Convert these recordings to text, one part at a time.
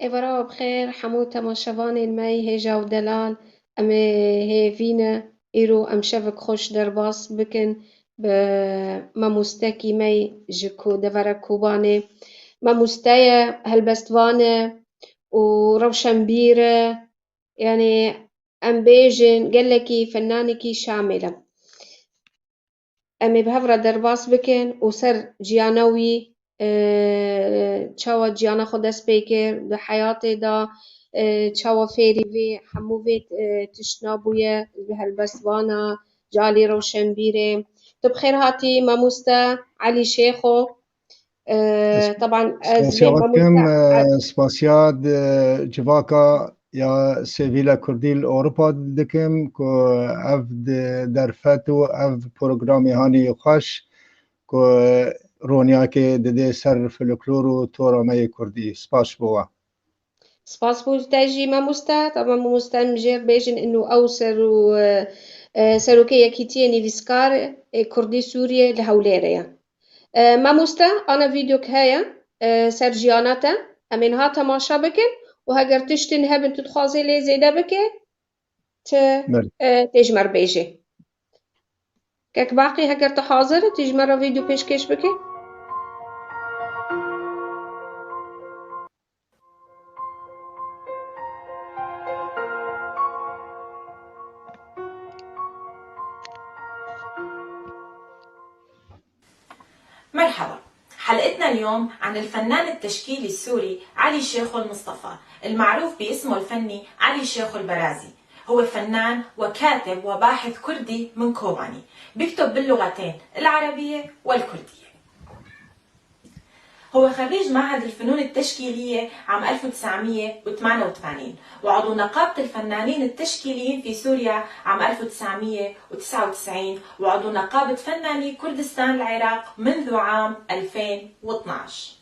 إبرا بخير حمو تماشوان المي هيجا ودلال أم هيفينا إيرو أم شفك خوش درباس بكن بما مستكي مي جكو دفرا كوباني ما مستايا هالبستوانة وروشنبيرة يعني أم بيجن قالكي فنانكي شاملة أمي بهفرة درباس بكن وسر جيانوي تشاوا جيانا خودس بيكر ده حياتي دا تشاوا فيري في حمو فيت تشنابويا بهالبسوانا جالي روشنبيري بخير هاتي ماموستا علي شيخو طبعا أزبين سپاسیاتكم ماموستا سپاسیات جواکا یا سویلا کردیل اروپا دکم که اف درفت و اف پروگرامی هانی خوش که رونیا که دده سر فلکلور و تورامه کردی سپاس بوا سپاس بوجتاجي ماموستا طبعا ماموستا مجير بيجن انه او سروكية كيتيني فيسكار كردي سوريا لهوليريا ماموستا انا فيديو كهايا سرجياناتا امين هاتا ما شابكن وهاگر تشتن هبن تتخوازي لي زيدا بكي تجمر بيجي كاك باقي هاگر تحاضر تجمر فيديو بيشكش بكي مرحبا. حلقتنا اليوم عن الفنان التشكيلي السوري علي شيخو المصطفى المعروف باسمه الفني علي شيخو البرازي. هو فنان وكاتب وباحث كردي من كوباني، بيكتب باللغتين العربية والكردية. هو خريج معهد الفنون التشكيلية عام 1988 وعضو نقابة الفنانين التشكيليين في سوريا عام 1999 وعضو نقابة فناني كردستان العراق منذ عام 2012.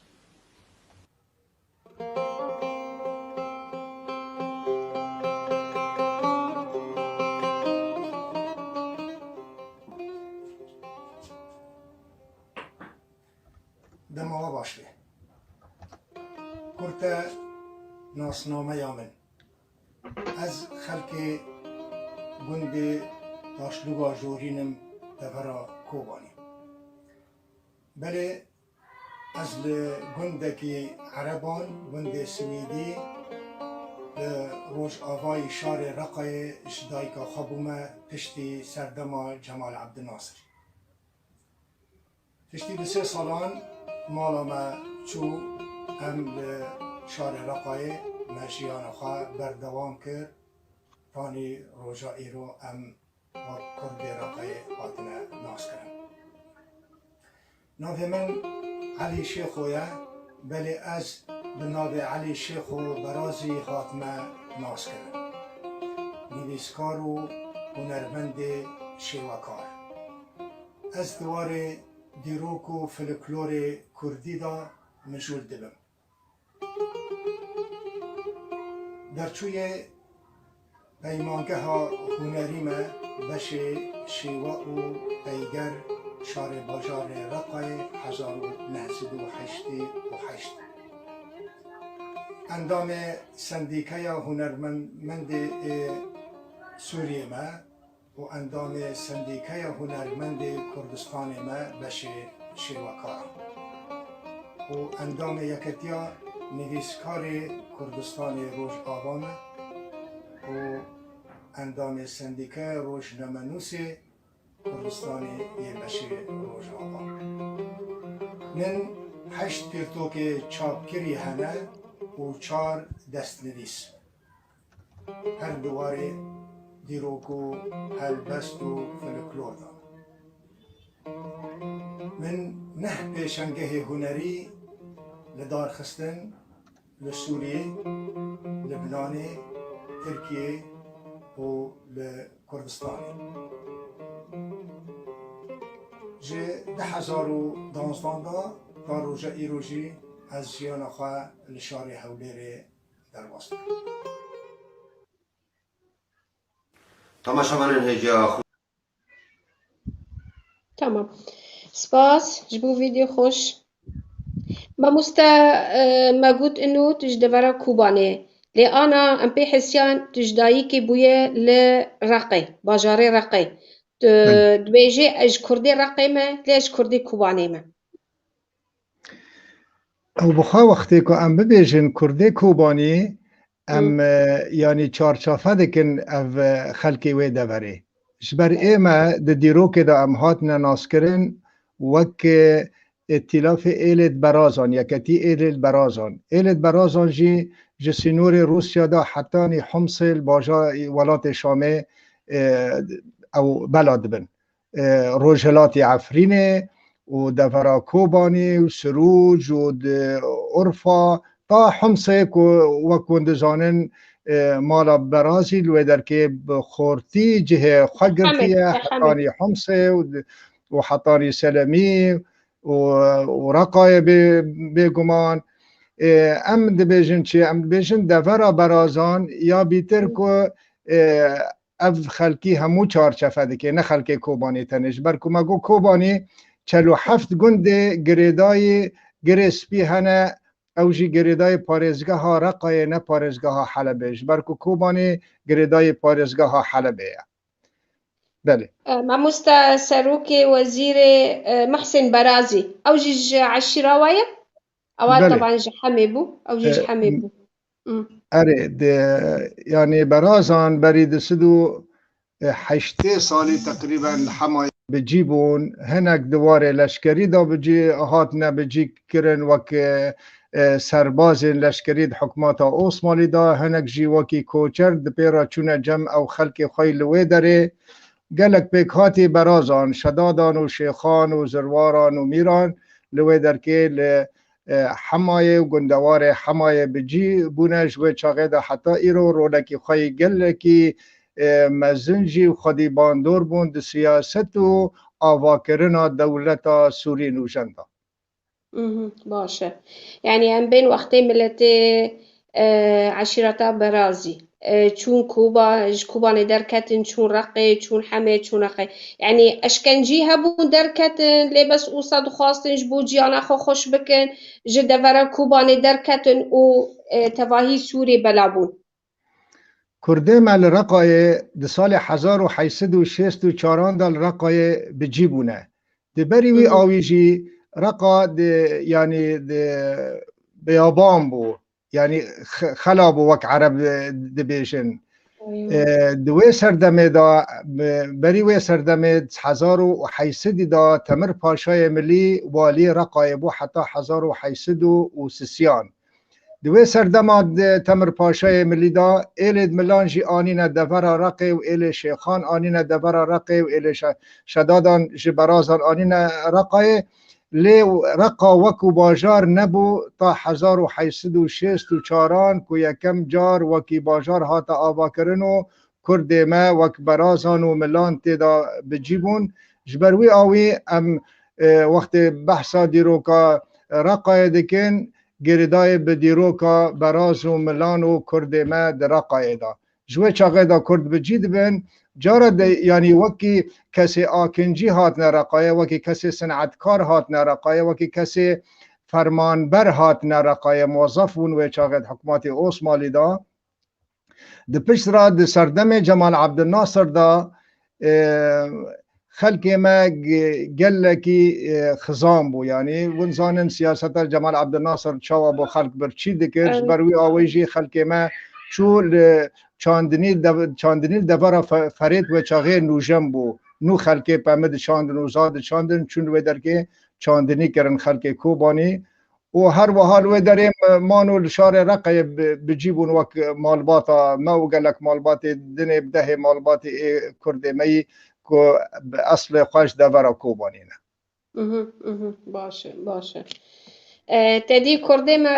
دموا باشوه كرتا ناسنامه یامن از خلق گند تاشلوبا جورینم دفرا کوبانی بله از گندکی عربان گند سویدی روش آوای شار رقای اشدایکا خبومه پشتی سردما جمال عبدالناصر پشتی 2 سالان مالا ما چو هم شار رقای مجیان خواه بردوام کرد تانی روژا ایرو هم با کرد رقای حاتنه ناس کرد ناو من علی شیخویه بلی از به ناو علی شیخو برازی حاتمه ناس کرد نویسکار و هنرمند شیوکار از دوار دیروک و فلکلور کردی دا مجول دبم در چوی پیمانگه ها هنری ما بش شیوا و پیگر شار باجار رقای 1988 اندام سندیکه هنرمند سوریه ما و اندام سندیکه هنرمند کردستان ما بش شیواکار و اندام یکتیا نویسکار کردستان روش آوام و اندام سندیکه روش نمنوس کردستان بش روش آوام من 8 پیرتوک چاپکری هنه و 4 دست نویس هر دواره دیروکو هلبست و فلکلور دام من 9 پیشنگه هنری لدار خستن لسوریه لبنان ترکیه و لکردستان جه 2012 تا روژه ایروژی از جیان خواه لشار هولیر در واسطه تماشامان هجا تمام سپاس جبو فيديو خوش ما ما قلت إنه تجدبرا كوباني لأنا أم بي حسيان تجدايكي بويا لرقي باجاري رقي بله. دبيجي أج كردي رقي ما ليش كردي كوباني ما او بخوا وقتی که ام ببیجن کرده کوبانی ام یعنی چارچافه دکن او خلقی وی دوره جبر ایمه ده دیروک ده ام هات ناس کرن وک ائتلاف ایلت برازان یکتی ایلت برازان جی جسینور روسیا دا حتی نی حمص باجا ولات شامه او بلاد بن روجلات عفرینه و دفرا کوبانی و سروج و عرفا تا حمصه و کندزانن مالا برازیل و در که خورتی جه خگرتیه حطانی حمصه و حطانی سلمی و رقای بگمان ام دبیجن چی؟ ام دبیجن دفرا برازان یا بیتر که اف خلکی همو چارچفه دکه نه خلکی کوبانی تنش برکو مگو کوبانی 47 گنده گریدای گرسپی هنه اوجی گریدای پارزگاه ها رقای نه پارزگاه ها حلبش برکو کوبانی گریدای پارزگاه ها حلبه بله ما سروك وزير محسن برازي أوجج عشراوية أوات بله. طبعا حميبو أوجج حميبو اره يعني برازان بريد سدو 8 سالی تقریبا حمایت بجیبون هنک دواره لشکری دا بجی هاتنه بجی کرن وک سرباز لشکری حکمات عثمانی دا هنک جی وکی کوچر دپیرا چونه جمع او خلق خیل وی داره گلک پیک هاتی برازان شدادان و شیخان و زرواران و میران لوی درکه حمایه و گندوار حمایه بجی بونش و چاقه دا حتی ایرو رولکی خواهی گلکی مزنجی و خودی باندور بوند سیاست و آواکرنا دولت سوری نوشنده باشه يعني ام بين وقتين ملتي عشيرتا برازي چون كوبا ندركتن چون رقي چون حمي چون رقي يعني اشكنجي هبون دركتن لي بس اوصاد خواستن جبو جيانا خو خوش بكن جدورا كوبا ندركتن و تواهي سوري بلابون کرده مال رقای ده سال 1864 دال رقای بجیبونه ده بریوی آویجی رقا ده یعنی ده بیابان بو یعنی خلاب وک عرب ده بیشن دوی سردمه دا بریوی سردمه 1800 دا تمر پاشای ملی والی رقای بو حتی 1830 دوی سردماد تمر پاشای ملی دا ایلد ملانجی آنین دفر رقی و ایل شیخان آنین دفر رقی و ایل شدادان جبرازان آنین رقی لی رقا وکو باجار نبو تا 1864 کو یکم جار وکی باجار هاتا آبا کرنو کرد ما وک برازان و ملان تیدا بجیبون جبروی آوی ام وقت بحثا دیروکا رقای دکن گردای بدیروکا براز و ملان و کرد ما در رقای دا جوه چاقه دا کرد بجید بن جارد یعنی وکی کسی آکنجی هات نرقای وکی کسی صنعتکار هات نرقای وکی کسی فرمانبر هات نرقای موظفون و چاقه حکومت عثمانی دا ده پشت را ده سردم جمال عبدالناصر دا خلق ما گلکی خزام بو یعنی ونزانن سیاست جمال عبدالناصر چاوا بو خلق برچی دکرش بروی آویجی خلق ما چول چاندنیل دبارا فرید و چاغه نوجم بو نو خلق پامد چاندن و زاد چاندن چون و درکه چاندنی کرن خلق کوبانی و هر و حال و دریم مانو شار رقی بجیبون وک مالباتا ما و گلک مالبات دنه بده مالبات کرد می که اصل خوش دورا کوبانینه باشه تدی کرده ما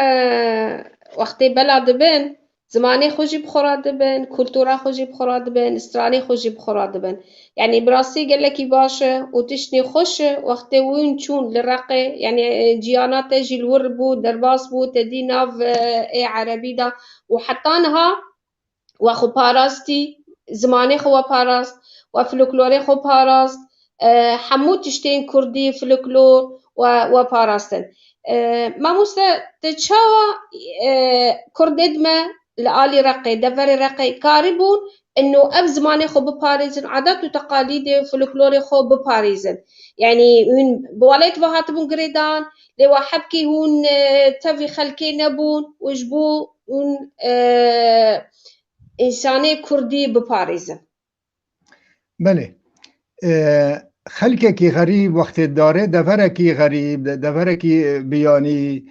وقتی بلاد بن زمانی خوشی بخوراد بن کلتورا خوشی بخوراد بن استرانی خوشی بخوراد بن يعني براسي قال لك باشه وتشني خوش وقت وين چون لرقي يعني جيانات تجي الوربو درباس بو تدي ناف اي عربي دا وحطانها واخو باراستي زماني خو باراست وفلكلوري خو باراست حمو تشتين كردي فلكلور وباراستن مامۆستا دەچاوە کوردێدمە لە ئالی ڕقێ دەڤەری ڕقێ کاری بوون إنه أف زماني خو بباريزن عادات وتقاليد فلكلوري خو بباريزن يعني هن بواليت وهاتبون قريدان لوا حبكي هون تفي خلكي نبون وجبو هون إنساني كردي بباريزن. بله خلکه کی غریب وقت داره دفره کی غریب دفره کی بیانی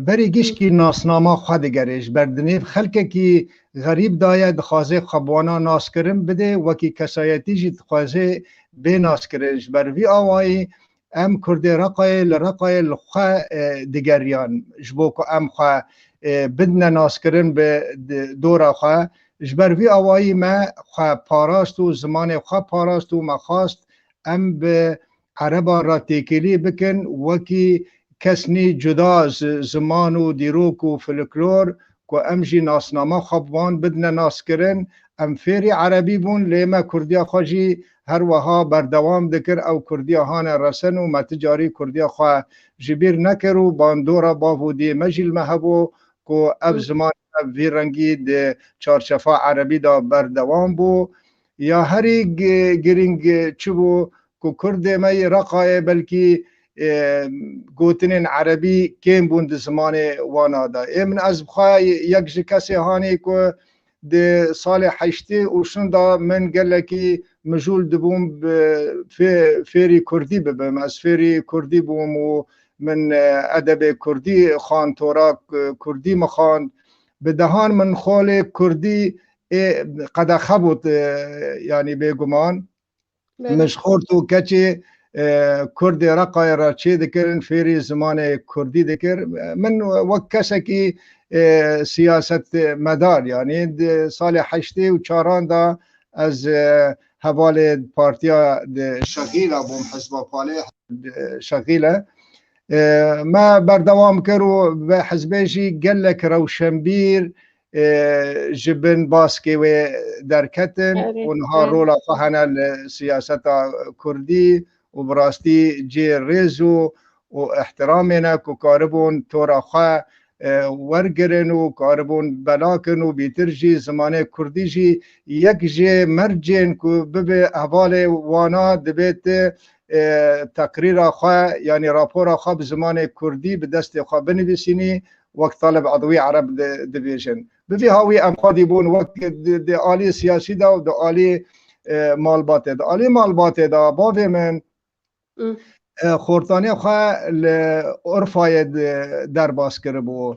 بری گیش کی ناسنامه خود گرش بردنیف خلکه کی غریب داید خوازه خبوانا ناس کرم بده وکی کسایتی جید خوازه به ناس کرش بر وی آوائی ام کرده رقای لرقای لخواه دگریان جبو که ام خواه بدن ناس کرن به دور خواه جبر وی آوائی ما خواه پاراست و زمان خواه پاراست و مخواست ام به عربا را تکیلی بکن وکی کسنی جدا زمان و دیروک و فلکلور که ام جی ناسنامه خوابوان بدن ناس کرن ام فیری عربی بون لیما کردیا خواجی هر وها بردوام دکر او کردیا هان رسن و متجاری کردیا خواه جبیر نکرو باندورا باودی مجل مهبو که اب زمان وی رنگی ده چارچفا عربی دا بردوام بو یا هری گرینگ چبو که کرد می رقای بلکی گوتنین عربی کم بوند زمان وانا دا من از بخواه یک کسی هانی که ده سال 80 اوشن دا من گلکی مجول دبوم فیری کردی ببم از فیری کردی بوم و من ادب کردی خان تورا کردی مخان به دهان من خال کردی قد خبط یعنی بگمان مشخور تو کچی کرد رقای را چه دکرن فیری زمان کردی دکر من وقت کسی که سیاست مدار یعنی سال 84 دا از حوال پارتیا شغیله بوم حزب پاله شغیله ما بردوام کرو به حزبیجی گلک روشنبیر جبن باسکی و درکتن اونها رولا فهنا سیاست کردی و براستی جی ریزو و احترامنا که کاربون تورا خواه ورگرن و کاربون بلاکن و بیترجی زمان کردی جی یک جی مرجن که ببه احوال وانا دبیت تقریر خواه یعنی راپور خواه بزمان کردی به دست خواه بنویسینی وقت طالب عضوی عرب دبیشن ببی هاوی امخادی بون وقت ده آلی سیاسی دا و ده آلی مالبات دا آلی مالبات دا باوی من خورتانی خواه لعرفای در باز کرده بو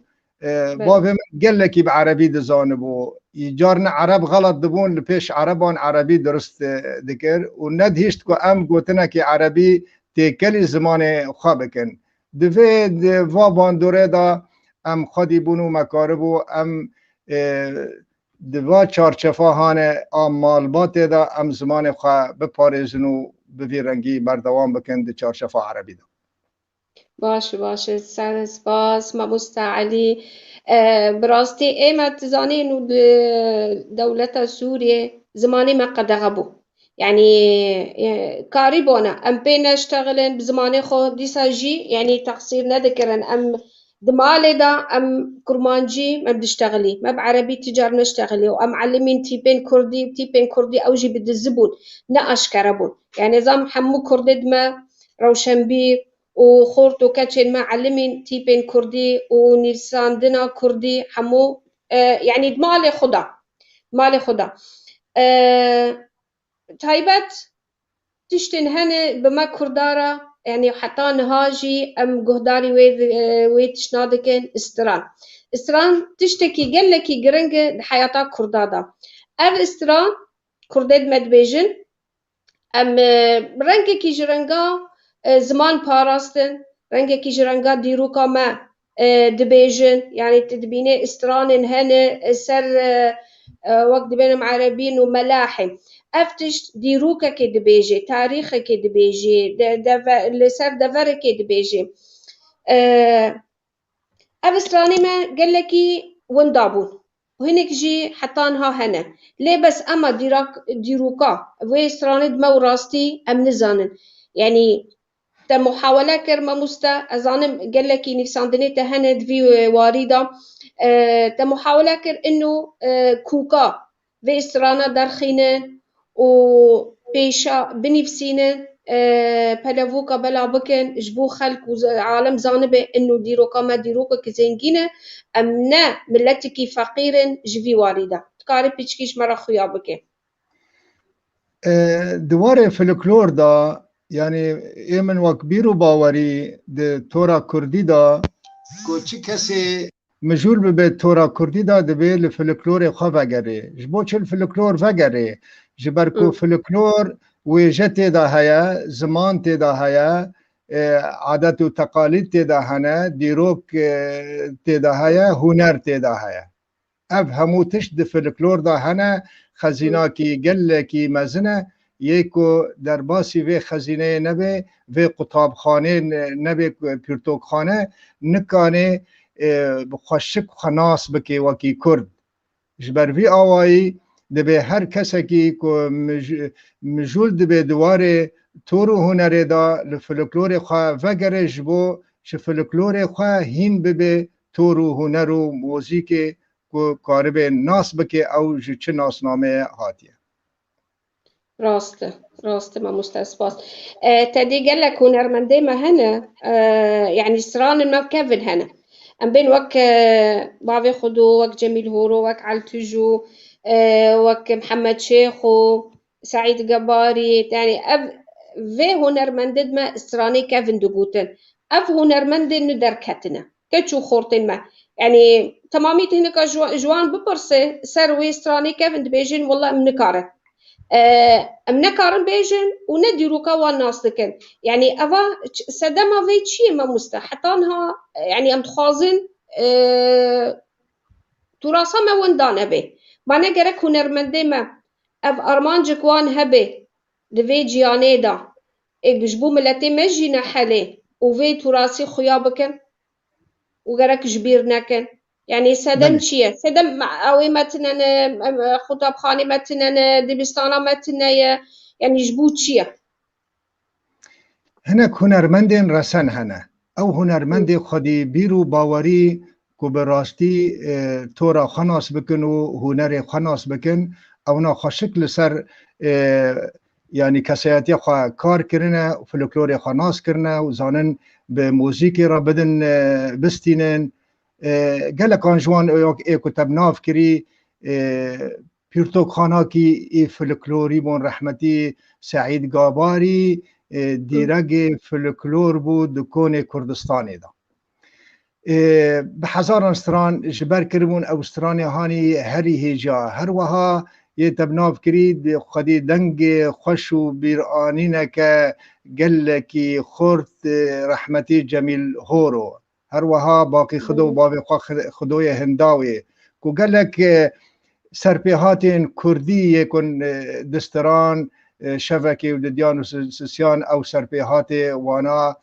باوی من گلکی به عربی دزانه بو جارن عرب غلط دبون لپیش عربان عربی درست دکر و ندهشت که ام گوتنه که عربی تکلی زمان خواه بکن دوی و باندوره دا ام خودی بونو مکاربو ام دوا چارچفا هان ام مالبات دا ام زمان خواه بپارزنو بوی رنگی بردوام بکن ده چارچفا عربی دا باشه سپاس مامۆستا علی براستی ئێمە تزانین و دەوڵەتە سووریێ زمانی ما قەدەغە بوو يعني كاري بونا ام بين نشتغلن بزماني خو ديسا جي يعني تقصير ندكرن ام دمالي دا ام كرمانجي ما بنشتغلي ما بعربي تجار نشتغلي وام معلمين تيبين كردي اوجي بد الزبون نقش كربون يعني زام حمو كردي دما روشنبير وخورتو كاتشين معلمين تيبين كردي ونيرساندنا كردي حمو يعني دمالي خدا تايبت تشتن هنه بما كردارا يعني حتى نهاجي ام قهداري ويد تشنادكن استران تشتكي قلكي قرنق حياتا كردادا اف استران كرداد مدبيجن ام رنگكي جرنگا زمان باراستن رنگكي جرنگا ديروكا ما دبيجن يعني تدبيني استران هنه سر وقت بينهم عربيين وملاحم افتش ديروكا كي دبيجي تاريخ كي دبيجي لسر دفر كي دبيجي افستراني ما قال لكي وندابون وهناك جي حطانها هنا ليه بس اما ديروكا وي استراني دما وراستي ام نزانن يعني تا محاولة كرما مستا أظن قال لك نفساندنيتا هند في واردة تا محاولة كر إنه كوكا في استرانا درخينة و بيشا بنفسينة بلافوكا بلا بكن جبو خلق عالم زانبه إنه ديروكا ما ديروكا كزنجينة أمنا ملتكي فقيرا جفي واردة تكاري بيشكيش مرا خويا بكن دوار فلکلور دا یعنی ایمن وکبیرو باوری ده تورا کردی دا کو چی کسی مجول به تورا کردی دا دبی لفلکلور خواه وگره جبو چل فلکلور وگره جبر کو فلکلور ویجت دا هیا زمان دا هیا عادت و تقالید دا هنه دیروک دا هیا هنر دا هیا اف همو تشت ده فلکلور دا هنه خزینه کی گله کی مزنه یکو در باسی و خزینه نبه و قطابخانه نبه پیرتوکخانه نکانه خوشک خناس بکی وکی کرد جبر وی آوایی دبه هر کسی که مجول دبه دواره تورو هنره دا لفلکلور خواه وگره جبو چه فلکلور خواه هین ببه تورو هنر و موزیک کارب ناس بکه او چه ناسنامه هاتیه راسته ما مستسپاس تدي قال لك هنرمندي ما هنا يعني سران ما كافن هنا ام بين وك بافي خدو وك جميل هورو وك علتجو وك محمد شيخو سعيد قباري يعني اف في هنرمندد ما سراني كافن دقوتن اف هنرمندي ندر كتنا كتشو خورتين ما يعني تماميت هناك جوان ببرسي سروي ستراني كيفن بيجين والله منكارة منكارن بيجين ونديروكا والناس لكن يعني أفا سدما في شيء ما مستحطانها يعني أم تخازن تراسا ما وندان هبي ما نقرك هنرمندي ما أف أرمان جكوان هبي دفي جياني دا إجبو ملتي مجينا حالي وفي تراسي خيابكن وقرك جبير نكن يعني سدم شيء سدم أوي متنا خطاب خاني متنا دبستانا متنا يعني جبوت شيء هناك هنرمندين رسن هنا او هنرمندي خدي بيرو باوري کو براستی تورا خناس بکن و هنر خناس بکن او نا خشکل سر يعني كسياتي خا كار كرنا فلكلور خناس كرنا وزانن بموسيقى را بدن بستينن قال كان جوان كتب ناف كري بيرتوك خانا كي فلكلوري بون رحمتي سعيد قاباري ديرج فلكلور بو دكون كردستاني دا بحزار استران جبر كربون او استراني هاني هري هجا هر وها يتبناف كريد خدي دنگ خوش و بيرانينا كا قلكي خورت رحمتي جميل هورو هر وها باقي خدو بابي خدوي هنداوي كو قالك سرپيهاتين كردي يكون دستران شبكي ودديان وسسيان او سرپيهاتي وانا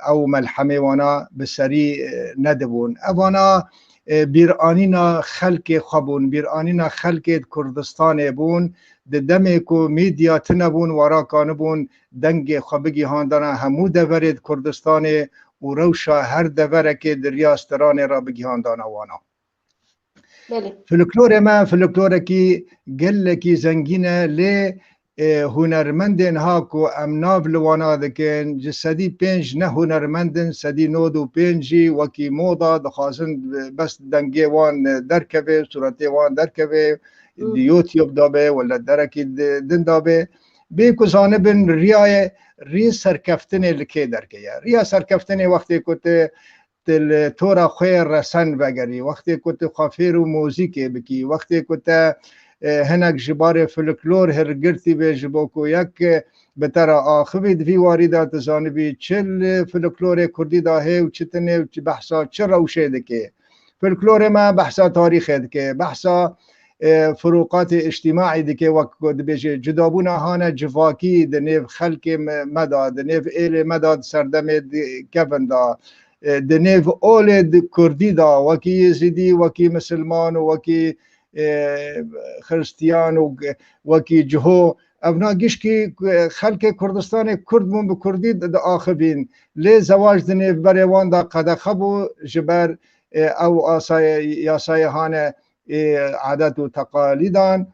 او ملحمه وانا بسري ندبون اوانا بيرانينا خلق خبون بيرانينا خلق كردستان بون دمه کو ميديا تنبون ورا كانبون دنگ خبگي هاندانا همو دورد كردستان و روشا هر دوره که دریاستران را بگی هاندانا وانا فلکلور ما فلکلور کی گل کی زنگینه لی هنرمندن ها کو امناف لوانا دکن جسدی پنج نه هنرمندن سدی نود و پنجی وکی مودا دخوازن بس دنگی وان درکبه صورتی وان درکبه یوتیوب دابه ولا درکی دن دابه بیکو زانبن ریای ری سرکفتن لکی درکه ریا سرکفتن وقتی کت تل تورا خیر رسن بگری وقتی کت خافیر و موزیک بکی وقتی کت هنک جبار فلکلور هر گرتی به جبوکو یک بتر آخوی دوی واردات زانبی چل فلکلور کردی داهی و چتنه و بحثا چه روشه دکه فلکلور ما بحثا تاریخ دکه بحثا فروقات اجتماعي دكي وقت بيجي جدابونا هانا جفاكي دنيف خلق مدى دنيف إيل مدى سردم كفن دا دنيف أولد كردي دا وكي يزيدي وكي مسلمان وكي خريستيان وكي جهو اونا گشکی خلق کردستان کرد بون به کردی آخبین لی زواج دنی بریوان دا قدخه بو جبر او آسای یاسای هانه عادت و تقالیدان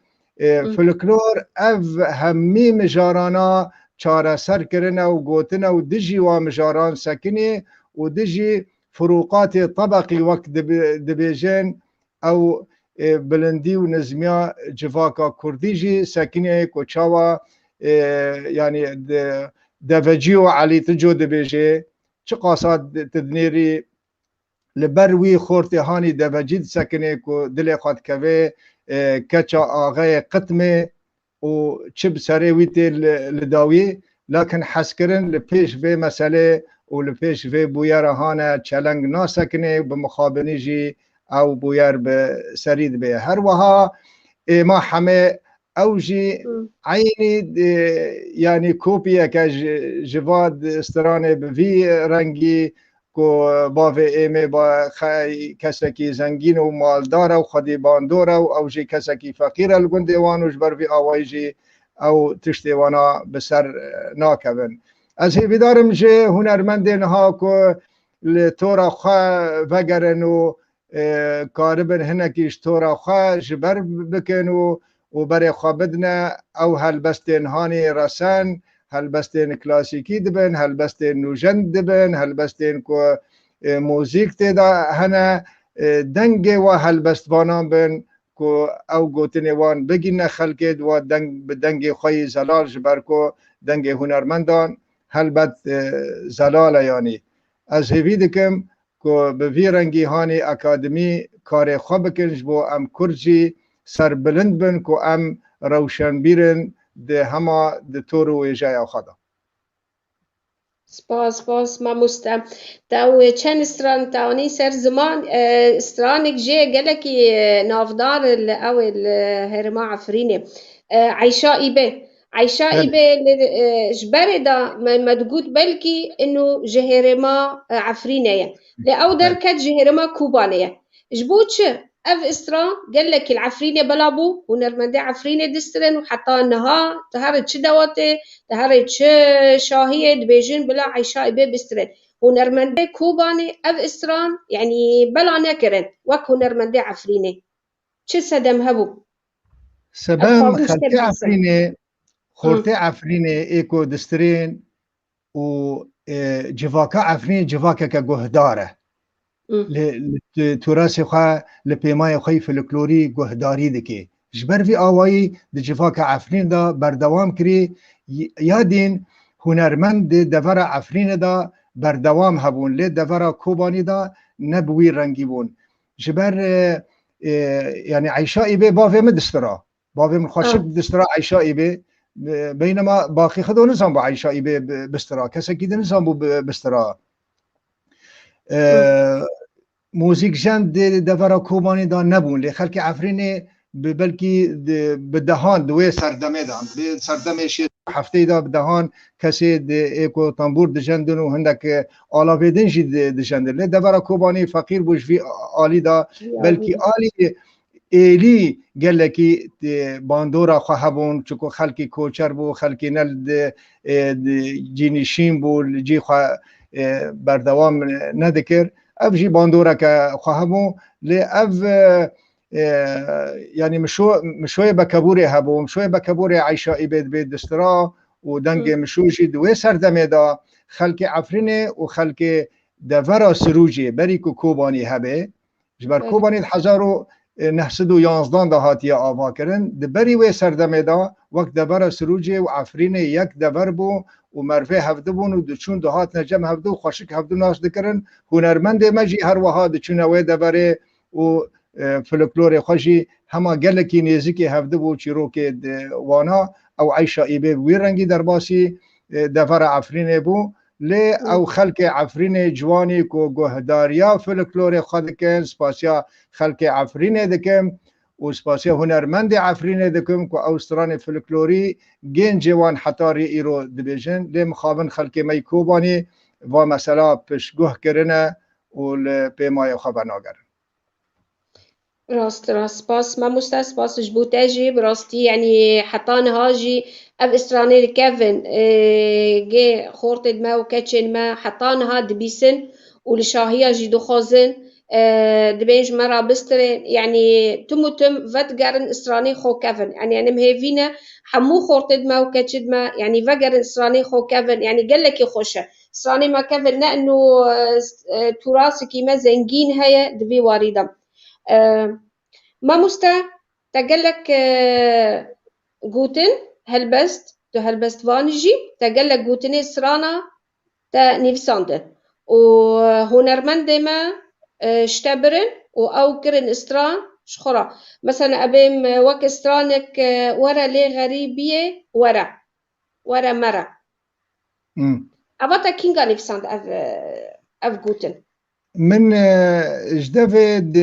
فلکلور او همی مجارانا چاره سر کرنه و گوتنه و دجی و مجاران سکنی و دجی فروقات طبقی وقت دبیجن او بلندی و نظمیا جواکا کردی جی سکنی کوچاوا یعنی دوجی و علی تجو دبیجه چه قاصد تدنیری لبروی خورتی هانی دوجی سکنی کو دل خود کوه کچا آغای قطمه و چه بسره ویتی لداوی لكن حسكرن لپیش في مسألة ولپیش في بويار هانا چلنگ ناسكنه بمخابني جي او بويار بسريد به هر وها ما همه اوجي عيني يعني كوبيا كجواد استرانه بفي رنگي کو باوی ایمه با کسکی زنگین و مالدار و خودی باندور و اوجی کسکی فقیر الگنده وانوش بر وی آوایجی او تشتیوانا بسر ناکبن از هی بیدارم جه هنرمندین ها که لطورا خواه وگرن و کاربن هنکیش طورا خواه جبر بکن و برای خواه بدنه او هلبستین هانی رسن هلبستین کلاسیکی دبن هلبستین نوجند دبن هلبستین که موزیک تیدا هنه دنگ و هلبستوانان بن که او گوتنی وان بگین خلکید و دنگ خوی زلال جبر که دنگ هنرمندان هلبت زلال یعنی از هیوی دکم که به وی رنگی هانی اکادمی کار خواه بکنج بو ام کرجی سر بلند بن که ام روشن بیرن ده همه ده طور و ایجای خدا سپاس ماموستا تو چند استران تاونی سر زمان استرانك جي قالكي نافدار او هرما عفريني عيشاء إبه جبري دا ما تقول بلكي انه جهرما عفرينية لأو دركت جهرما كوبانية جبوتش اف استران قال لك العفرينه بلابو ونرمندي عفرينه دسترن وحتى انها تهرت شدواتي تهرت شاهيه بيجين بلا عيشاء بي بسترن ونرمندي كوباني اف استران يعني بلا نكرن وك ونرمندي عفرينه چه سدم هبو سبام خلقي عفرينه خورتي عفرينه ايكو دسترين و جواكا عفرينه جواكا كجهداره لتراث خواه لپیمای خوی فلکلوری گهداری دکی جبر وی آوایی د جفاک عفرین دا بردوام کری یادین هنرمند دور عفرین دا بردوام هبون لی دور کوبانی دا نبوی رنگی بون جبر یعنی عیشائی به باوی مدسترا باوی من خوشک دسترا عیشائی به بینما باقی خدا نظام با عیشائی به بسترا کسی که نظام با بسترا موزیک جند دورا کوبانی دا نبون لی خلق عفرینه بلکی بدهان دوی سردمه دان سردمه شی هفته دا بدهان کسی ایکو تنبور دجندن و هندک آلاویدن جی دجندن لی دورا کوبانی فقیر بوش وی آلی دا بلکی آلی ایلی گلکی باندورا خواه چکو خلقی کوچر بو خلقی نل جینیشین بو جی خواه بردوام ندکر اف جی باندورا که خواهمو لی اف یعنی مشوی بکبوری هبو مشوی بکبوری عیشائی بید دسترا و دنگ مشوشی دوی سردمه دا خلق عفرینه و خلق دورا سروجی بری که کوبانی هبه جبر کوبانی 1911 دا هاتی آوا کرن دبری وی سردمه دا وقت دورا سروجی و عفرینه یک دور بو و مرفه هفته بون و دچون دهات نجم هفته و خوشک هفته ناس دکرن هنرمند مجی هر وها دچون اوی دبره و فلکلور خوشی همه گلکی نیزی هفته بو چیروک وانا او عیشائی به وی رنگی در باسی دفر عفرین بو لی او خلق عفرین جوانی کو گهداریا فلکلور خود کن سپاسیا خلق عفرین دکم و سپاسیا هنرمند عفرین دکم که اوستران فلکلوری گین جوان حتاری ایرو دبیجن لی مخابن خلق میکوبانی و مثلا پشگوه کرنه و پیمای خبر ناگرن راست باس ما مستس باس جبوت اجي براستي يعني حطان هاجي اف استراني كيفن جي خورت ما وكاتشن ما حطان هاد بيسن ولشاهية جي دخوزن دبيج مرة بستري يعني تم فتقارن استراني خو كيفن يعني مهيفينا حمو خورت ما وكاتشن ما يعني فقرن استراني خو كيفن يعني قال لك يخوشه استراني ما كيفن لأنه تراثك ما زنجين هيا دبي واردم ما مستا تقلك جوتن هلبست تو هلبست وانجي تقلك جوتني سرانا تا نيفساندن وهنرمند ما اشتبرن او كرن استران شخرا مثلا ابيم وك استرانك ورا لي غريبية ورا مرة اباتا كينغا نيفساند اف جوتن من جدفد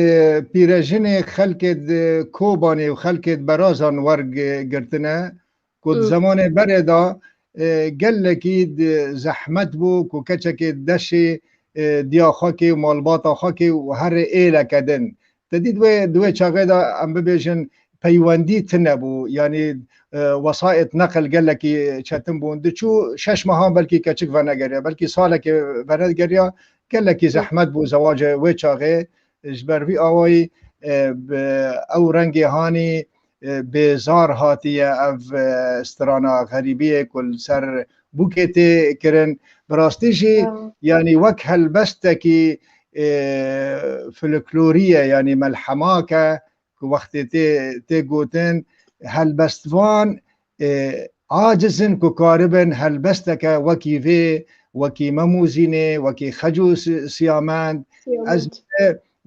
پیرژن خلکت کوبانی و خلکت برازان ورگ گرتنه کد زمان بردا گلکی زحمت بو کو کچک دشی دیا خاکی و مالباتا خاکی و هر ایله کدن تدید دوی چاقه دا ام ببیشن پیوندی تنبو یعنی وسائط نقل گلکی چتن بونده چو 6 ماه بلکی کچک و نگریه بلکی ساله که ورد گریه گلکی زحمت بو زواج و چاقه جبروی آوای او رنگی هانی بیزار هاتیه اف استرانا غریبیه کل سر بوکتی کرن براستیشی یعنی وک هلبسته فلکلوریه یعنی ملحماکه وقتی تی گوتن هلبستوان عاجزن که کاربن هلبسته وکی وی وکی مموزینه وکی خجو سیامند از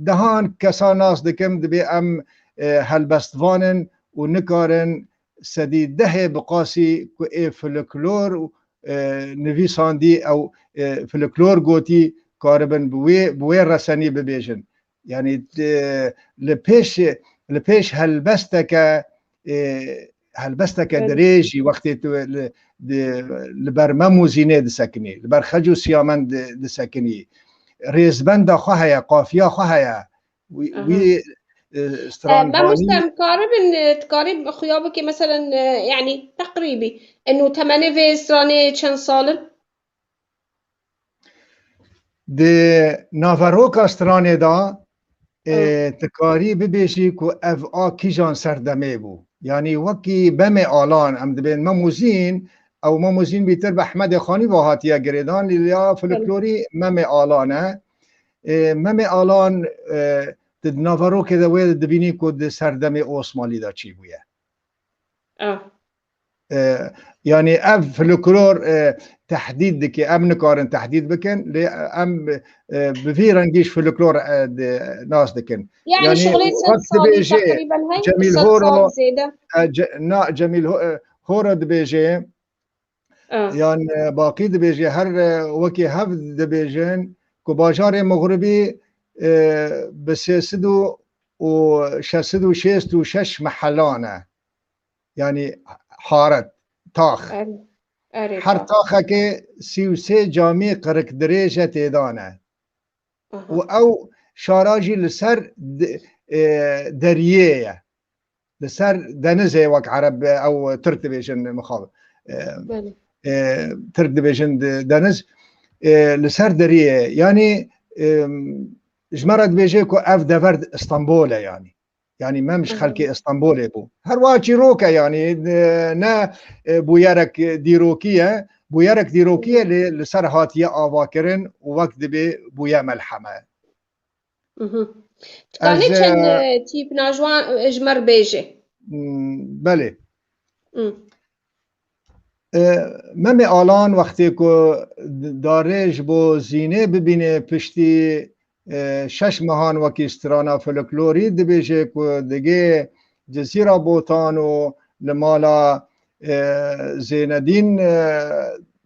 دهان کسان ناس دکم دبی ام هلبستوانن و نکارن سدی ده بقاسی که فلکلور نویساندی او فلکلور گوتی کاربن بوی رسانی ببیشن یعنی لپیش هلبستک دریجی وقتی تو لبر مموزینه دسکنی لبر خجو سیامند دسکنی ریزبند خواهی قافیه خواهی وی ما مستمكارب ان تقارب خيابك مثلا يعني تقريبي انه 8 في استراني كان صالن د نافروکا استراني دا تکاری ببیشی که اف کیجان سردمه بو یعنی وکی بم آلان ام دبین مموزین او مموزین بیتر به احمد خانی واهاتیه گریدان یا فلکلوری مم آلانه مم آلان د نافروک دوی دبینی که د سردمه اوسمالی دا چی بویه يعني اف فلكلور تحديد دكي ام نكارن تحديد بكن ام بفي رنجيش فلكلور ناس دكن يعني شغلين صالي تقريبا هاي جميل هورو جميل هورو دبيجي يعني باقي دبيجي هر وكي هف دبيجن كباجار مغربي بسيسدو وشسدو شيستو شش محلانه يعني حارت تاخ هر تاخه که 33 جامی قرق دریجه تیدانه و او شاراجی لسر دریه لسر دنزه وک عرب او ترک بیشن مخابر ترک بیشن دنز لسر دریه یعنی جمرد بیجه که اف دورد استانبوله يعني ما مش خلقي اسطنبول بو هر واجي روكا يعني نا بويرك ديروكيه بويرك ديروكيه لسر هاتيه اواكرن ووقت بي بويا ملحمه تكاني كان تيب ناجوان اجمر بيجي بله مم آلان وقتی که دارج بو زینه ببینه پشتی 6 ماهان وکی استرانا فلکلوری دبیشه که دیگه جزیره بوتان و لمالا زیندین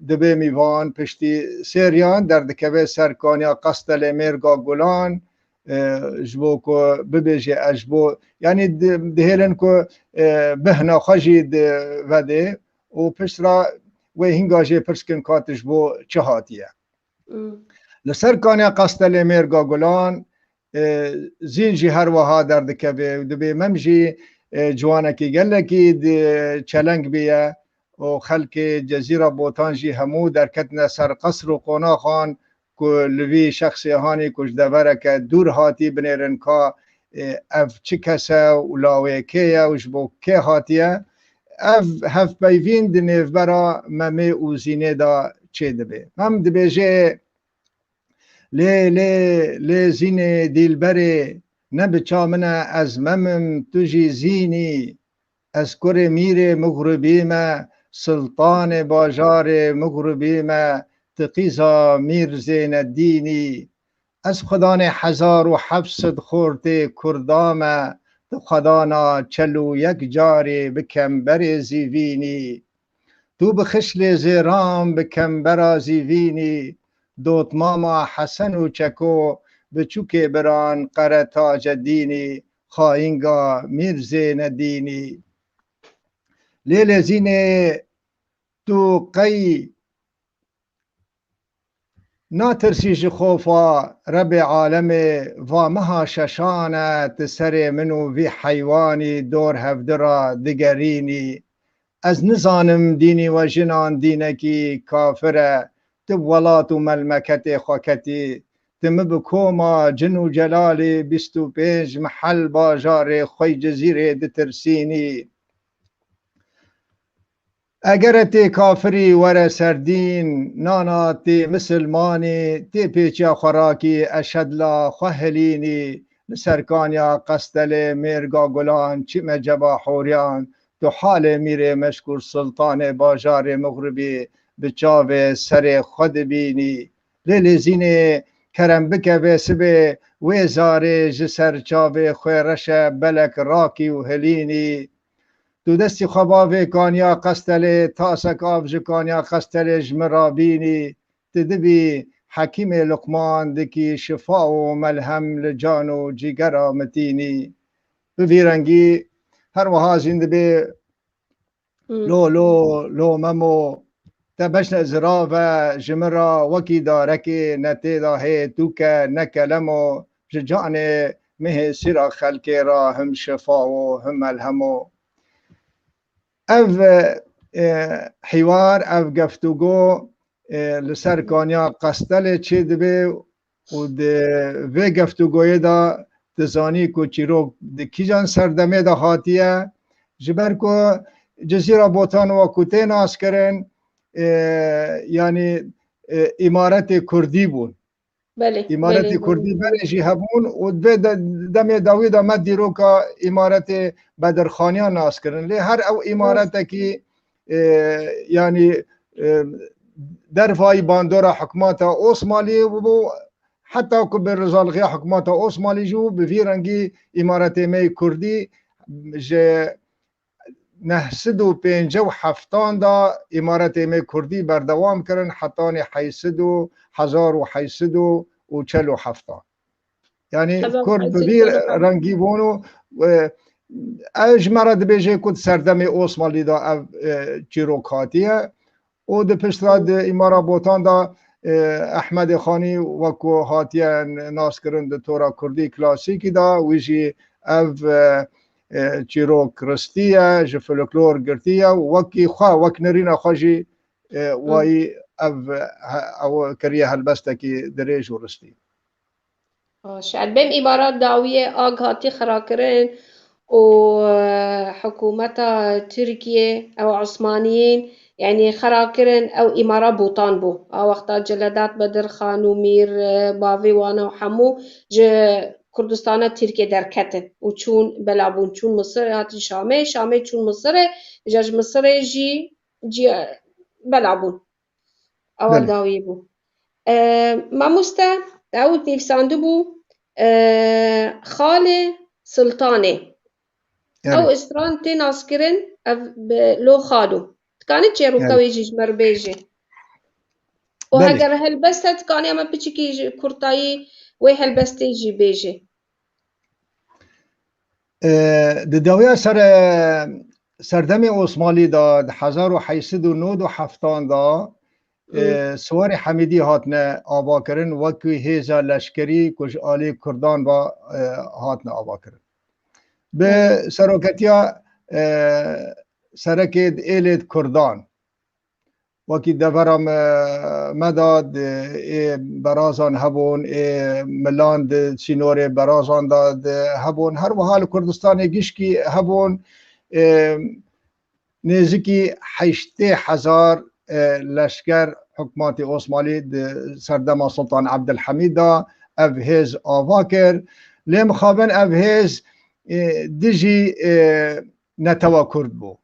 دبی میوان پشتی سریان در دکوه سرکانیا قستل میرگا گلان جبو که ببیشه اجبو یعنی دهیلن که بهنا خجید وده و پشت را و هنگاجه پرسکن کاتش بو چه هاتیه لسر کانیا قستل میرگا گلان زین جی هر وها درد کبه و دبی ممجی جوانکی گلکی چلنگ بیه و خلق جزیره بوتان جی همو در کتن سر قصر و قونا خان که لوی شخصی هانی کش دبره که دور هاتی بنیرن که اف چه کسه و لاوه که و جبو که هاتیه اف هف بیوین دنیو برا ممه او زینه دا چه دبه هم دبیجه لی زینه دیلبره نبچا منه از ممم تجی زینی از کر میر مغربی ما سلطان باجار مغربی ما تقیزا میر زین الدینی از خدان 1700 خورده کردام تو خدانا 41 جاری بکمبر زیوینی تو بخشل زیرام بکمبر زیوینی دوت ماما حسن و چکو بچوک بران قرطا جدینی خواهینگا میر زین الدینی لیل زینه تو قی ناترسیش خوفا رب عالم وامها ششانه تسر منو وی حیوانی دور هفدرا دگرینی از نزانم دینی و جنان دینکی کافره تب ولات و ملمکت خوکتی تم بکوما جن و جلالی 25 محل باجار خوی جزیره دترسینی اگر تی کافری ور سردین نانا تی مسلمانی تی پیچا خوراکی اشدلا خوهلینی سرکانیا قستل میرگا گلان چی مجبا حوریان تو حال میره مشکور سلطان باجار مغربی بچاو سر خود بینی لیل زین کرم بکه و سبه ویزاره جسر چاو خویرش بلک راکی و هلینی تو دستی خواباوی کانیا قستل تاسک آفج کانیا قستل جمرابینی تدبی حکیم لقمان دکی شفا و ملهم لجان و جگر متینی بویرنگی هر وها زنده به لو ممو تبشن زرا و جمرا وکی دارکی نتیدا هی توکه نکلمو ججان مه سرا خلکی را هم شفا و هم ملهمو اف حوار اف گفتگو لسر کانیا قستل چه دبه و ده گفتگوی دا دزانی کو چیرو ده کیجان سردمه دا هاتیه جبر کو جزیره بوتان و کوته ناس کرن یعنی امارت کردی بود بله امارت کردی برشی هبون و دم داوید آمد دیرو که امارت بدرخانیان ناس کرن لی هر او امارت که یعنی در وای باندورا حکمات عثمانی و حتی که به رزالغی حکمات عثمانی جو به ویرنگی امارت می کردی جه 957 دا امارت می کردی بردوام کرن حتی 1847 یعنی کرد ببیر رنگی بونو اجمرد بیجه کد سردم عثمانی دا چیروکاتیه و ده پشتراد امارا بوتان دا احمد خانی وکو هاتیه ناس کرن ده تورا کردی کلاسیکی دا ویجی او چیروک رستیه جه فلکلور گرتیه وکی خواه وک نرین خواجی وای او کریه هلبسته که دریج و رستی شاید بیم امارات داویه آگاتی خراکرین و حکومت ترکیه او عثمانیين يعني خراكرن او امارة بوطان بو او وقتا جلدات بدر خان و میر باوی وانا و حمو جه کردستان ترکیه درکتن و چون بلابون چون مصر هاتی شامه چون مصر جاج مصر جی بلابون اول داوی بو ما مستا داود نفسانده بو خال سلطانه او استران تی ناسکرن لو خالو كانت چه روكاوي جيج مربيجي وهاجر هلبست كان يا ما بتشكي كورتاي وي هلبست يجي بيجي داویا سردم عثمانی دا 1807 دا سوار حمیدی هاتنه آوا کرن وکی هیزا لشکری کش آلی کردان با هاتنه آوا کرن به سروکتیا سرکت ایلید کردان وکی دورم مداد برازان هبون ملاند سینور برازان داد هبون هر وحال کردستان گشکی هبون نزدیکی 80,000 لشکر حکومت عثمانی سردم سلطان عبدالحمید دا افهز آواکر لیم خوابن افهز دجی نتوا کرد بو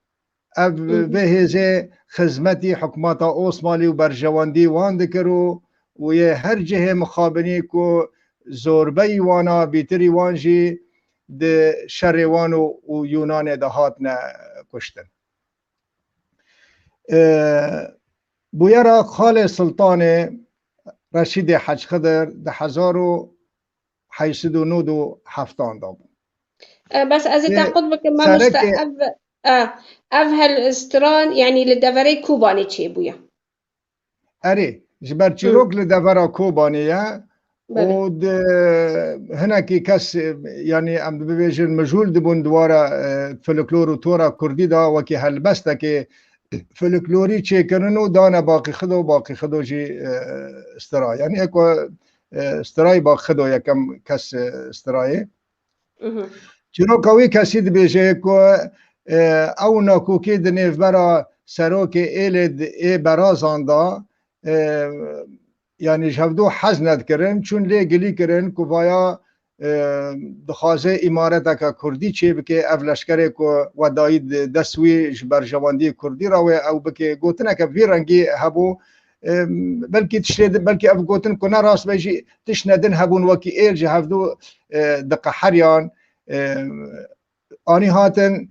افهز خدمتی حکومت عثمانی و برجواندی وان دکرو و یه هر جهه مخابنی کو زوربی وانا بیتری وانجی ده شروان و یونان دهات نه کشتن بویرا خال سلطان رشید حج خضر ده 1897 دابو بس از تعقد بك ما مستأف هالاستران يعني للدفري كوباني تشي بويا اري جبر تشيروك لدفرا كوبانية ود هناكي كاس يعني ام بيجن مجهول دبون دوارا فلكلور وتورا كردي دا وكي هالبستا كي فلكلوري تشي كرنو دانا باقي خدو جي استرا يعني اكو استراي باقي خدو يكم كاس استراي چیروکاوی کسی بیشه که او ناکوکی دنیف برا سروک ایلد ای برازان دا یعنی جهودو حزند کرن چون لی گلی کرن که بایا دخوازه امارت که کردی چه بکه افلشکره که وداید دستوی جبر جواندی کردی راوی او بکه گوتنه که ویرنگی هبو بلکه تشرید بلکه اف گوتن کنه راست بیجی تشندن هبون وکی ایل جهودو دقه حریان آنی هاتن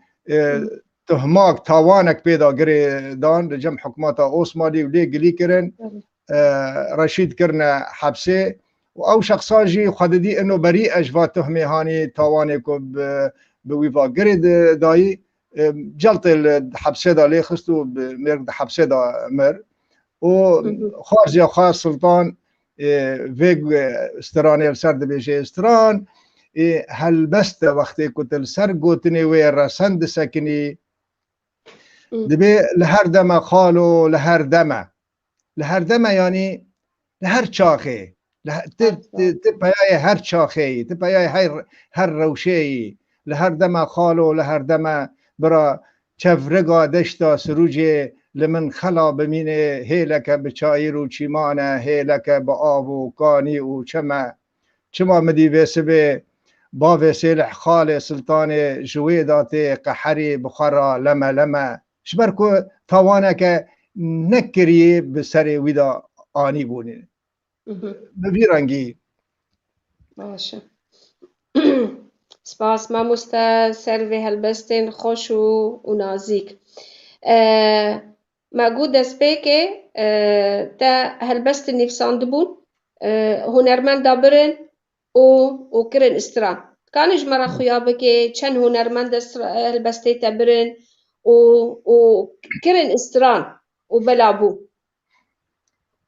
تهماک تاوانک پیدا گردان رجم حکومت عثمانی و لی گلی کرن رشید کرن حبسه و او شخصا جی خوددی انو بری اجوا تهمی هانی تاوانی که بویوا گرد دایی جلت حبسه دا لی خستو مرد حبسه دا مر و خارج یا خاص سلطان ویگ استرانی سرد بیشه استران هل بست وقتی کتل سر گوتنی و رسند سکنی دبی لهر دم خالو لهر دم یعنی لهر چاخه تپایای هر چاخه تپایای هر روشه لهر دم خالو لهر دم برا چفرگا دشتا سروج لمن خلا بمینه هیلک بچایر و چیمانه هیلک با آب و کانی و چما مدی ویسبه با وسیل خال سلطان جویدات قحری بخارا لما شبرکو توانا که نکریه بسر ویدا آنی بونه ببیرنگی باشه سپاس ما مستا سروی هلبستین خوش و نازیک ما گود دست بکه تا هلبستین نفساند بون هنرمند دابرن و کرن استران کانش مرا خویابه که چند هنرمند هلبسته تبرن و کرن استران و بلابو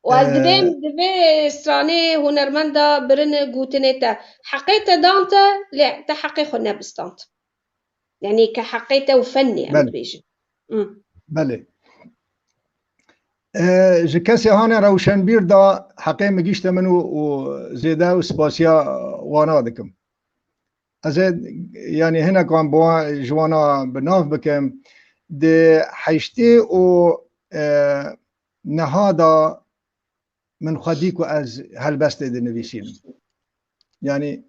و از دبی استرانه هنرمند برن گوتنه تا حقیقت دانتا لا تحقیق نبستانت يعني كحقيقة وفني بله. بيجي بله جکسی هانه روشنبیر دا حقیقه مگیشت منو و زیده و سپاسیا وانا دکم از یعنی هنه کان با جوانا بناف بکم ده حیشتی و نهادا من خودی که از هلبست ده نویسیم یعنی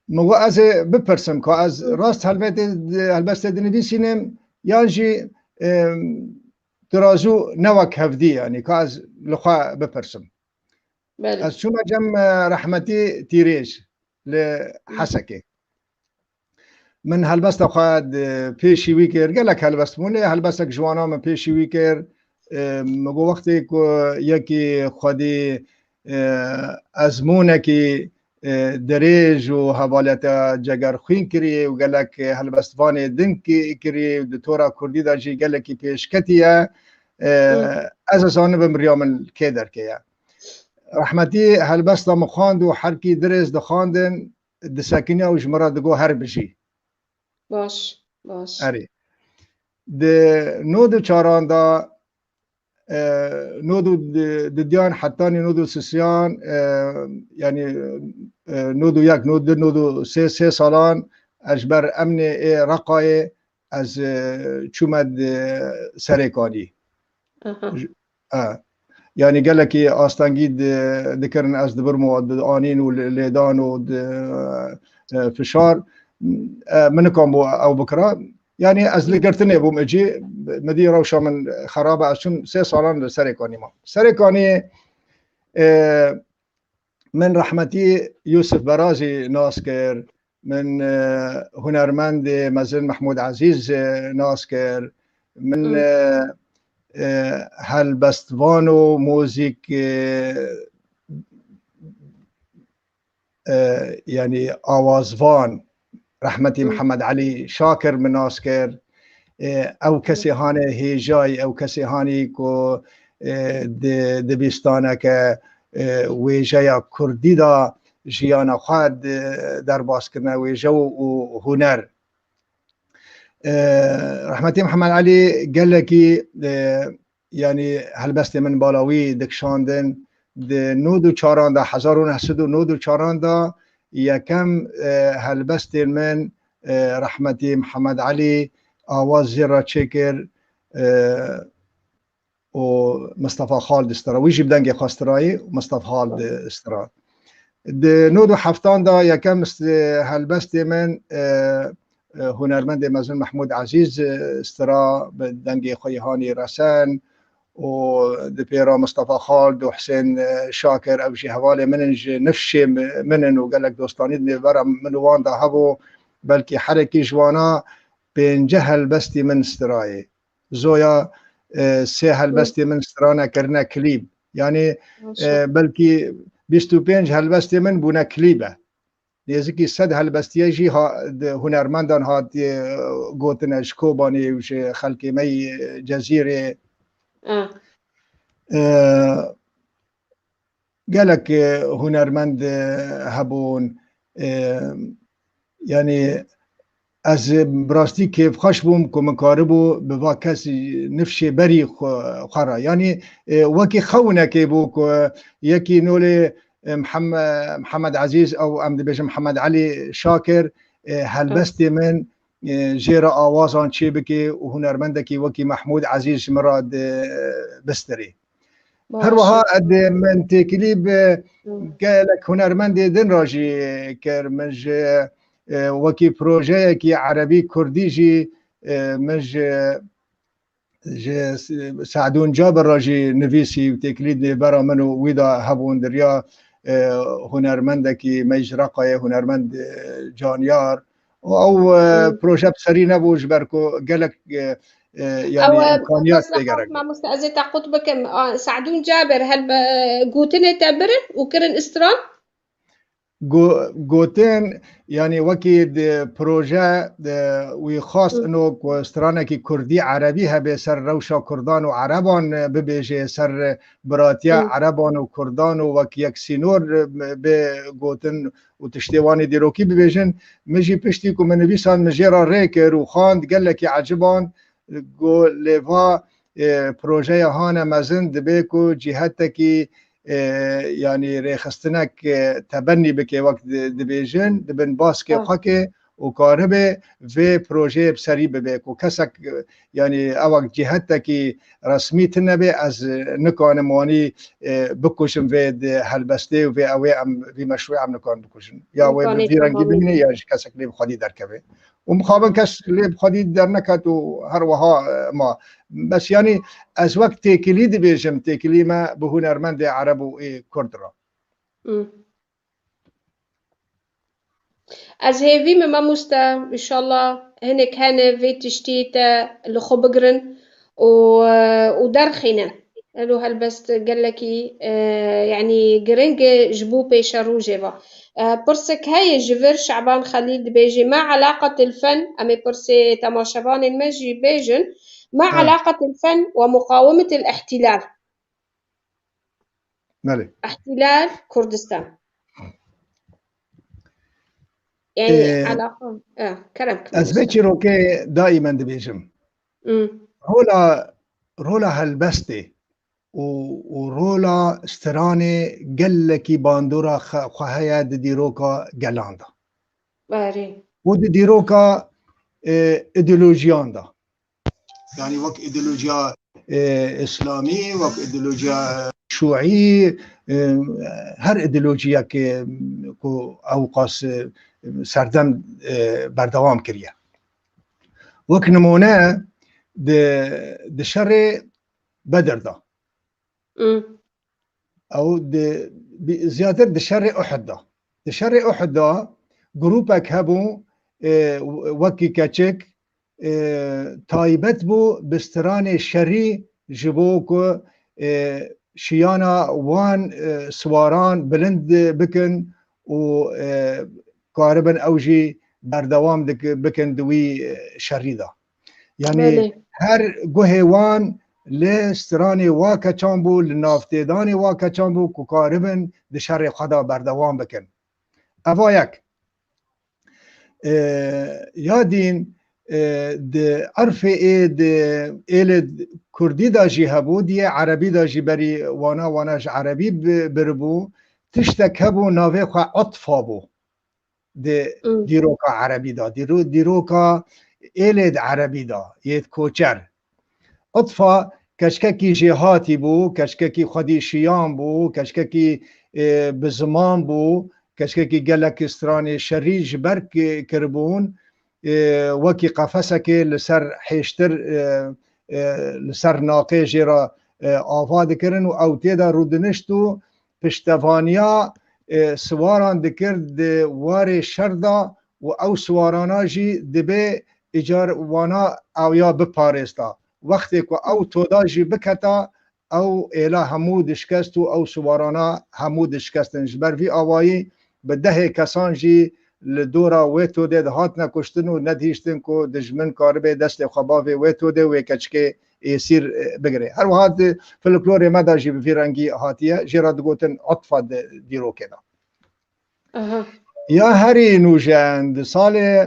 مگو از بپرسم که از راست هلبست ده نویسیم یعنی ترازو نوک هفدی یعنی که از لخوا بپرسم بله. از شما جم رحمتی تیریش لحسکه من هلبست خواهد پیشی ویکر گلک هلبست مونه هلبستک جوانا من پیشی ویکر مگو وقتی که یکی خودی ازمونه که دریج و حوالت جگر خوین کری و گلک هلبستوان دن کری و دطورا کردی دا جی گلکی پیشکتیه أساساً بمريام الكيدر كيا رحمتي هالبس لما خاندو حركي درس دخاندن دساكنيا وجمرة دقو هربجي باش أري نودو چاران دا نودو دديان حتاني نودو سسيان يعني نودو يك نودو سي سالان اجبر امن رقاي از چومد سرکانی يعني قال لك استنجيد ذكرن از دبرمو آنين والليدان وفشار منكم او بكره يعني از لقرتني بوم اجي مدي روشا من خرابه عشان 3 سالان سرکانی ما سرکانی من رحمتي يوسف برازي ناسكر من هنرمند مثل محمود عزيز ناسكر من هالبستوانو موزيك يعني آوازوان رحمتي محمد علي شاكر من ناسكر او کسی هانه هیجای او کسی هانی کو دبیستانه که ویجای کردی دا جیانا خود در باز کرنه ویجا و هنر رحمتي محمد علي قال لك يعني هالبست من بالاوي دكشاندن نودو چاران دا 1994 دا يكم هالبست من رحمتي محمد علي آواز زيرا تشيكر ومصطفى خالد استرا ويجي بدنجي خاستراي ومصطفى خالد استرا نودو حفتان دا يكم هالبست من هنرمند مثل محمود عزيز استرا بدنجي خيهاني رسان ودبيرا مصطفى خالد وحسين شاكر او شي حوالي مننج نفشي منن وقال لك دوستاني برا من وان دا هبو بلكي حركي جوانا بين جهل بستي من استراي زويا سهل بستي من استرانا كرنا كليب يعني بلكي 25 هلبستي من بونا كليبه نزدیکی 100 هلبستیه جی هنرمندان هات گوتن شکوبانی وش خلقی می جزیره قالك هنرمند هبون يعني از براستی کیف خوش بوم که مکاربو بوا کسی نفشه بری خورا يعني وكي خونه که بو که یکی نول محمد عزيز او ام دبيج محمد علي شاكر هلبستي من جيرا آوازان چه بكي وهنرمندكي وكي محمود عزيز مراد بستري هر وها قد من تكليب قالك هنرمند دن راجي كرمج وكي بروجي كي عربي كردي جي مج سعدون جابر راجي نفيسي وتكليد برا منو ويدا هبون دريا هنرمندكي مجرقه هنرمند جانيار او بروجه بسري نبوش بركو قالك يعني امكانيات تقرق ما مستأذي تاخذ بكم سعدون جابر هل قوتين تبرن وكرن استران قوتين يعني وكيد بروجه وخاص انه استرانكي كردي عربي هبه سر روشا كردان وعربان ببيجي سر براتيا عربان وكردان وكيك سينور بقوتن وتشتيواني ديروكي ببيجن مجي بشتيكو من نبيسان مجيرا ريكر وخاند قال لك عجبان قو ليفا بروجه هانا مزن دبيكو جهتكي يعني ريخستنك تبني بكي وقت دبيجن دبن باسكي خاكي وكاربه في بروجي بسري ببيك وكسك يعني اوق جهتكي رسمي تنبي از نكون مواني بكوشن في هالبستي وفي اوي في مشروع عم نكون بكوشن يا وي في رنجي بمني يا كسك لي بخدي دركبه ومخابن كس لي بخدي درنكت وهروها ما بس يعني از وقت تكليد بيجم تكليما بهنرمند عرب وكردرا از هیوی ما مستا ان شاء الله هناك هنا في تشتيتا لخبقرن ودرخنا قالوا هالبست قال لك يعني جرينج جبو بيشا روجيفا برسك هاي جفر شعبان خليل بيجي ما علاقة الفن أمي برسي تماشبان المجي بيجن ما علاقة الفن ومقاومة الاحتلال؟ بله احتلال كردستان يعني إيه علاقة كلامك از بچی رو که دائما دبیجم رولا هلبسته و رولا استرانه گلکی باندورا خواهی دیروکا گلاندا بله و دیروکا ایدئولوژیان دا يعني وك ايديولوجيا اسلامي وك ايديولوجيا شيوعي هر ايديولوجيا كو اوقاس سردم بردوام كريا وك نمونه د شر بدر دا او زيادة د شر احد دا د شر احد دا جروبك هبو وكي كاتشك تایبت بو بستران شری جبو که شیانا وان سواران بلند بکن و کاربن اوجی بردوام بکن دوی شری دا یعنی هر گوه وان لستران واکا چامبو لنافتدان واکا چامبو که کاربن ده شر خدا بردوام بکن اوا یک یادین د عرف د ال کردی داجی هبو دی عربی داجی بری واناش عربی بربو تشتک هبو ناوه خو عطفا بو د دیروکا عربی دا دیروکا ال عربی دا یت کوچر عطفا کشککی جهاتی بو کشککی خودی شیام بو کشککی بزمان بو کشککی گلک استران شریج برک کربون وكي قفسك لسر حيشتر لسر ناقيجي را آفاد کرن و او تيدا رودنشتو پشتفانيا سواران دكرد وار شردا و او سوارانا جي دبي اجار وانا او يا بپارستا وقتی که او تودا جي بکتا او اله همو دشکستو او سوارانا همو دشکستن جبر في آوائي بده کسان جي لدورا ویتو ده هات نکشتن و ندیشتن که دجمن کاربه دست خباوه ویتو ده و کچکه ایسیر بگره هر وقت فلکلور مدا جی بفیرنگی هاتیه جرا دگوتن عطفا دیرو کدا یا هری نوجند سال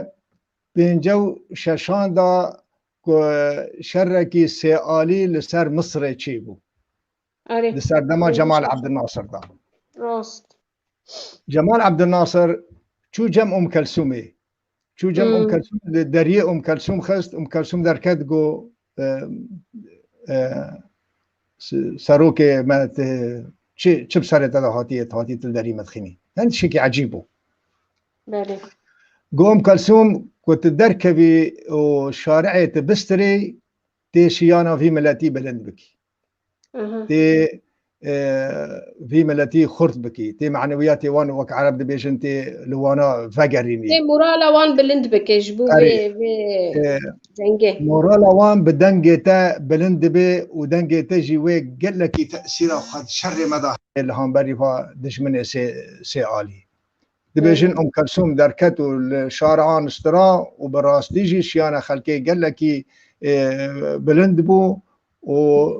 56 دا که شرکی سیالی لسر مصر چی بو لسر دما جمال عبدالناصر دا راست جمال عبدالناصر چو جمع کلثومه چو جمع کلثوم دریه کلثوم خست کلثوم درکت گو سروک مت چه بسرت دا هاتی تل دری مدخینی یعنی شکی عجیبو بله گو کلثوم كنت دركبي وشارعي بستري تي شيانا في ملاتي بلند بكي تي في ملاتي خرط بكي تي معنوياتي وان وك عرب دبيجن تي لوانا فقريني تي مورالا وان بلند بكي جبو في دنجه مورالا وان بدنجه تا بلند بي ودنجه تجي وي قال لك تأثيره خد شر مدى اللي هم بري فا دشمن سي آلي دبيجن كلثوم دركتو الشارعان استرا وبراستيجي شيانا خلكي قال لك بلند بو و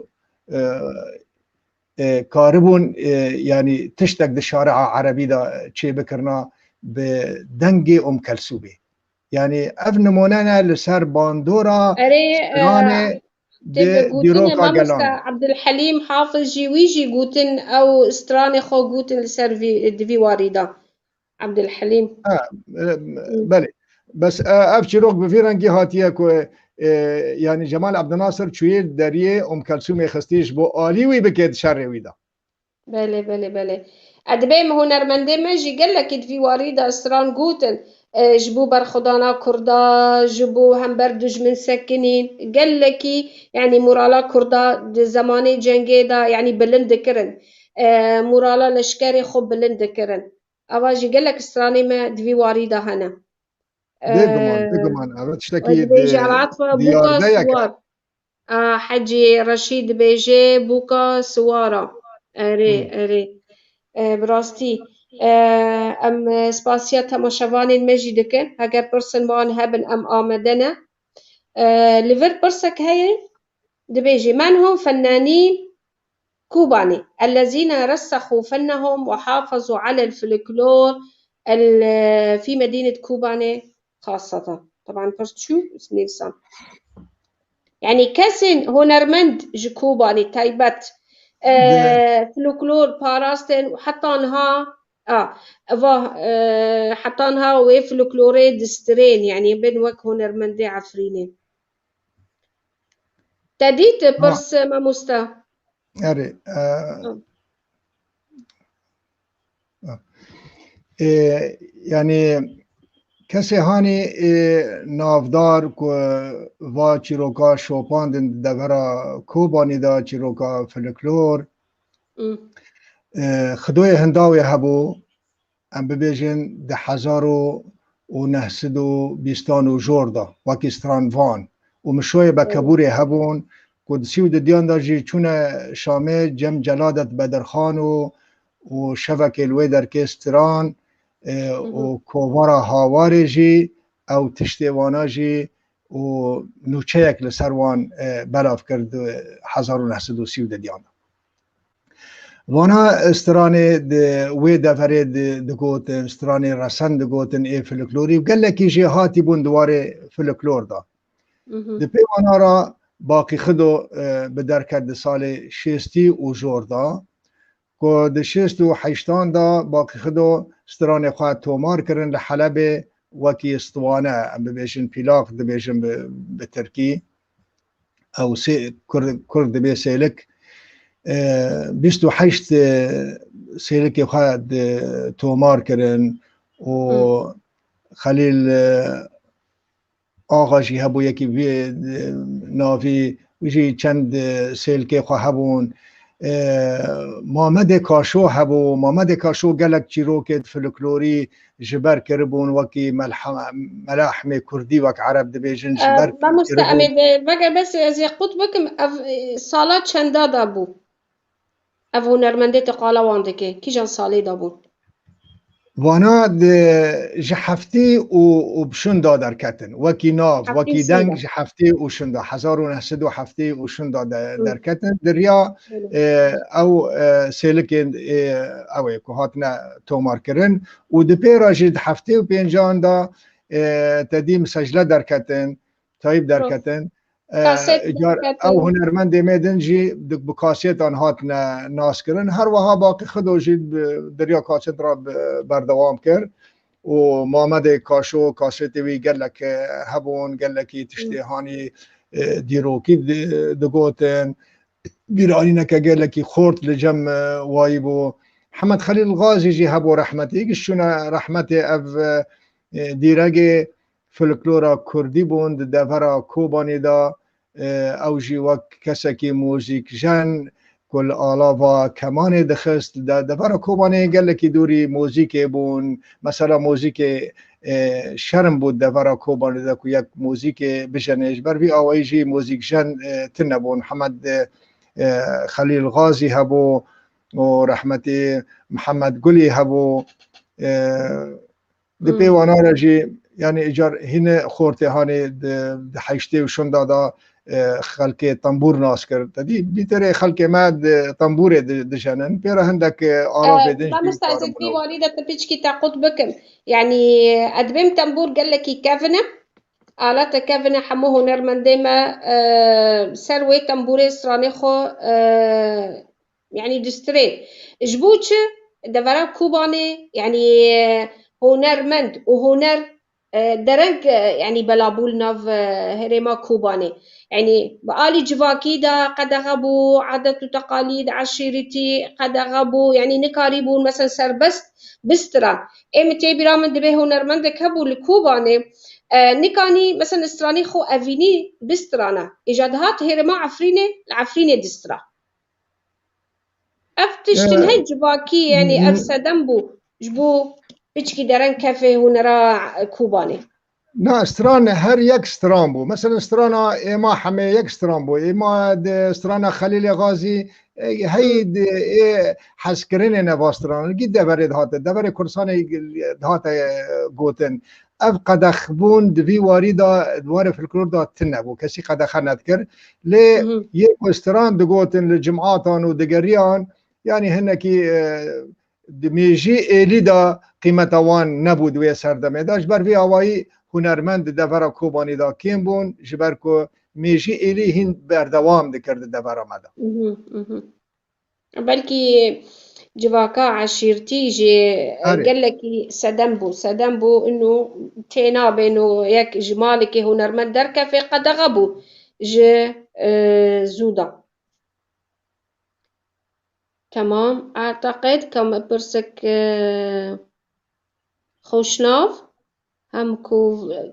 كاربون يعني تشتك د شارع عربي دا شي بكرنا بدنجي كلثومي يعني افن مونانا لسر باندورا اري ديروكا جلان عبد الحليم حافظ جي ويجي قوتن او استراني خو قوتن لسر في واريدا عبد الحليم بله بس افشروك بفيرنجي هاتيكو يعني جمال عبد الناصر چويل دريه كلثوم خستيش بو آليوي بكيد شرعي دا بله ادبي ما هو نرمنده ماجي قال لك في واريدا استران قوتن جبو برخدانا كردا جبو هم بردج من سكنين قال لك يعني مورالا كردا زماني جنگي دا يعني بلند كرن مورالا لشكري خب بلند كرن اواجي قال لك استراني ما دفي واريدا هنا دقمان اشتكي بيجي على عطفة بوكا سوار حجي رشيد بيجي بوكا سوارا اري براستي ام سپاسیا تماشاوان المجي دكن هاگر پرسن وان هبن ام آمدنه لفر برسك هاي دبيجي من هم فنانين كوباني الذين رسخوا فنهم وحافظوا على الفلكلور في مدينة كوباني خاصة. طبعا فرست شو نيلسون يعني كسن هنرمند جكوباني تايبت فلكلور باراستن وحطانها حطانها وفلكلوري دسترين يعني بين وك هنرمندي عفريني تديت برس ما مستا اري يعني کسی هانی نافدار که و چیروکا شوپاندن دورا کوبانی دا چیروکا فلکلور خدوی هنداوی هبو ام ببیجن 1920 جوردا وکی سترانوان و مشوی با کبوری هبون که سیو دیان دا جی چون شامه جم جلادت بدرخان و شبکه الوی در کستران و کووارا هاواری جی او تشتیوانا جی و نوچه یک لسروان بلاف کرد 1930 دیان وانا استراني وي دفري دقوتن استراني رسن دقوتن اي فلكلوري وقال لك يجي هاتي بون دواري فلكلور دا دبي وانا را باقي خدو بدر كرد سال شيستي وجوردا كو د شيستو حيشتان دا باقي خدو استراني خواه تومار كرن لحلب وكي اسطوانة ام ببيشن بيلاق دبيشن بتركي او كرد بي سيلك 28 سيلك خد تومار كرن و خليل آغاجي هبو يكي نافي ويجي چند سيلك خو هبون محمد كاشو هبو محمد كاشو قالك چيروكت فلكلوري جبر كربون وكي ملاحمة كردي وك عرب دبيجن جبر ما مستعمل بقى بس زي قطبكم صالات چندا دابو افو نرمنده تقالا واندكي كي جان صالي دابو وانا جحفتي وبشندا دركتن وكي ناف وكي دنگ جحفتي وشندا 1907 وشندا دركتن دريا او سيلكن او كهاتنا تومار كرن ودبيرا جد حفتي وبينجان دا تديم سجله دركتن تايب دركتن او هنرمند میدن جی بکاسیت آنهات ناس کرن هر وها باقی خودو جی دریا کاسیت را بردوام کرد و محمد کاشو کاسیت وی گلک هبون گلکی تشتیهانی دیروکی دگوتن بیرانی نکه گلکی خورد لجم وایبو محمد خلیل الغازی جی هبو رحمتی گشتون رحمتی اف دیرگ فلکلورا کردی بوند دفرا کوبانی دا او جی وک کسکی موزیک جن کل آلا و کمان دخست دفرا کوبانی گلکی دوری موزیک بون مثلا موزیک شرم بود دفرا کوبانی دا که یک موزیک بجنش بر بی آوی جی موزیک جن تنبون محمد خلیل غازی هبو و رحمتی محمد گلی هبو دی پیوانا را جی يعني اجار هنا خورتي هاني د حيشتي وشون دا خلق طنبور ناس کرد دي بيتري خلق ماد طنبور دجانن بيرا عندك آلاف دنج ما مستعزك في والدة تبيشكي تاقود بكم يعني ادبم طنبور قال لك كافنا آلات كافنا حموه نرمندما سروي طنبوري سرانيخو يعني دسترين جبوتش دفرا كوباني يعني هنرمند وهنر درنگ يعني بلابول ناف هرما كوباني يعني بقالي جواكي دا قد غبو عادات وتقاليد عشيرتي قد غبو يعني نكاريبون مثلا سربست بسترا امتي برامن دبه هنرمندك هبو الكوباني نكاني مثلا استراني خو افيني بسترانا ايجادهات هرما عفريني دسترا افتشتن هاي جواكي يعني افسدنبو جبو بيشكي درن كافي هنرا كوباني نا استران هر یک استران بو مثلا استرانا اما حمي یک استران بو اما استرانا خليل غازي هی حسکرین نواستران گی دبر دبر کرسان دهات گوتن اف قدخ بون دوی واری دا دوار فلکلور دا تنبو کسی قدخ ندکر لی یک استران دگوتن لجمعاتان و دگریان یعنی هنکی میجی ایلی دا قیمت وان نبود وی سردمه داشت بر وی آوایی هنرمند دبر کوبانی دا کیم بون جبر کو میجی ایلی هین بردوام دکرد دبر آمده بلكي جواكا عشيرتي جي قال لك سدنبو انه تينا بينو ياك جمالك هنرمند دركا في قد غبو جي زودا تمام. اعتقد كم برسك خوشناف هم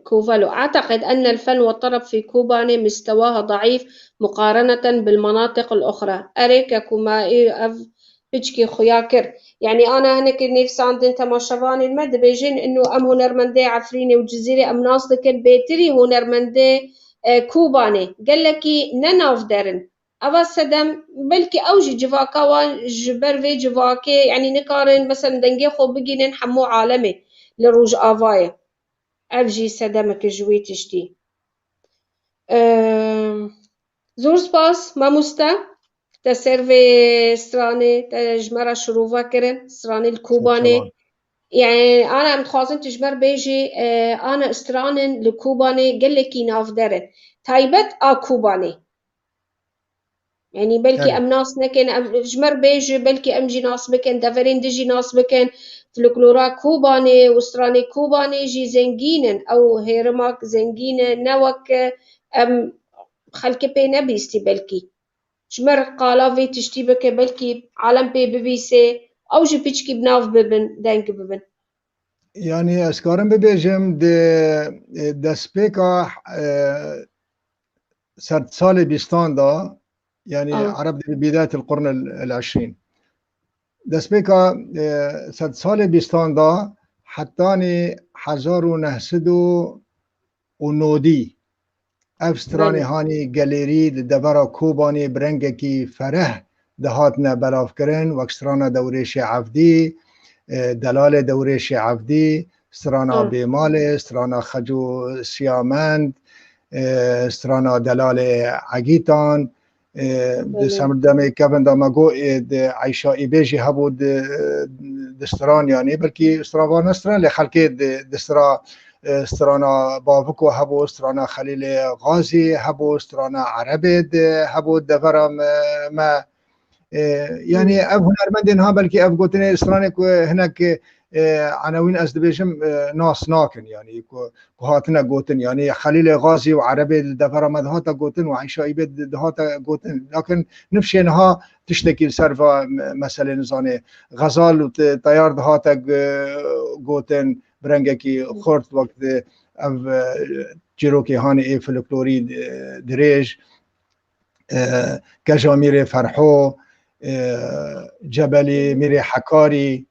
كوفالو أعتقد أن الفن والطرب في كوباني مستواها ضعيف مقارنة بالمناطق الأخرى أريكا كما بيجكي خياكر يعني أنا هناك نفس عندن تماشفاني المد بيجين إنه أم هنرمندي عفريني وجزيري أم ناس لكن بيتري هنرمندي كوباني قال لكي نناف درن أبا سدم بلكي أوجي جفاكا وجبر في جفاكي يعني نقارن مثلا دنجي خو بقي نحمو عالمي لروج آفايا أبجي سدمك جوي تشتي زور سپاس ماموستا تسيرفي ستراني تجمرة شروفا كرن ستراني الكوباني يعني أنا متخازن تجمر بيجي أنا استرانن الكوباني قال لك يناف درن تايبت كوباني يعني بلكي أم ناس نكن جمر بيجي بلكي أمجي ناس بكن دفرين دجي ناس بكن فلكلورا كوباني وستراني كوباني جي زنجينن أو هيرماك زنجينن نوك أم خلك بي نبيستي بلكي جمر قالا في تشتي بك بلكي عالم بي ببيسي أو جي بيشكي بناف ببن دانك ببن يعني أسكارم ببيجم ده سبيكا سرد سال بيستان دا يعني عرب بداية القرن العشرين دسبيكا سد سال بيستان دا حتاني 1990 افستراني هاني گاليري دبرا كوباني برنگكي فرح دهاتنا بلاف کرن وكسترانا دوريش عفدي دلال دوريش عفدي سترانا بيمال سترانا خجو سيامند سترانا دلال عقيتان دسمر دمي كابن دما جو عيشائي بيجي هبو دستران يعني بلكي استران استران لخلقي دسترا استرانا بابكو هبو استرانا خليل غازي هبو استرانا عربد هبو دفرم ما يعني اف هنرمندين ها بلكي اف قوتني استرانك هناك عناوين ازدبيشم ناس ناكن يعني كهاتنا قوتن يعني خليل غازي وعربي الدفرة مدهاتا قوتن وعيشائي بد دهاتا قوتن لكن نفشينها تشتكي السرفة مثلا نزاني غزال وطيار دهاتا قوتن برنگكي خورت وقت اف جيروكي هاني اي فلكلوري دريج كجا ميري فرحو جبلي ميري حكاري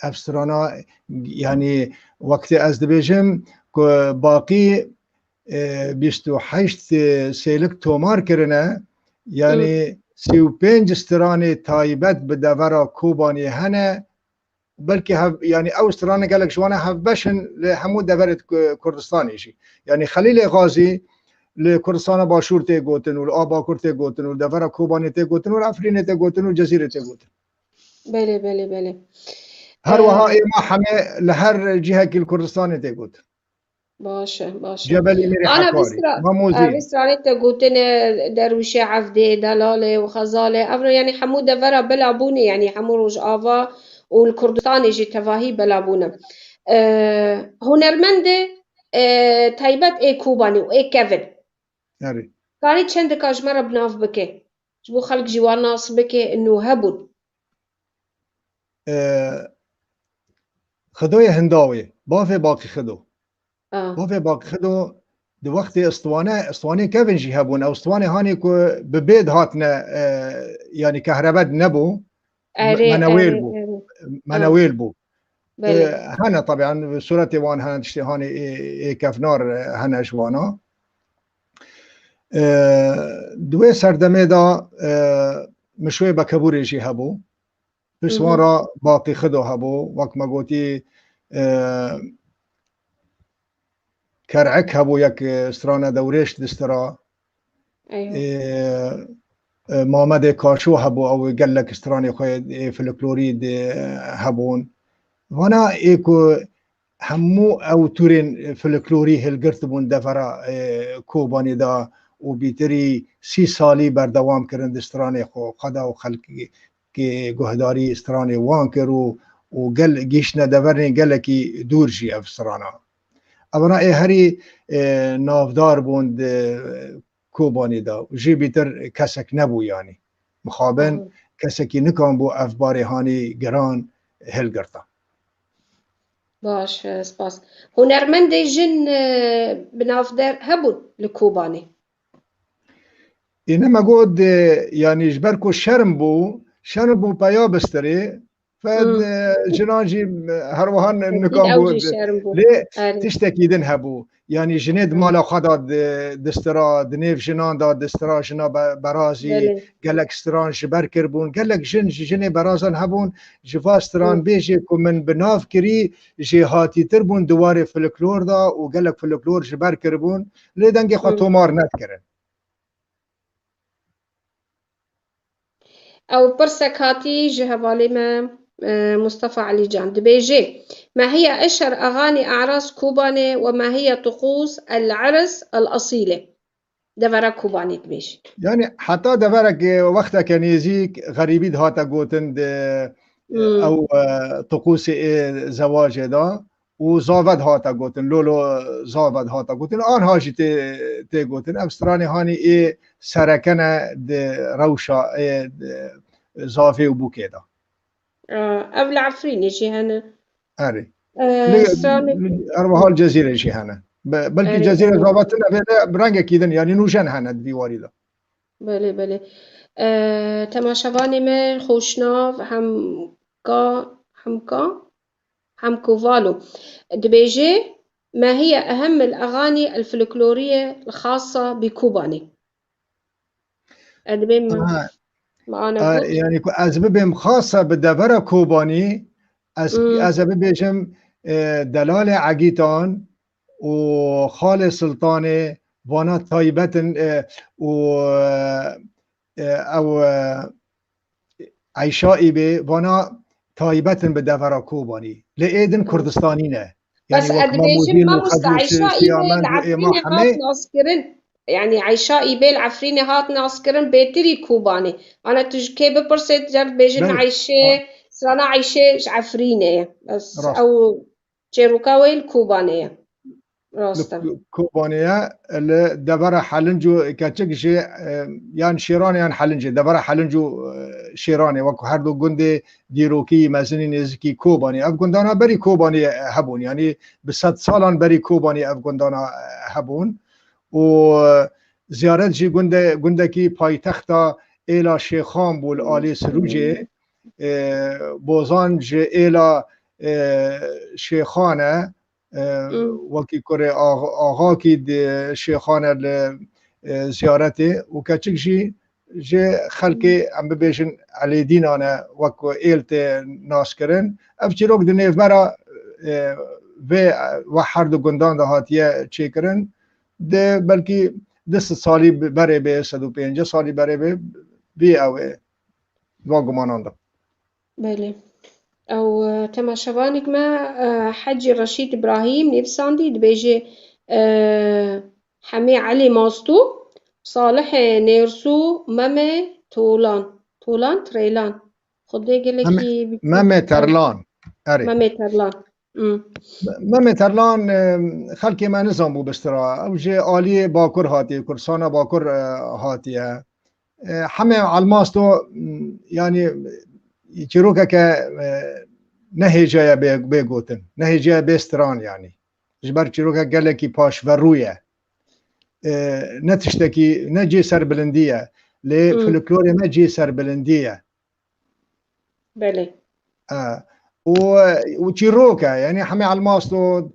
افسترانا يعني وقت از دبيجم باقي 28 سيلك تومار كرنا يعني 35 استراني تايبت بدورا كوباني هنا بلكي يعني او استراني قال لك شوانا هف بشن لحمود دورت كردستان شي يعني خليل غازي لكردستان باشور تي قوتن والآباكور تي قوتن والدورا كوباني تي قوتن والعفرين تي قوتن والجزيرة تي قوتن بله هر وها ما حمي لهر جهة الكردستاني تقول باشه جبل إميري حكاري أنا بسرعة تقولتن درويشة عفدي دلالة وخزالة أفنو يعني حمود دفرة بلعبوني يعني حموروج آفا والكردستاني جي تفاهي بلعبونا هنرمند تايبت اي كوباني واي كيفن يعني كانت چند كاجمرة بناف بكي جبو خلق جوان ناس بكي انو هبون خدوی هنداوی بافه باقی خدو بافه باقی خدو دو وقت اسطوانه کفن جی هبون او اسطوانه هانی که ببید هاتنا يعني كهرباء نبو منويل بو هنا طبعا بصورة وان هنا تشتي هاني كفنار هنا شوانا دوی سردمه دا مشوی بکبوری جی هبو پسوان را باقی خدو هبو وقت ما گوتی کرعک هبو یک استرانه دوریش دسترا محمد کاشو هبو او گلک استرانی خوی فلکلوری هبون وانا ایکو همو او تورین فلکلوری هلگرت بون دفرا کوبانی دا و بیتری 30 سالی بردوام کردن دسترانی خو خدا و خلقی که گهداری استرانی وان کرو و گل گیش ندورنی گلکی دور جی افسرانا اونا ای هری نافدار بوند کوبانی دا جی بیتر کسک نبو یعنی مخابن کسکی نکان بو افباری هانی گران هلگرتا باش سپاس هنرمند جن بنافدار هبون لكوباني اینما گود یعنی جبرکو شرم بو پیا بستری فد جناجی هر وهان نکان بود لی تشتکیدن هبو یعنی جنید مالا خدا دسترا دنیف جنان داد دسترا جنا برازی گلک استران جبر کربون گلک جن برازان هبون جواستران بیجی که من بناف کری جهاتی تر بون دوار فلکلور دا و گلک فلکلور جبر کربون لی دنگی خود تومار ند کرن أو برسكاتي جهبالي ما مصطفى علي جان دبيجي ما هي أشهر أغاني أعراس كوباني وما هي طقوس العرس الأصيلة دفرة كوباني دبيجي يعني حتى دفرة وقتا كان يزيك غريبي هاتا قوتن أو طقوس زواج دا وزاود هاتا قوتن لولو زاود هاتا قوتن آن هاجي تي قوتن أفستراني هاني سركنة روشا زافي وبوكي دا قبل عفرين يجي هنا أري أربعة الجزيرة يجي هنا بلكي جزيرة زافتنا برانجا كيدن يعني نوشن هنا ديواري دا بله تماشاواني من خوشناف همكوفالو دبيجي ما هي أهم الأغاني الفلكلورية الخاصة بكوباني يعني أسباب خاصة بالدفرة كوباني أسباب بيجم دلال عقيتان وخال سلطاني وانا طيبة أو عيشائي بي وانا طيبة بالدفرة كوباني لإيدن كردستانينا يعني بس أدبيجم ما مستعيشائي بي العفريني هات ناسكرن يعني عيشائي بي العفريني هات ناسكرن بيتري كوباني أنا تجكي ببرسيت جرد بيجن عيشة سرانا عيشة عفريني بس أو جيروكاوي الكوبانية كوبانية اللي دبرة حلنجو كاتشك شيء يعني شيراني يعني حلنجو دبرة حلنجو شيراني وكو هردو قندي ديروكي مزني نزكي كوباني أفغندانا بري كوباني هبون يعني بصد سالان بري كوباني أفغندانا هبون وزيارت جي قندكي بايتختا إلى شيخان بول آلي سروجي بوزان جي إلى شيخانه وکی کره آقا کی شیخانه زیارته و کچک جی خلقی ام ببیشن علی دینانه وکو ایلت ناس کرن افچیروک دنیف برا و هر دو گندان ده هاتیه چی کرن ده بلکی 10 سالی بره به 150 سالی بره بی اوه واگمانانده بله أو تماشاوانك ما حجي رشيد إبراهيم نيفساندي دبيجي حمي علي ماستو صالح نيرسو مامي تولان تريلان خدي قلكي مامي ترلان أري مامي ترلان خلقي ما نظام بو بسترا أو جي آلي باكر هاتي كرسانا باكر هاتي حمي على ماستو يعني چیروکه که نهیجه بگوتن نهیجه بستران يعني جبر چیروکه گله کی پاش و رویه نتشتکی نجی سر بلندیه لی فلکلور نجی سر بلندیه بله و چیروکه يعني حمی علماستو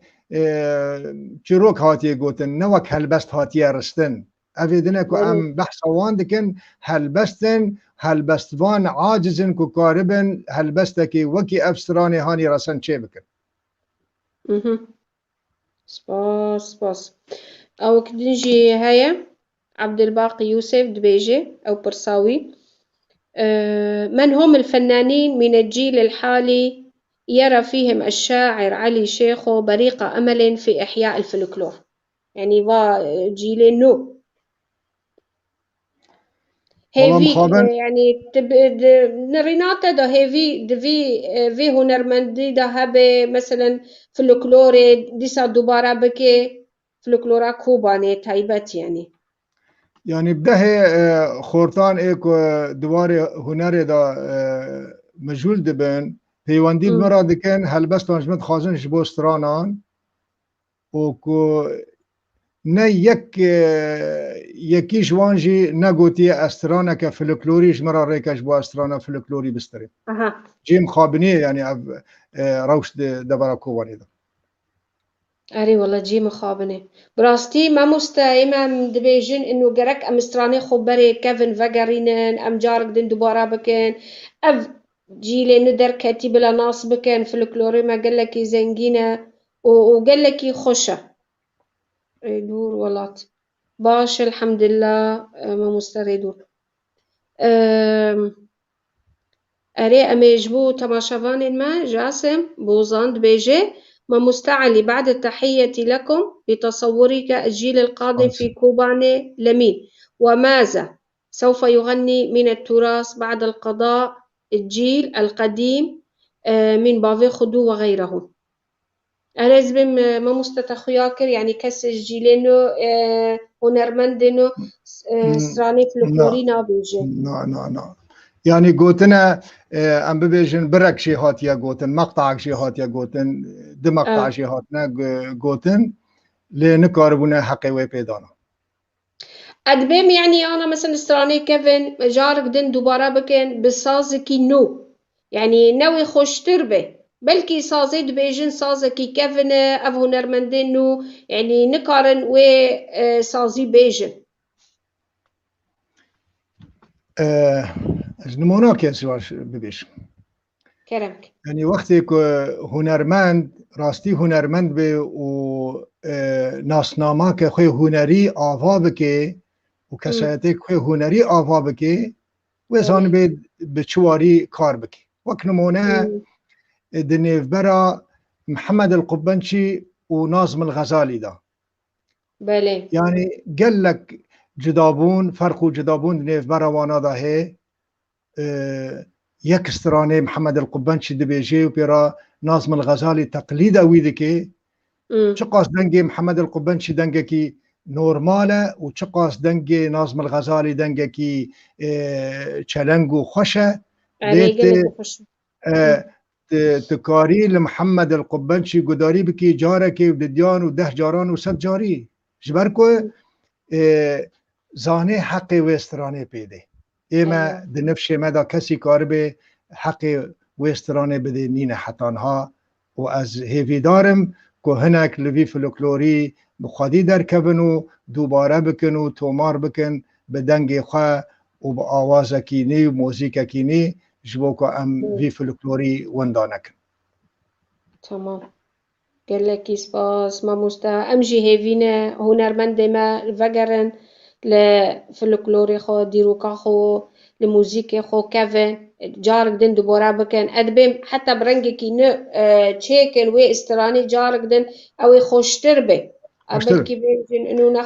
چیروک هاتی گوتن نوک هلبست هاتی رستن افیدنه که ام بحث وان دکن هلبستوان عاجزن که کاربن هلبسته که وکی افسرانی هانی رسن چه بکن. سپاس او كدنجي هيا عبد الباقي يوسف دبيجي أو برساوي. من هم الفنانين من الجيل الحالي يرى فيهم الشاعر علي شيخو بريق أمل في إحياء الفلكلور؟ يعني جيل نو هيفي يعني نريناتا دا هيفي دفي في هنرمندي دا هبه مثلا فلكلوري ديسا دوباره بكي فلكلورا كوباني تايبت يعني بده خورتان ایک دوار هنر دا مجهول دبن پیوندی مرا دکن هلبست دانشمند خازنش بو استرانان و کو نه یکی جوانجی نگوتی استرانه که فلکلوریش مرا ریکش بو استرانه فلکلوری بستری جیم خابنی يعني روش دبرا کوانی دا أري والله جي مخابنة براستي ما مستايمة دبيجن إنه جرك أم استراني خبري كيفن فجرينن أم جارك دين دوبارا بكن أف جيلي ندر كاتي بلا ناس بكن في الكلوري ما قال لك زنجينة وقال لك خوشة يدور ولات باش الحمد لله ما مستريدور أري أميجبو تماشافان ما جاسم بوزان دبيجي ما مستعلي بعد التحية لكم بتصورك الجيل القادم في كوباني لمين وماذا سوف يغني من التراث بعد القضاء الجيل القديم من بافي خدو وغيرهم ألازم ما مستتخياكر يعني كس الجيلينو هنرمندينو سراني فلكلورينا بيجي نعم يعني قوتنا ام ببيجن برك شي هاتيا قوتن مقطع شي هاتيا قوتن دي مقطع شي هاتنا قوتن لنكاربونا حقي وي بيدانا أدبيم يعني أنا مثلا استراني كيفن جارك دين دوبارا بكن بسازكي نو يعني نوي خوش تربه بلكي سازي دبيجن سازكي كيفن أف هنرمندين نو يعني نكارن وي سازي بيجن نموناك يا سواش ببيش كرمك يعني وقتی که هنرمند راستی هنرمند به و ناسنامه که خوی هنری آوا بکه و کسایتی که خوی هنری آوا بکه و زان به چواری کار بکه وک نمونه دنیفبرا محمد القبنشي و ناظم الغزالي دا بله يعني قال لك جدابون فرق جدابون دنيفبرا وانا دا هي یک استرانه محمد القبنشي دبيجي وبيرا ناظم الغزالي تقليد اويدكي چقاس دنگي محمد القبنشي دنگكي نورماله و چقاس دنگي ناظم الغزالي دنگكي چلنگو خوشه تكاري لمحمد القبنشي قداري بكي جاركي ودديان وده جاران وصد جاري جبركو زاني حقي ويستراني بيدي اما دنفشي مدى كسي كاربي حقي ويستراني بدي نين حتانها واز هيفي دارم كو هناك لفي فلكلوري بخادي در كبنو دوباره بكنو تومار بكن بدنگي خواه وبآوازكيني وموزيككيني جبوكو ام في فلكلوري وندانك تمام قال لك سباس ما مستا امجي هيفينا هنرمند ما فجرن لفلكلوري خو ديروكا خو لموزيكي خو كافن جارك دين دوباره بكن ادبم حتى برنجكي نو تشيكن وي استراني جارك دين او خوشتر به بلكي بيجن انه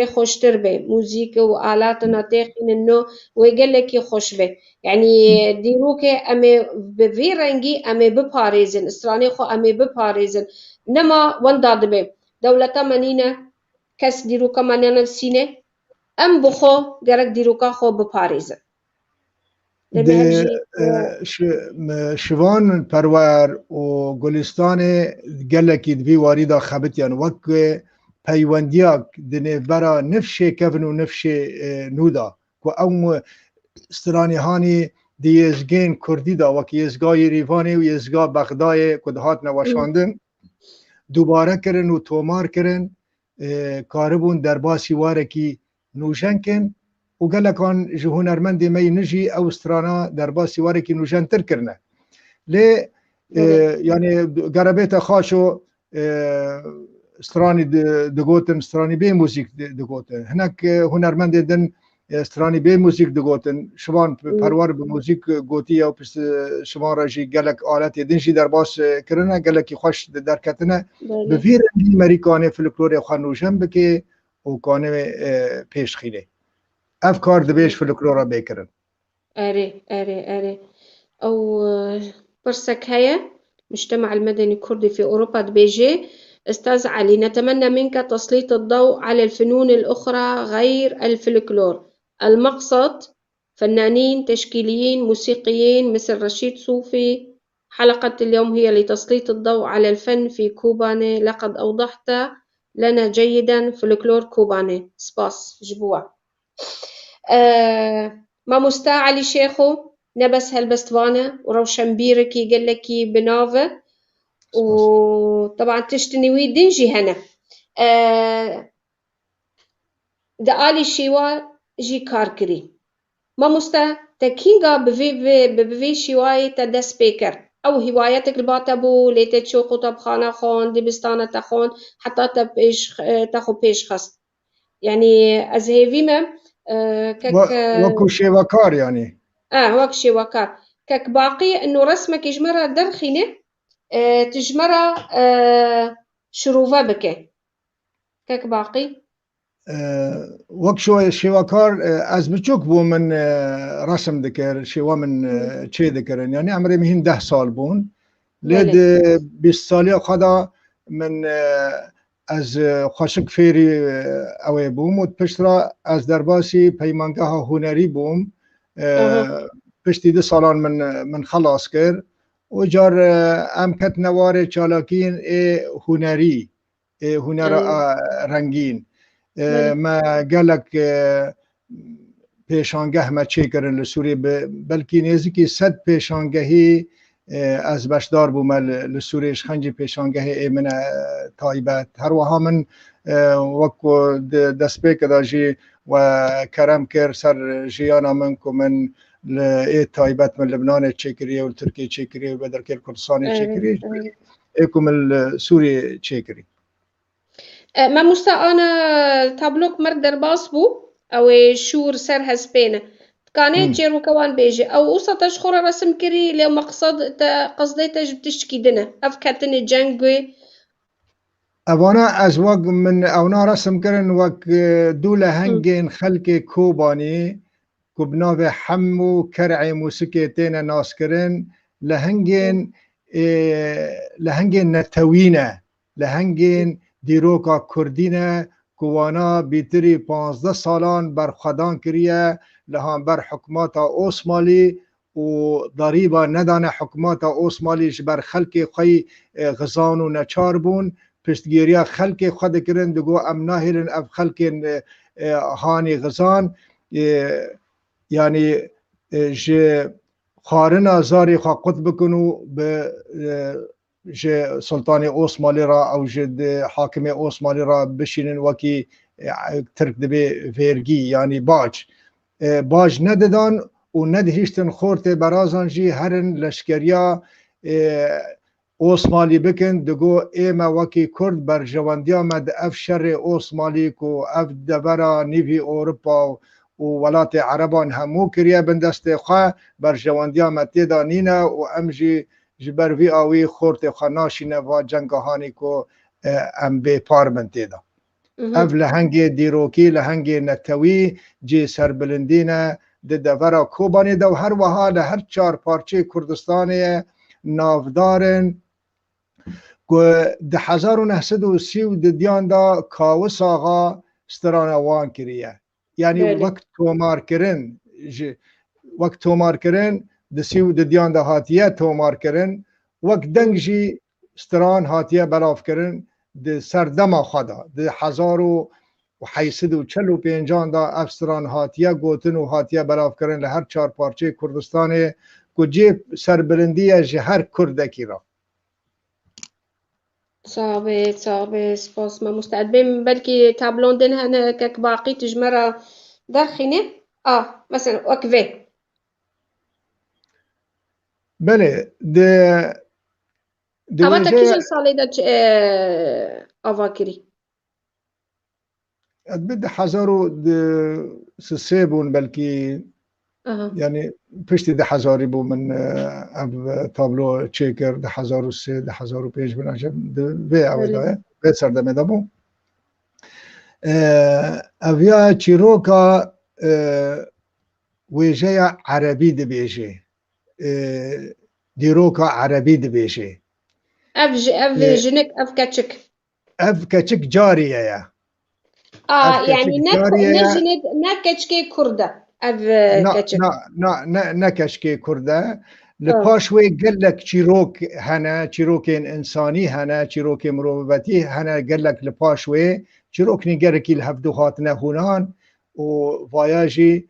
خوشتر به موزيكا وآلات ناتيخين انه ويقال لك خوش به يعني ديروكي امي بفي رنجي امي بباريزن استراني خو امي بباريزن نما وندا دبي دولتا منينة كس ديروكا منينة سينة ام بخو جرك ديروكا خو بباريزن شوان پرور و گلستان گلکی دوی واریدا خبتیان وک پیوندیاک دنیبرا نفشه کفن و نفشه نودا و او استرانی هانی دیزگین کردی دا وکی یزگای ریوانی و یزگاه بغدای کدهات نوشاندن دوباره کرن و تومار کرن کاربون در باسی وارکی نوشن کن و گلکان جه هنرمند می نجی او استرانا در باسی واره که نوشن تر کرنه لی يعني قربيت خاشو استراني دقوتن استراني بي موسيقى دقوتن هناك هنرمند دن استراني بي موسيقى دقوتن شبان پروار بموسيقى قوتية و بس شبان راجي قالك آلات دنجي در باس کرنا قالك خوش در کتنه بفير اندي مريكاني فلكلوري خانوشن بكي و كانه پیش خيله افكار دبيش فلكلورا بيكرن أري أو برسك هيا مجتمع المدني الكردي في أوروبا دبيجي. أستاذ علي، نتمنى منك تسليط الضوء على الفنون الأخرى غير الفلكلور. المقصد فنانين تشكيليين موسيقيين مثل رشيد صوفي. حلقة اليوم هي لتسليط الضوء على الفن في كوباني. لقد أوضحت لنا جيدا فلكلور كوباني. سباس جبوع. ما مستا علي شيخو نبس هالبستوانة وروشنبيركي قال لكي بنافة وطبعا تشتني دنجي هنا دقالي شيوا جي كاركري ما مستا تكينغا بفي شيواي تدا سبيكر أو هوايتك الباتبو ليتي تشوقو طبخانة خون دبستانة تخون حتى تاخو بيش خست يعني أزهيفيما وكو شيواكار يعني وك شيواكار كك باقي إنه رسمك يجمرها درخينة تجمرها شروفة بكي كك باقي وك شو شيواكار از بچوك بو من رسم دكر شيوا من چه دكرن يعني عمري مهين 10 سال بون لد 20 سالي خدا من از خوشک فیری اوی بوم و پشترا از درباسی پیمانگاه هنری بوم پشتی 2 سالان من خلاص کرد و جار ام کت نوار چالاکین هنری هنر رنگین ما گلک پیشانگه ما چه کرن لسوری بلکی نزدیکی 100 پیشانگهی از بشدار بوم لسوریش خنجی پیشانگه من تایبت هر وها من وکو دست پیکدا جی و کرم کر سر جیانا من که من تایبت من لبنان چکریه و ترکیه چکریه و بدرکه کردستان چکریه ایکو من سوری چکری ما مستا أنا تابلوك مردر باص بو أو شور سر هسبينه كانت جيرو كوان بيجي أو وسط أشخر رسم كري لو مقصد قصديته بتشكي دنا أفكتني جنگوي أوانا از وق من أونا رسم كرن وق دولة هنگين خلق كوباني كبنا في حمو كرعي موسيقى تينا ناس كرن لهنگين نتوينة لهنگين ديروكا كردينة كوانا بيتري 15 سالان برخدان كريه لهم بر حکمات عثمانی و ضریبا ندانه حکمات عثمانی بر خلق خی غزان و نچار بون پشتگیری خلق خود کرن دگو ام ناهرن اف خلق هانی غزان یعنی جه خارن آزاری خواه قطب کنو به جه سلطان عثمانی را او جه حاکم عثمانی را بشینن وکی ترک دبی ویرگی یعنی باج نددان و ندهیشتن خورت برازان جی هرن لشکریا عثمانی بکن دگو ایما وکی کرد بر جواندیا مد اف شر عثمانی کو اف دبرا نیوی اوروپا و ولات عربان همو کریا بندست خواه بر جواندیا مد تیدانینا و امجی جبر وی آوی خورت خاناشینه و جنگهانی کو ام بی پارمن تیدا اف لهنگ دیروکی لهنگ نتوی جی سربلندینه دورا کوبانی دو هر وها لهر 4 پارچه کردستانی نافدارن که 1930 دیان دا کاوس آغا سترانوان کریه یعنی وقت تومار کرن دسیو دیان دا هاتیه تومار کرن وقت دنگ جی ستران هاتیه بلاف کرن ده سردما خدا ده 1845 دا افسران هاتیه گوتن و هاتیه بلاف کرن لهر 4 پارچه کردستان که جیب سربلندی جهر کردکی را صعبة سباس ما مستعد بلكي تابلون دنها أنا كك باقي تجمرة درخنة مثلا وكفي بله أبا دویجه تكيجن صالي دج أفاكري بده حزارو سسيبون بلكي يعني پشتی 10,000 بو من اب تابلو چیکر 1003 1005 من عجب به اویدا به سردمه دا بو اویا چیروکا ویجه عربی دبیجه دیروکا عربی دبیجه أف جنك أف كاتشك اف کچک جاریه یا يعني نجند نكتشكي كردة أف كاتشك نکشکی کرده لپاشوی گلک چیروک هنه چیروکین انسانی هنه چیروک مروبتی هنه گلک لپاشوی چیروک نگرکی لحفدو خاتنه هونان و وایاجی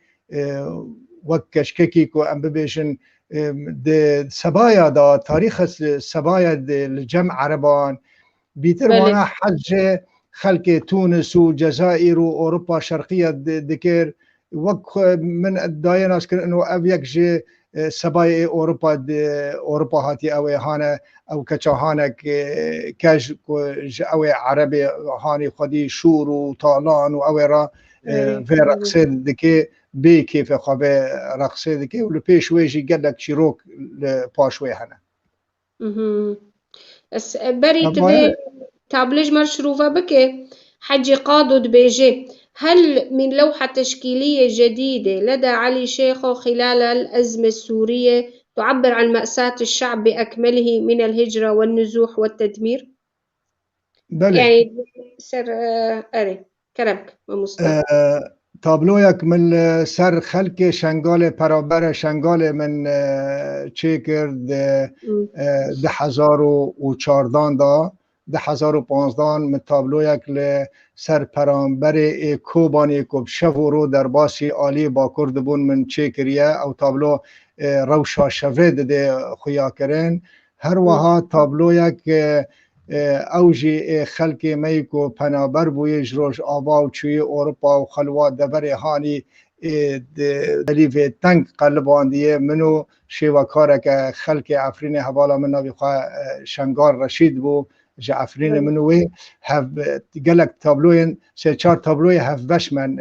وک کشککی که ام ببیشن ده سبایا دا تاریخ سبایا ده الجمع عربان بیتر وانا حج خلق تونس و جزائر و اوروبا شرقیه دکر وك من الداين أذكر إنه أبيك جي سباي أوروبا هاتي أو هانا أو كشهانا كاج أو عربي هاني خدي شور وطالان أو را في رقصة دكي بي كيف خبي رقصة دكي ولبيش ويجي قال لك شيروك لباشوي هنا. بس بريت بي تابلج مرشروفة بكي حجي قادود بيجي هل من لوحة تشكيلية جديدة لدى علي شيخو خلال الأزمة السورية تعبر عن مأساة الشعب بأكمله من الهجرة والنزوح والتدمير؟ بلي. يعني سر أري كربك ومستوى تابلویک من سر خلق شنگال پرابر شنگال من چیکر ده 1014 دا 1015 من تابلویک سر پرامبر کوبانی کب شو رو در باسی عالی با کرد بون من چیکریه او تابلو روشا شوید ده خویا کرن هر وها تابلویک اوجی خلق میکو پنابر بوی جروش آبا و چوی اروپا و خلوات دبر هانی دلیو تنگ قلباندیه منو شیوکاره که خلق عفرین حوالا من نبی خواه شنگار رشید بو جا عفرین منوی هف گلک تابلوین سه چار تابلوی هف بش من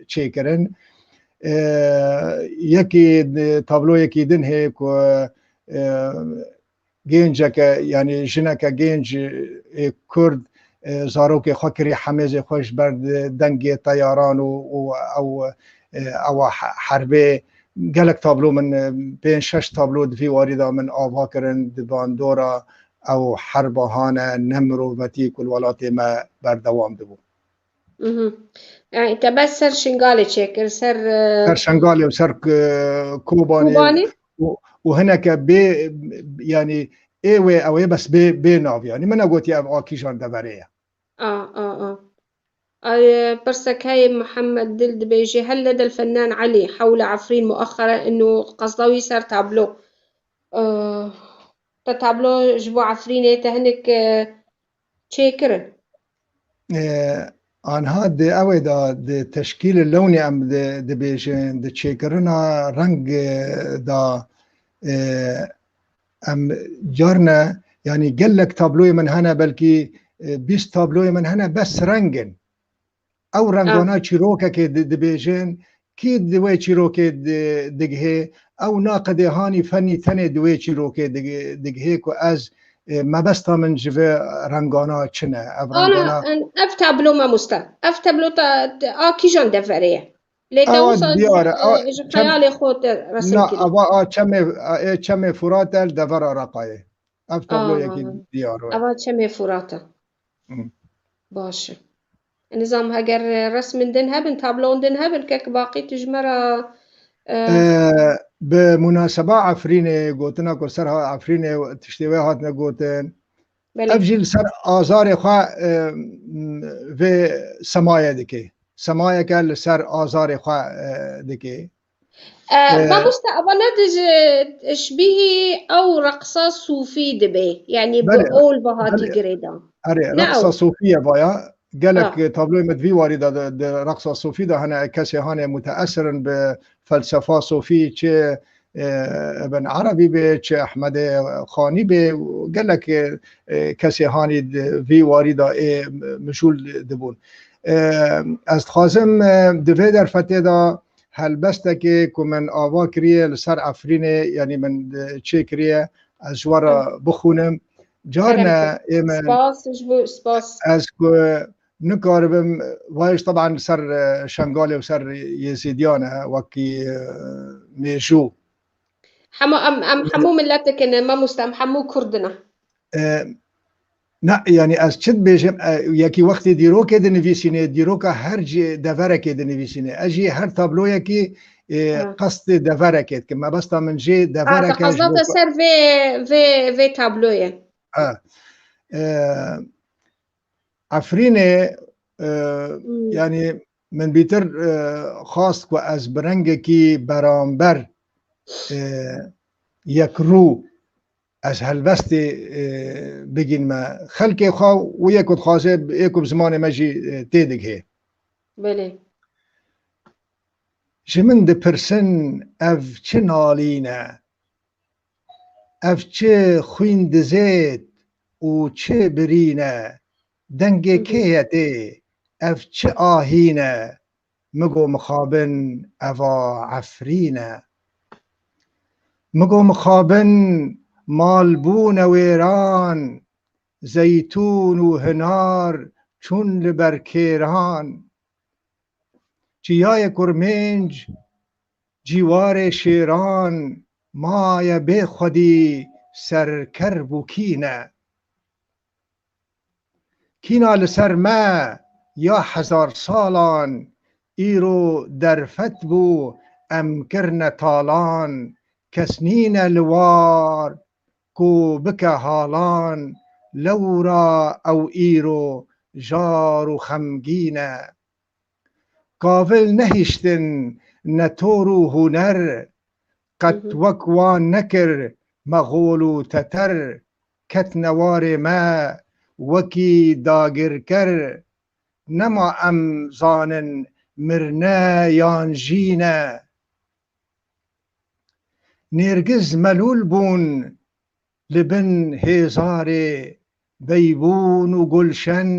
چه کرن یکی تابلو یکی دن هی که گنجک یعنی جنک گنج کرد زاروک خاکری حمیز خوش برد دنگ طیاران او حربه گلک تابلو من 5-6 تابلو دوی واریدا من آبها کرن باندورا او حربهان نمرو وتی کل ولات ما بردوام دبو يعني انت بس سر شنغالي تشيكر سر شنغالي وسر كوباني وهناك بي يعني ايوه او بس بي ناف يعني من قلت يا اكيشان دبريه برسك هاي محمد دلد بيجي هل لدى الفنان علي حول عفرين مؤخرا انه قصدوي صار تابلو تابلو جبو عفرين تهنك تشيكر آن ها ده اوه دا تشکیل اللونی ام ده بیشن ده تشيكرنا رنگ دا ام جارنا يعني قلك تابلوي من هنا بلكي 20 تابلوي من هنا بس رنگن او رنگانا چیروکه که دبیجن کی دوی چیروکه دگه او ناقده هانی فنی تنه دوی چیروکه دگه که از ما بستا من جوه رنگانا چنه انا اف تابلو ما مستا اف تابلو کی جان دفریه لتوصل خیال خود رسم نه اوا چمه فراتل دفر رقایه اف تابلو یکی دیاره اوا چمه فراته باشه نظام هجر رسم دن هبن تابلون دن هبن كك باقي تجمرة بمناسبة عفرينة قوتنا كل سرها عفرينة تشتوي هاتنا قوتن أفجل سر آزار خوا في سمايا دكي سمايا كال سر آزار خوا دكي ما مستقبلات شبيهي أو رقصة صوفي دبي يعني بله بقول بهاتي بله قريدا اره لا رقصة أو صوفية بايا قالك آه تابلو مدفي واردة رقصة صوفية ده هنا كسي هنا متأثر بفلسفة صوفي چه ابن عربي به چه احمد خانی به قالك کسی هانی وی واردة مشول دبون از خازم دوی در فتح دا هلبسته که من آوا کریه لسر افرینه یعنی من چه کریه از جوارا بخونم جارنا إيمن سباس جبو سباس أسكو نقاربم وايش طبعا سر شنغالي وسر يزيديانا وكي ميجو حمو أم حمو ملتك إن ما مستم حمو كردنا نا يعني از چد بيجم يكي وقت ديرو كده نفيسينه ديرو كا هر دفره كده نفيسينه اجي هر تابلو يكي قصد دفره كده كما بس من جي دفره كا تقصدت سر في تابلوية عفرينه يعني من بيتر خاص كو از برنگ كي برانبر يكرو از هلبست بگین ما خلق خوا و یکود خاصه یکو زمان مجی تیدگ هی بله جمن ده پرسن اف چه نالینه اف چه خوین دزید و چه برینه دنگ کهیته اف چه آهینه مگو مخابن افا عفرینه مگو مخابن مالبون ویران زیتون و هنار چون لبرکیران چیای کرمنج جیوار شیران مای به خودی سرکر بو کینه کینا لسر ما یا 1000 سالان ایرو درفت بو امکرن تالان کسنین لوار کو بکه حالان لورا او ایرو جارو خمگینه کاول نهشتن نتورو هنر قد وکوان نکر مغولو تتر کت نوار ما وکی داگر کر نما ام زانن مرنه یان جینه نرگز ملول بون لبن هزاره بیبون و گلشن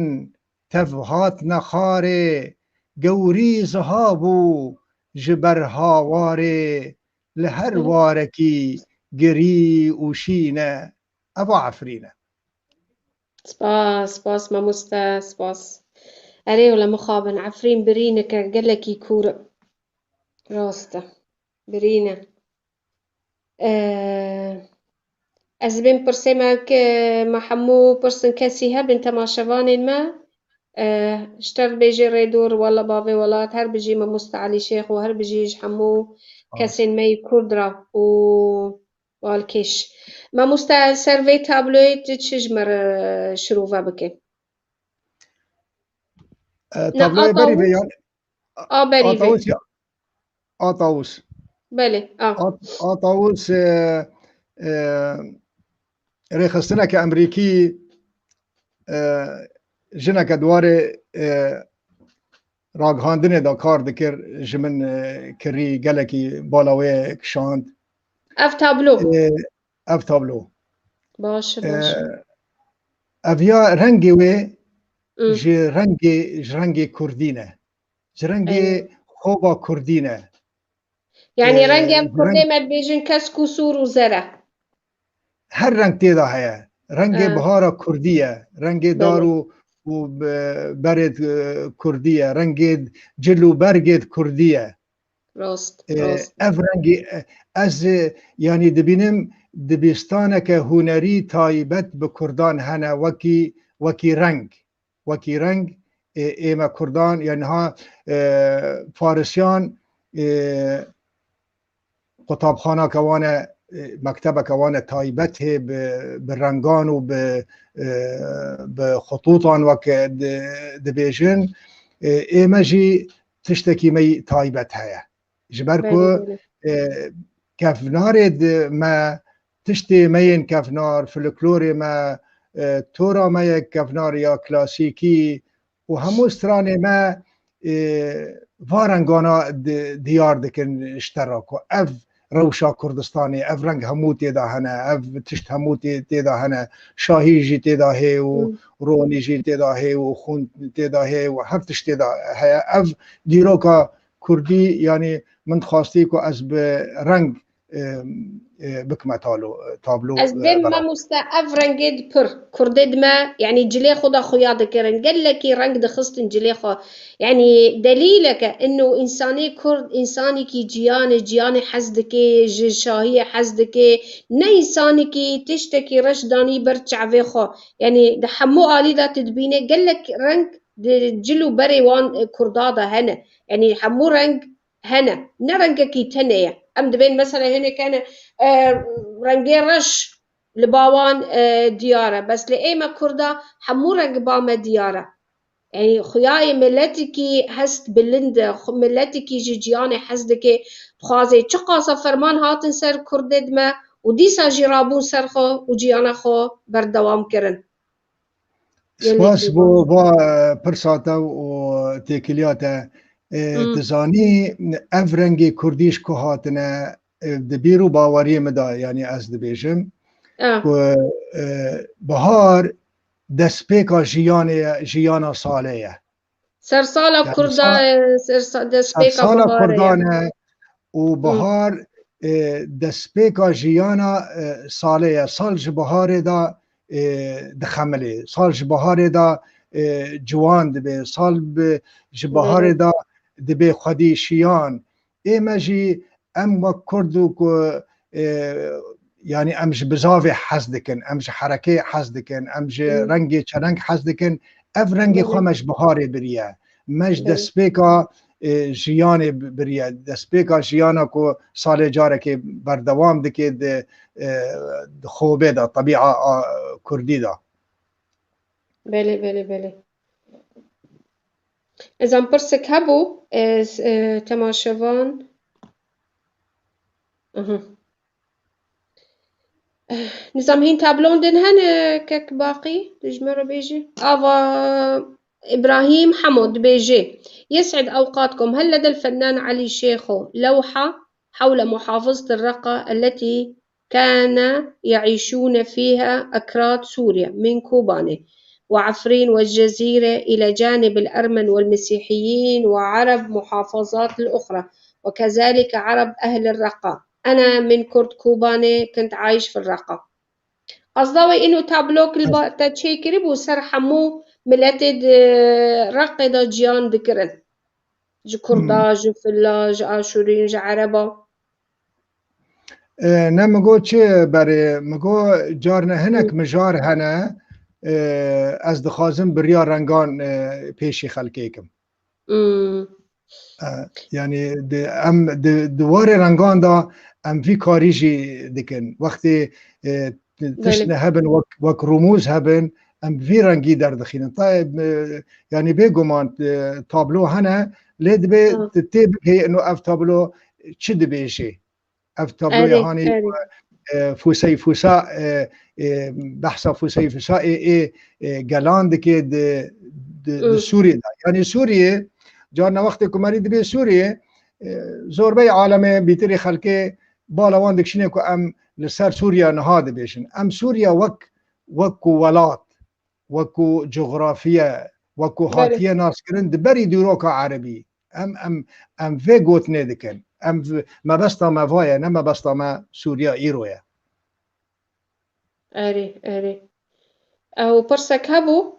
تفهات نخاره گوری زهابو جبرهاواره لهر وارکی گری و شینه ابو عفرینه سباس ما مستا سباس أري ولا مخابن عفرين برينك قالك يكور راسته برينة أزبين برسمك محمو برسن كسيها بنت ما شفان ما اشتر بيجي ريدور ولا بابي ولا هر بيجي ما مستعلي شيخ وهر بيجي حمو كسين ما يكردرا والكش ما مستا سيرفي تابلويت تشجمر شروفا بكي طابلوی بری بیان بری آطاوس آطاوس بله آطاوس ریخستنه که امریکی جنه که دواره راگهاندنه دا کار دکر جمن کری گلکی بالاوی کشاند اف تابلو باشه اویا رنگی وی رنگ کردینه رنگ خوبا کردینه يعني رنگ ام کرده ما بیجن کسکو سور و زره هر رنگ تیدا هیا رنگ بهارا کردیه رنگ دارو و برد کردیه رنگ جلو برگد کردیه راست اف رنگ از یعنی دبینم دبستانه که هنری تایبت به کردان هنه وکی رنگ ایمه کردان یعنی ها فارسیان قطابخانه کوانه مکتب کوانه تایبت به رنگان و به خطوطان وک دبیجن ایمه جی تشتکی می تایبت هیا جبر کو كفنار ما تشتي مين كفنار فلكلوري ما تورا ما كفنار يا كلاسيكي وهمو ستراني ما فارنگانا ديار دكن اشتراكو اف روشا كردستاني اف رنگ همو تيدا هنا اف تشت همو تيدا هنا شاهي جي تيدا هي وروني جي تيدا هي وخون تيدا هي وهر تشت تيدا هي اف ديروكا كردي يعني من خواستي كو از برنگ بكما تابلو از بیم ما مستعف رنگید پر کردید ما يعني جلي خدا خويا ذكرن قال لك رنگ دخستن جلي خو يعني دليلك انه انساني كرد انساني كي جياني حزدك شاهي حزدك نا انساني كي تشتكي رشداني برتشع في خو يعني دحمو آلي دا تدبينه قال لك رنگ جلو بري وان كردادا هنا يعني حمو رنگ هنا نرنگكي تنيا ام دبين مثلا هنا كان رنگي رش لباوان ديارة بس لأيما كردا حمو رنگ باما ديارة يعني خياي ملتكي هست بلند ملتكي جيجياني حزدكي بخازي چقاسا فرمان هاتن سر كردد ما وديسا جرابون سرخو وجيانا خو بردوام كرن سپاس بو با پرساتا و تکلیاتا تزانی افرنگی کردیش که هاتنه دبیرو باوری مدا یعنی از دبیجم و بهار دسپیکا جیانا ساله سرسالا کردا دسپیکا بهاره و بهار دسپیکا جیانا ساله سال جبهاره دا دخمله سال جبهاره دا جوان دبی سال جبهاره دا دبی خودی شیان ایمجی ام و کردو که يعني امش بزاوي حزدكن امش حركه حزدكن امش رنگي چرنگ حزدكن اف رنگي خمش بهاري بريا مش دسپيكا جياني بريا دسپيكا جيانا كو سال جارك بردوام دكي خوبه دا طبيعه كردي دا بله اذا برسك هبو تماشوان نظام هين تابلون دن هن كك باقي تجمر بيجي إبراهيم حمود بيجي يسعد أوقاتكم. هل لدى الفنان علي شيخو لوحة حول محافظة الرقة التي كان يعيشون فيها أكراد سوريا من كوباني وعفرين والجزيرة إلى جانب الأرمن والمسيحيين وعرب محافظات الأخرى وكذلك عرب أهل الرقة؟ أنا من كرد كوباني كنت عايش في الرقة. قصدي إنه تابلوك تشيكري بوسر حمو ملتد رقة دا جيان ذكرن جو كردا جو فلا جو آشورين جو عربا نمگو چه برای مگو جارنا هنک مجار هنه از دخوازم بریا رنگان پیشی خلقی کم يعني ام دوار رنگان دا ام في کاریجی دکن وقتی تشنه هبن وک رموز هبن ام في رنگی در دخینن طيب يعني بيگمان تابلو هنه لید به تتبه هي انه اف تابلو چه دبیشی اف تابلو يعني فوسا بحثا فوسا گلان دکه سوریه دا يعني سوریه جارنا وقت کمری دبی سوریه زوربه عالمه بیتری خلقه بالوان دکشینه که ام لسر سوریا نهاده بیشن ام سوریا وکو ولات وکو جغرافیه وکو هاتیه ناس کرن دبری دوروکا عربی ام في گوت ندکن ام ما بستا ما وایه نه ما بستا ما سوریا ایرویه اري او برسك هبو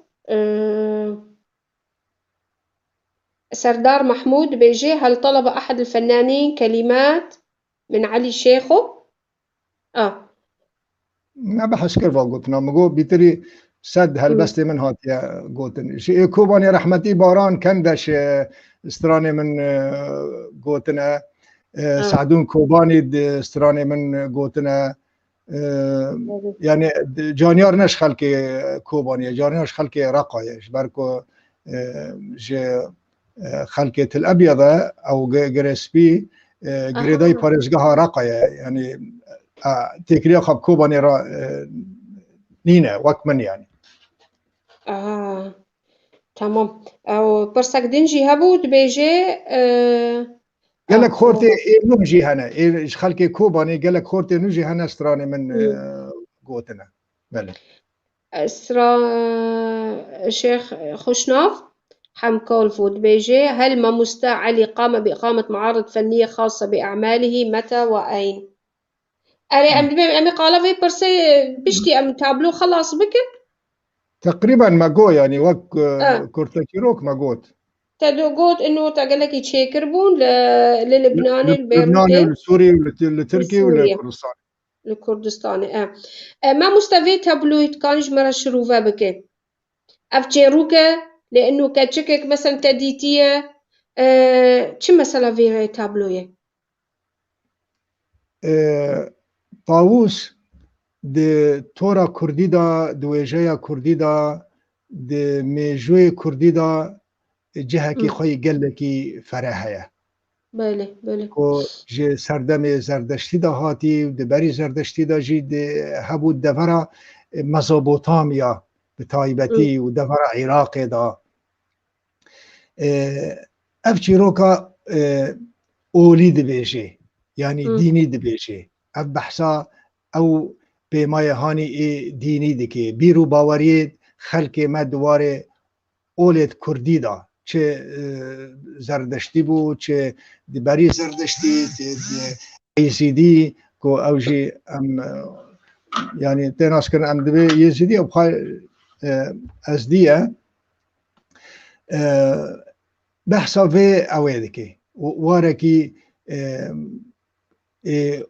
سردار محمود بيجي هل طلب أحد الفنانين كلمات من علي شيخو؟ ما بحس كيف قلتنا مقول بيتري سد هالبستي من هاتيا قوتن شيء كوباني رحمتي باران كندش استراني من قوتنا سعدون كوباني استراني من قوتنا يعني جانيار نش خلقي كوباني جانيار نش خلقي رقايش بركو خلقة الأبيضة أو جريسبي گریدای پارێزگەها ڕقەیە یعنی تێکریا خەب کۆبانێ را نینە وەک من یانی تمام او پرسک دنجی هبو دبیجه gelek xortê ênû jî hene ji xelkê Kobanê gelek xortê nû jî hene stranê min gotine belê اسرا شيخ خوشناف حمكول فود بيجي هل ماموستا علي قام بإقامة معارض فنية خاصة بأعماله متى وأين؟ أري أمي قال في برسي بشتي أم تابلو خلاص بكن؟ تقريبا ما جو يعني وك كورتاكيروك ما جوت تدو قوت إنه تقلك يتشيكر بون للبناني لبناني البيروتي والسوري والتركي والكردستاني الكردستاني ما مستوي تابلو يتكانج مرة شروفة بكن أفتشيروكا لأنه كتشكك مثلا تديتية چه مثلا في تابلوية طاووس د تورا كردي دا دويجايا كردي دا د ميجوي كردي دا جهكي خوي قلكي فرحية بله بله كو جي سردم زردشتي دا هاتي د بري زردشتي دا جي هبو دفرا مزوبوطاميا بتايبتي ودفرا عراق دا اف چیروکا اولی دبیجه یعنی دینی دبیجه اف بحثا او پیمای هانی دینی دکه بیرو باوری خلق ما دواره اولید کردی دا چه زردشتی بو چه دبری زردشتی یزیدی کو اوجی ام یعنی تناس کن ام دبی یزیدی او بخوای ازدیه بحثا في اويدكي واركي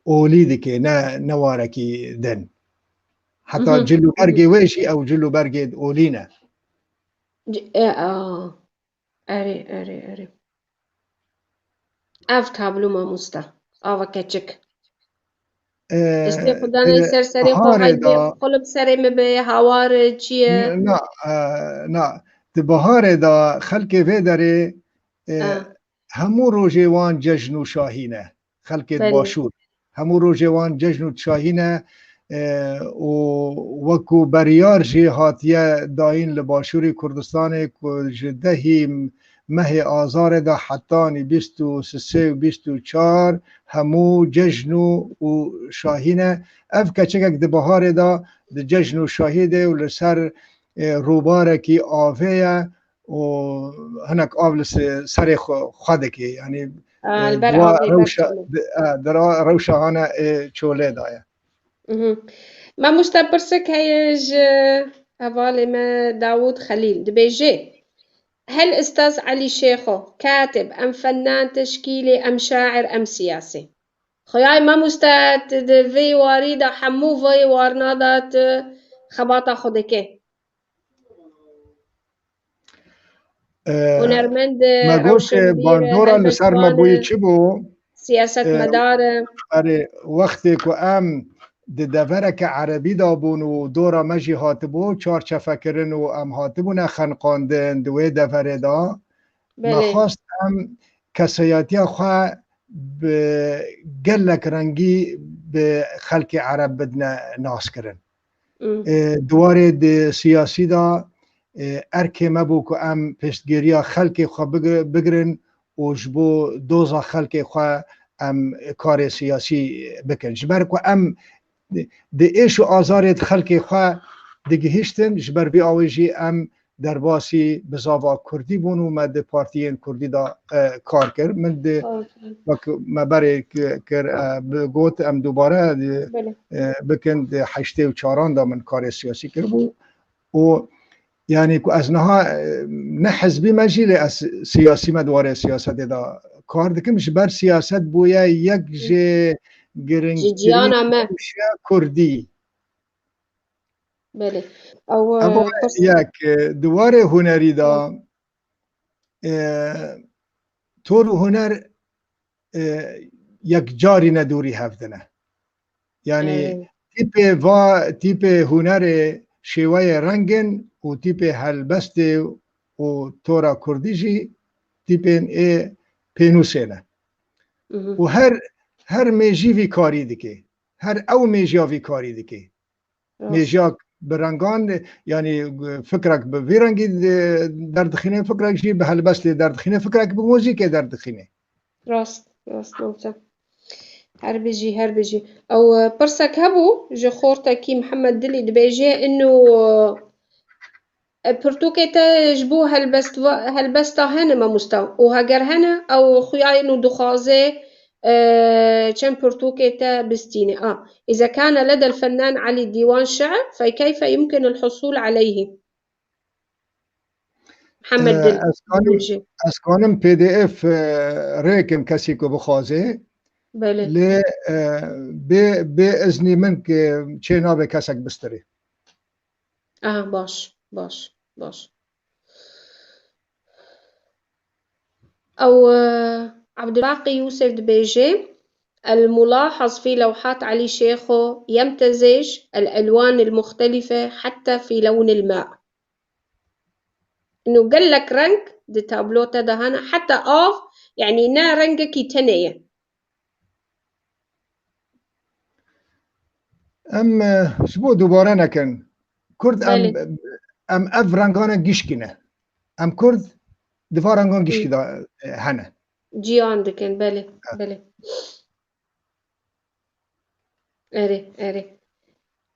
اوليدكي نواركي دن حتى جلو برقي ويشي او جلو برقي اولينا اري اف تابلو ما مستا اوا كتشك استی خدانه سر سری قلب سری مبه هوار چیه نا بهار دا خلق وی داره همو روجوان جشن و شاهینه خلق باشور همو روجوان جشن و شاهینه و وکو بریار جی هاتیه داین لباشوری کردستان که جدهی مه آزار دا حتانی 23 و 24 همو جشن و شاهینه اف کچکک ده بهار دا ده جشن و شاهیده و لسر روبارکی آویه و هنک آول سر خودکی یعنی درا روشهانه چوله دایه ما مستبرسك هيج أفالي ما داود خليل دبيجي هل أستاذ علي شيخو كاتب أم فنان تشكيلي أم شاعر أم سياسي خياي ما مستات في واريدا حمو في وارنادات خباطة خودكي هنرمند مگوش باندورا لسر مبوی چی بو سیاست مدار وقتی که ام دورک عربی دابون و دورا مجی هاتبو چار چفکرن و ام هاتبون خنقاندن دوی دوره دا مخواست ام کسایتی خواه به گلک رنگی به خلق عرب بدن ناس کرن دواره د سیاسی دا ارکه مبو که ام پشتگیری خلق خواه بگرن و جبو دوزا خلق خواه ام کار سیاسی بکن جبر که ام ده ایش و آزارت خلق خواه دیگه هشتن جبر بی آویجی ام در باسی بزاوا کردی بونو ما ده پارتیین کردی دا کار کرد من ده مبره کر بگوت ام دوباره بکن ده 84 دا من کار سیاسی کرد بو و یعنی که از نها نه حزبی مجیل از سیاسی مدواره سیاست دا کار دکمش بر سیاست بویا یک جه گرنگترین کردی بله او یک دوار هنری دا طور هنر یک جاری ندوری هفدنه یعنی تیپ هنر شیوه رنگن و تیپ هلبست و تورا کردیجی تیپ پینوسینه مهم. و هر میجی کاری دکه، هر او میجاوی کاری دکه. راست. میجاک برنگان یعنی فکرک به ویرنگی دردخینه، فکرک جی به هلبست دردخینه، فکرک به موزیک دردخینه. راست ممتاز. هر بيجي او برسك هبو جي خورتكي محمد دلي دبيجي انه برتوكيتا جبو هلبستا هنا ما مستوى وهاجر هنا او خياي انه دخازي كم برتوكيتا بستيني اذا كان لدى الفنان علي ديوان شعر فكيف يمكن الحصول عليه؟ محمد دلي دبيجي اسکانم پی دی اف ریکم کسی که بخوازه بله لی به ازنی من که چه نابه کسک بستری. باش أو عبد الباقي يوسف دبيجي الملاحظ في لوحات علي شيخو يمتزج الألوان المختلفة حتى في لون الماء، إنه قال لك رنج دي تابلو تدهنا حتى يعني نا رنجك يتنية. ام شبو دوباره نکن کرد بله ام اف رنگانه گیشکنه، ام کرد دفاع رنگان گیشکی دا هنه جي عندكن بله أري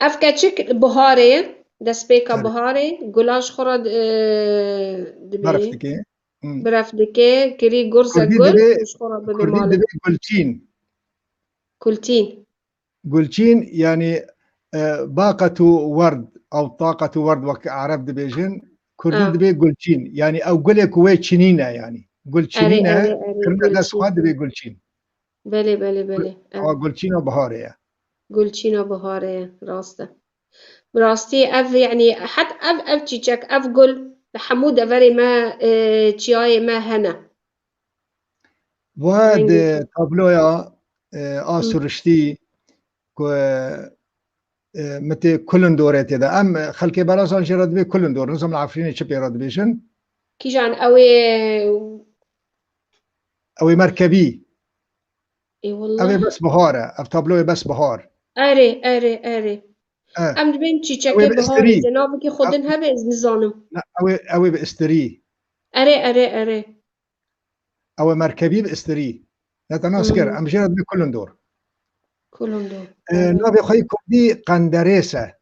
أفكاتشك بهاري دسبيكا بهاري جلاش خورد برف دبي دکی برف دكي كري جرزة کردی جل دبی وش خورد ببي کردی ماله دبی كلتين گلچین يعني باقة ورد أو طاقة ورد وك عرب دبيجن كردي دبي گلچین يعني أو قلي كوي تشنينة يعني گلچنينة كرنا دس خواد دبي گلچين بله گلچين وبهارية قلتشينا بهاري براستي أف يعني حتى أف تشيك أف قل لحمودة فري ما تشياي ما هنا واد تابلويا آسرشتي كو متى كلن دورات هذا أم خلكي براسان شراد بي كلن دور نظام العفريني شبي راد بيشن كيجان أوي أوي مركبي إي والله أوي بس بهارة أف تابلويا بس بهار أري أم دبين تشيكي بهاري زنابكي خدنها بإذن نظام أوي بإستري أري أو مركبي بإستري نتناسكر أم جرد بكلن دور كلهم دول نبي خي كردي قندريسة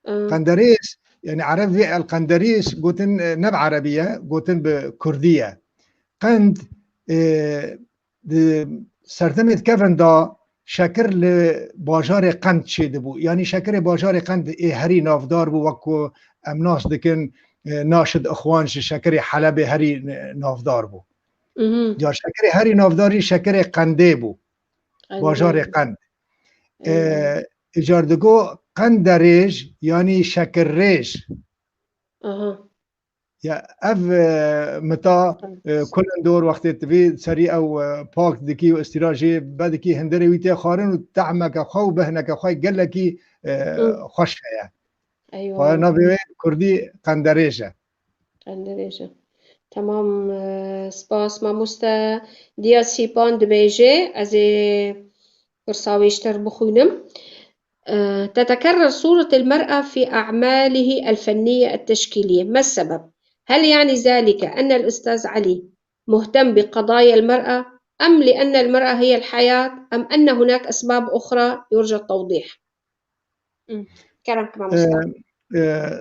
قندريس يعني عربي القندريس قوتن نب عربية قوتن بكردية قند سرتمت كفن دا شكر لباجار قند شده بو يعني شكر باجار قند هري نافدار بو وكو امناس دكن ناشد اخوانش شكر حلب هري نافدار بو یا شکر هری نافداری شکر قنده بو باجار قند اجاردگو قند ریج یعنی شکر ریج یا اف متا کلن دور وقتی تبی سری او پاک دکی و استراجی بعد کی هندری ویتی خارن و تعمک خو بهنک خوای گلکی خوش هيا فانا به کردی قندریجه تمام سپاس مامۆستا دیاز هیپان دبيجي از برساويشتر بخونم تتكرر صورة المرأة في أعماله الفنية التشكيلية، ما السبب؟ هل يعني ذلك أن الأستاذ علي مهتم بقضايا المرأة أم لأن المرأة هي الحياة أم أن هناك أسباب أخرى يرجى التوضيح؟ كلامك مامۆستا.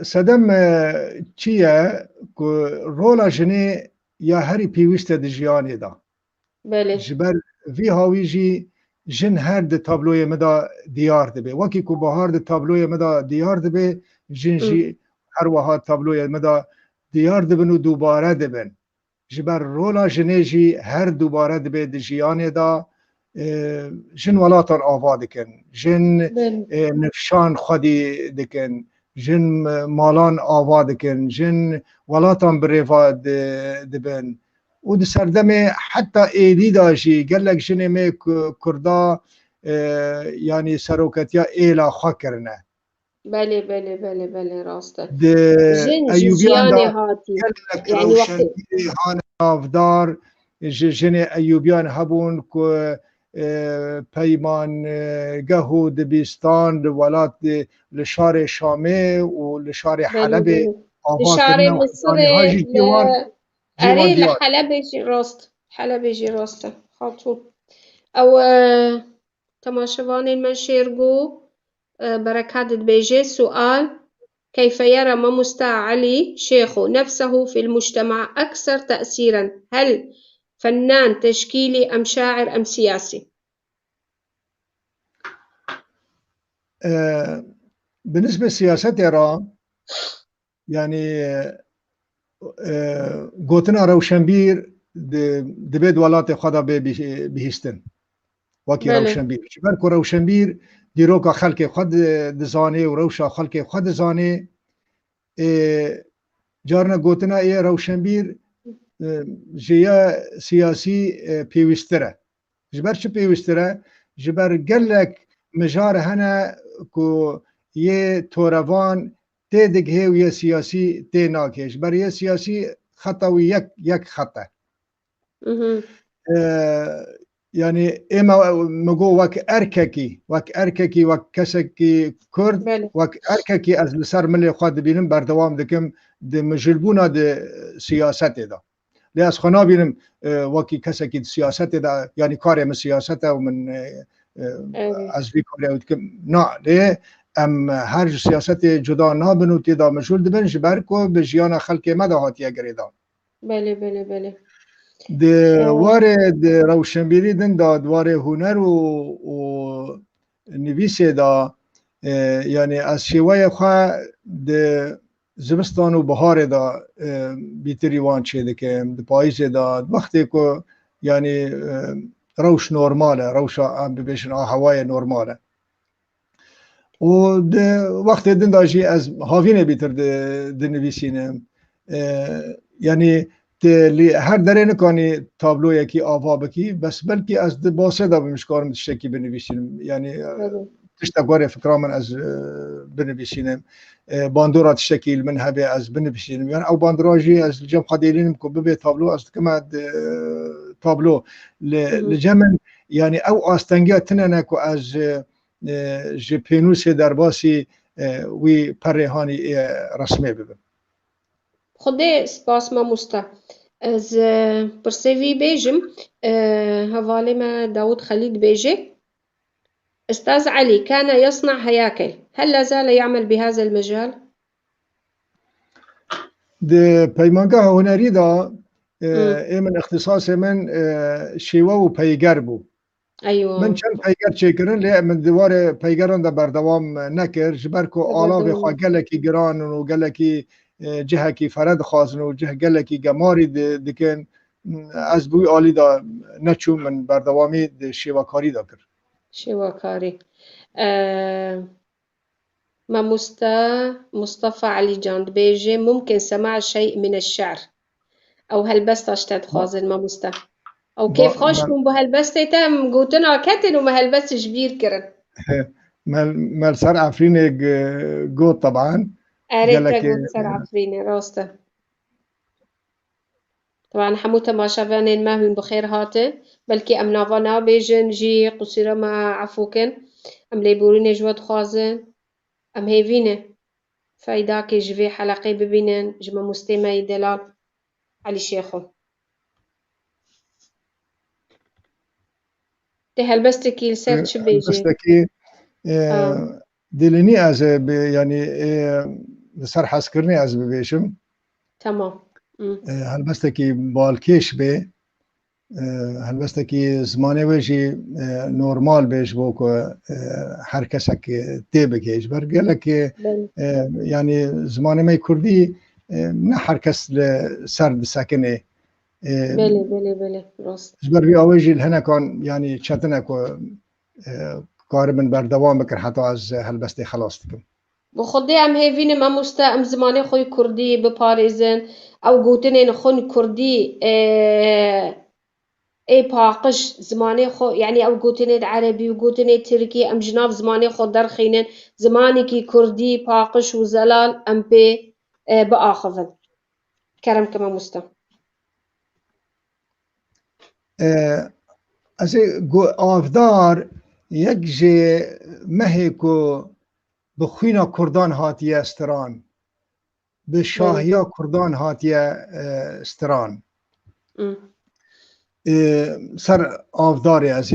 سدم چیه که رولا جنه یا هری پیوسته دی جیانی دا بله جبر وی هاوی جی جن هر ده تابلوی مدا دیار دبه وکی که بهار ده تابلوی مدا دیار دبه جن جی هر وها تابلوی مدا دیار دبن و دوباره دبن جبر رولا جنه جی هر دوباره دبه دی جیانی دا جن ولاتان آوا دکن جن نفشان خودی دکن جن مالان آوا دکن جن ولاتان بریفا دبن و ده سردمه حتی ایدی داشی گلک جنه می کردا یعنی سروکتیا ایلا خواه کرنه بله راسته ده جن ایوبیان جزیانی دا هاتی گلک يعني روشن هان نافدار جن ایوبیان هبون که پیمان گهو دبیستان ولات لشار شامه و لشار حلب آوا لشار کرنا و مصر حزانی هاجی جوان أري دیار لحلب يجي راست حلب يجي راسته خاطر أو تماشوان من شيرجو بركات بيجي سؤال كيف يرى ماموستا علي شيخ نفسه في المجتمع أكثر تأثيرا هل فنان تشكيلي أم شاعر أم سياسي بالنسبة لسياسة إيران يعني گوتنا روشنبیر دبید ولات خدا بهستن وکی بله. روشنبیر چبر کو روشنبیر دیروکا خلق خود دزانه و روشا خلق خود دزانه جارنا گوتنا ای روشنبیر جیا سیاسی پیوستره جبر چه پیوستره جبر گلک مجار هنه کو یه توروان تی دگه و یه سیاسی تی ناکش برای یه سیاسی خطا و یک خطا يعني إما مجو وك أرككي وك كسكي كرد بله. وك أرككي از لسر ملي خود بينم بردوام دكم د مجلبونا د سياسات دا لأس خنا بينم وكي كسكي سياسات دا يعني كاري من سياسات ومن از بي كاري دكم نا ليه ام هر سياسات جدا نابنو تدا مجول دبن جبركو بجيانا خلق مدا هاتيه گريدا بله بله بله د وارد روشنبیری دن دا دواره هنر و نویسه دا یعنی از شیوه خواه د زمستان و بهار دا بیتری وان چه دکم د پاییز دا وقتی که یعنی روش نورماله روش ببیشن هوای نورماله و د وقتی دن دا جی از هاوینه بیتر د نویسینه یعنی هر دره نکنی تابلو یکی آوا بکی بس بلکی از باسه دا بمشکارم تشتکی بنویسینم یعنی تشتگوار فکرام من از بنویسینم باندورات تشتکیل من هبه از بنویسینم یعنی او باندراجی از جمع قدیلینم که ببه تابلو از کما تابلو لجمن یعنی او آستنگی تننه که از جپینوس درباسی وی پرهانی رسمه ببن خدي سباس ما مستا از برسيفي بيجم هوالي ما داود خليل بيجي أستاذ علي كان يصنع هياكل هل لا زال يعمل بهذا المجال؟ ده پیمانگاه هنری دا من اختصاص من شیوه و پیگر بو أيوة من چند پیگر چه کرن لی من دوار پیگران دا بردوام نکر جبر کو آلا بخوا گلکی گران و گلکی جهه کی فرد خواستن و جهه گله کی گماری دکن از بوی عالی دا نچون من بردوامی شیواکاری دا کرد شیواکاری ما مصطفى علي جاند بيجي ممكن سماع شيء من الشعر أو هلبسة اشتد خازن ما مستا أو كيف خوشكم بهلبسة تم قوتنا كتن وما هلبسة جبير كرن مال سر عفرين قوت طبعا أريد تقول سر عفريني راسته طبعا حموتا ما شافانين ما هن بخير هاته بلكي أم نافانا بيجن جي قصيرة ما عفوكن أم ليبورين جواد خوازن أم هيفينه فايداكي جفي حلقي ببينن جمع مستمعي دلال علي شيخو ده هلبستكي لسات شو بيجي هلبستكي دلني از يعني سر حس کرنی از ببیشم تمام هلبستکی بالکش به هلبستکی زمانه وجی نورمال بیش بو که هر کسی که تی بکیش برگله که یعنی زمانه می کردی نه هر کس سرد سکنه بله بله بله راست جبر بی آویجی لهنه کان یعنی چتنه که کار من بردوام بکر حتی از هلبستی خلاص دکم بخدي أم هيفين ما مستا أم زماني خوي كردي بباريزن أو قوتنين خون كردي إيه باقش زماني خو يعني أو قوتنين عربي وقوتنين تركي أم جناف زماني خو درخينن زماني كي كردي باقش وزلال أم بي بآخذن كرم كما مستا از آفدار یک جه مهی که به خوینا کردان هاتیه استران به شاهیا کردان هاتیه استران سر آفداری از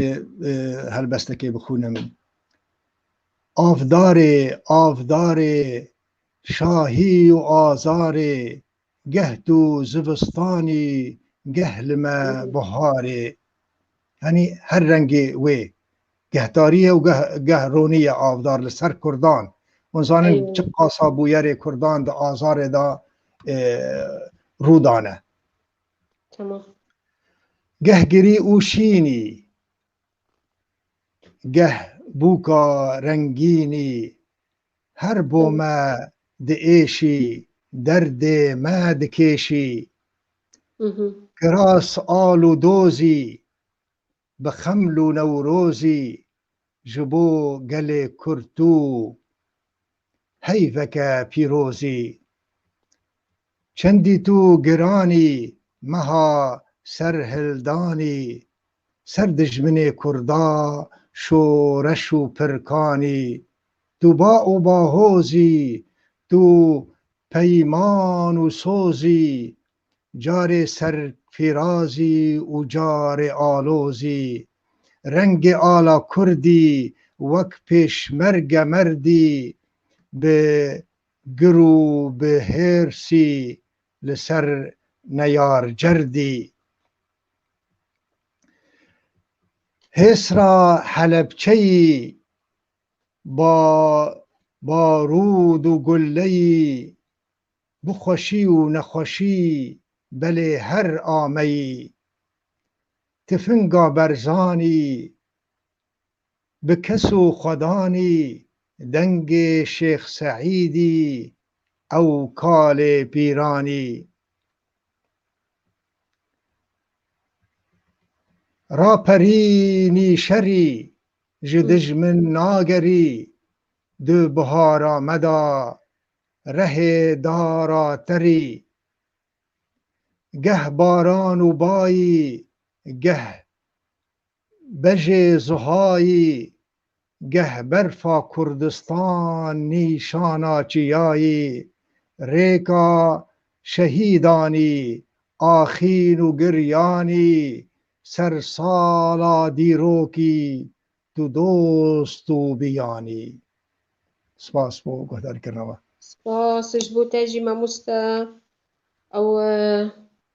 هلبسته بخونم آفدار شاهی و آزار گه تو زبستانی گه لما بهاره یعنی هر رنگی وی گهداریه و گه رونیه آفدار لسر کردان ونزانن چه قاسا بویر کردان دا آزار دا رودانه تمام گه گری او شینی گه بوکا رنگینی هر بوما دئیشی درد ما دکیشی کراس آل و دوزی بخمل و نوروزی جبو گل کرتو حیفک پیروزی چندی تو گرانی مها سرهلدانی سردجمن کردا شورش و پرکانی تو با و باهوزی تو پیمان و سوزی جار سرفرازی و جار آلوزی رنگ آلا کردی وک پیشمرگ مردی به گرو به هرسی لسر نیار جردی هسرا حلبچهی با بارود و گلهی بخوشی و نخوشی بله هر آمی تفنگا برزانی بکسو خدانی دنگ شیخ سعیدی او کال پیرانی را پرینی شری جدجمن ناگری دو بهار آمدا ره دارا تری گه باران و بایی گه بج زهایی گه برفا کردستان نیشانا چیایی ریکا شهیدانی آخین و گریانی سرسالا دیروکی تو دوست و بیانی سپاس بو گهدار کرنوا سپاس جبو تاجي ماموستا أو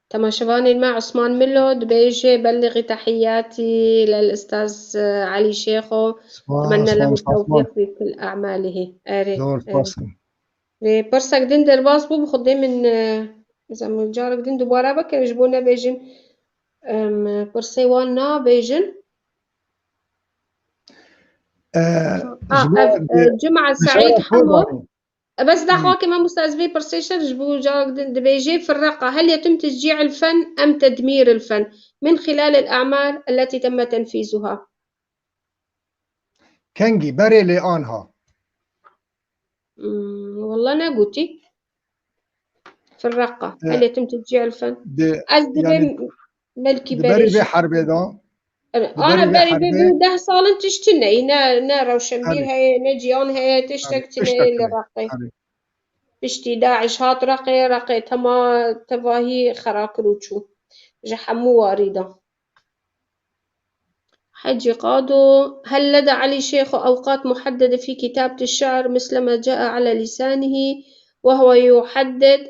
تماشفاني مع عثمان ملو دبيجي بلغي تحياتي للأستاذ علي شيخو أتمنى له التوفيق في كل أعماله برسك دين درباس بو بخدي من زعما جارك دين دوباره بكر جبونا بيجن برسيوان نا بيجن جمعة سعيد حمو بس دعواك ما مستأذبي برسيشر جبو جارك دبيجي في الرقة هل يتم تشجيع الفن أم تدمير الفن من خلال الأعمال التي تم تنفيذها؟ كنجي بري لآنها والله أنا قلتي في الرقة هل يتم تشجيع الفن؟ يعني ملكي بري بحرب دا أنا بري بي ده صالن تشتني نا روشنبير هي نجيان هي تشتكتني لرقي بشتي داعش هات رقي تما تفاهي خراكروتشو جحمو واردة حجي قادو هل لدى علي شيخ أوقات محددة في كتابة الشعر مثلما جاء على لسانه وهو يحدد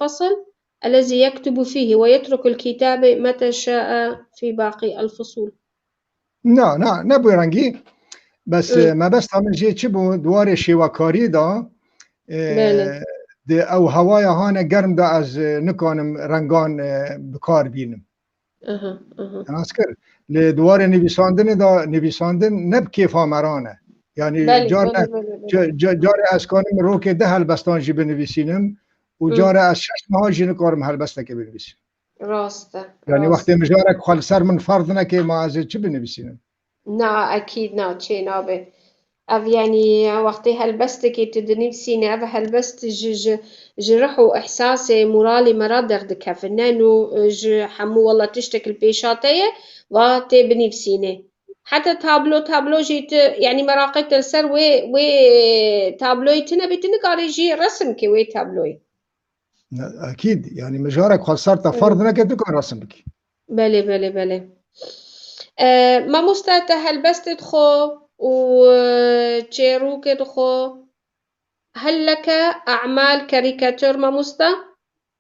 فصل الذي يكتب فيه ويترك الكتابة متى شاء في باقي الفصول؟ نبوي رنگي بس ما بس تعمل جي چبو دوار شواكاري دا او هوايا هانا گرم دا از نکانم رنگان بکار بینم ناسکر لدوار نویساندن دا نویساندن نب کیفا مرانه یعنی جار از کانم رو که ده هلبستان جی بنویسینم و جار از 6 ماه جی نکارم هلبسته که بنویسیم راسته یعنی وقتی مجارك خال سر من فرض نکه ما از چی بنویسینم نه اكيد نه چه نابه أف يعني وقتی هلبست که تدنی بسینه أف هلبست جرحو إحساسي مورالي مرا دردك فنانو حمو والله تشتكي البيشاتية وتبني بسينه حتى تابلو جيت يعني مراقبة السر وي تابلوي تنا بتنقاري جي رسم كي وي تابلوي اكيد يعني مجارك خسرت فرض نكد تكون رسم بك. بله ما مستعد هلبست تخو وتشيروك تخو هل لك أعمال كاريكاتير ما مستا؟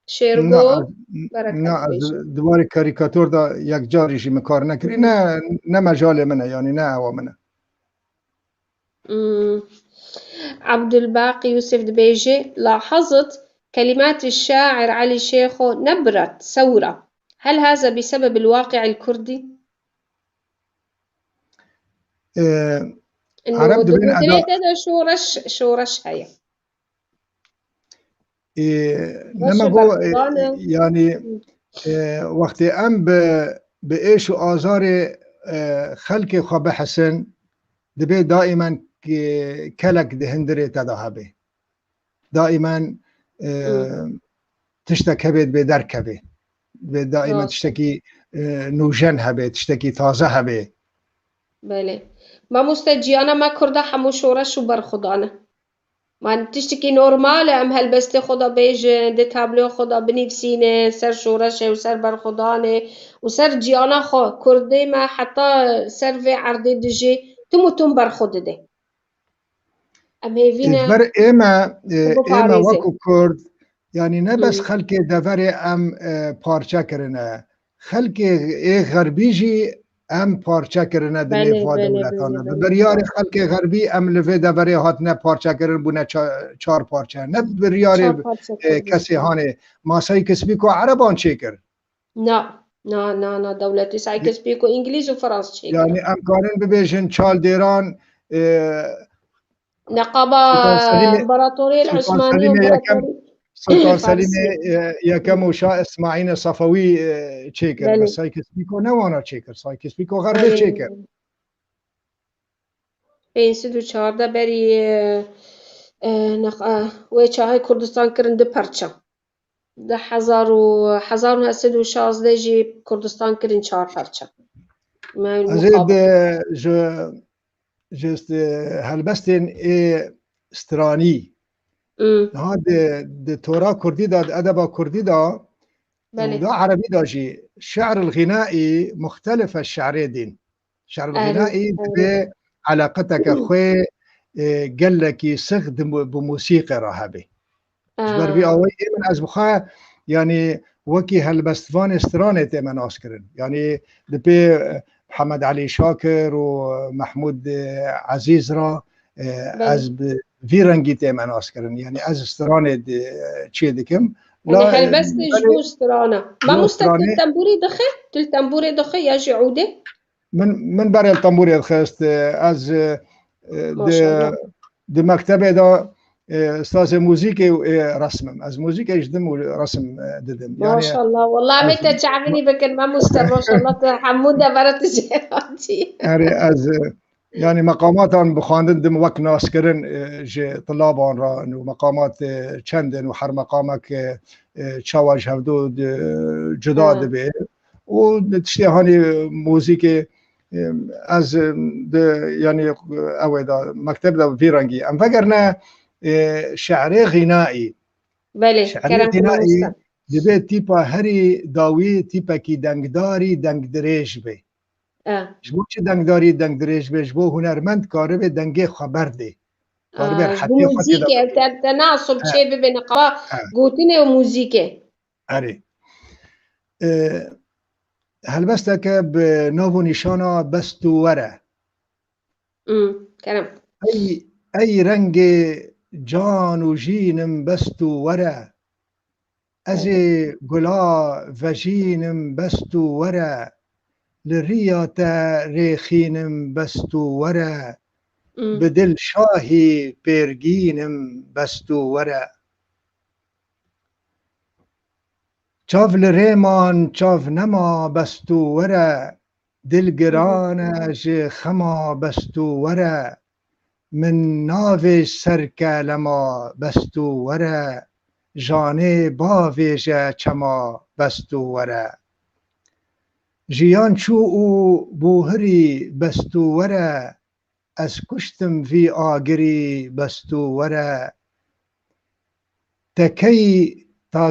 شيرغو نه دوباره کاریکاتور دا یک جاریشی مکار نکری نه مجال منه يعني نه هوا منه. عبد الباقي يوسف دبيجي لاحظت كلمات الشاعر علي شيخو نبرة ثورة، هل هذا بسبب الواقع الكردي؟ عرب دبين شورش هيا نمگو يعني وقت ام به ایش و آزار خلق خواب حسن دبی دائما کلک دهندره تداهبه دائما تشتك هبه به درک هبه دائما تشتكي نوجن هبه تشتكي تازه هبه. بله ما مستجیانا ما کرده همو شورش و برخودانه من تشتكي نورمال ام هلبست خدا بیج ده تابلو خدا بنفسینه سر شورشه و سر برخودانه و سر جیانا خو کرده ما حتی سر و عرضه دجی تم برخود ده ام هیوینه بر ایما وکو کرد يعني نبس خلق دفر ام پارچه کرنه خلق غربیجی ام پارچه کرنه دنیفا دولتانه بریار خلق غربی ام لفه دفره هات نه پارچه کرن بونه چار پارچه نه بریار کسی هانه ماسای کسبی که عربان چه کرد نه دولتی سای کسبی که انگلیز و فرانس چه کرد يعني ام کارن ببیشن چال دیران نقابه امبراطوری العثمانی سلطان سلیم یکم و شاه اسماعیل صفوی چیکر بس سای کسبیکو نوانا چیکر سای کسبیکو غربی چیکر 514 بری وی چاهای کردستان کرن ده پرچه ده 1916 جی کردستان کرن 4 پرچه ازید جست هلبستن استرانی هاد د تورا كردي دا ادب كردي دا ودا عربي دا جي شعر الغنائي مختلف الشعر دين شعر الغنائي بعلاقتك خوي قال لك يسخ بموسيقى رهبي جبر بي اوي من از بخا يعني وكي هلبستفان استرانه من اسكرن يعني دبي محمد علي شاكر ومحمود عزيز را از في رنگی من آسکرن یعنی از استرانه چی دکم لا هلبست جو استرانه ما مستقل تنبوري دخل یا جعوده من برای تنبوري دخست از د مکتب دا استاذ موزیک رسمم از موزیک اجدم و رسم ددم ما شاء الله والله متى تعبني بكن ما مستر ما شاء الله حموده برات جهاتي از يعني مقامات بخواندن دم وقت ناس كرن جي طلاب آن را مقامات چندن و هر مقامك چواج هفدو جدا دبه و تشتهاني موزيك از يعني اوه دا مكتب دا في رنگي ام فقرنا شعري غنائي شعري غنائي دبه تيپا هري داوي تيپا كي دنگداري دنگ دريج به جبو چه دنگداری دنگ دریج به جبو هنرمند کاره به دنگه خبر ده کاره به حتی موزیکه تناسب چه به نقابه گوتنه و موزیکه اره هلبسته که به ناو نشانا بستو وره کرم ای رنگ جان و جینم بستو وره از گلا و جینم بستو وره لرياتا ريخينم بستو ورا بدل شاهي بيرجينم بستو ورا چاف لريمان چاف نما بستو ورا دل گرانا جي خما بستو ورا من ناویج سرکه لما بستو وره جانه باویجه چما بستو وره جیان چو او بوهری بستو وره از کشتم وی آگری بستو وره تا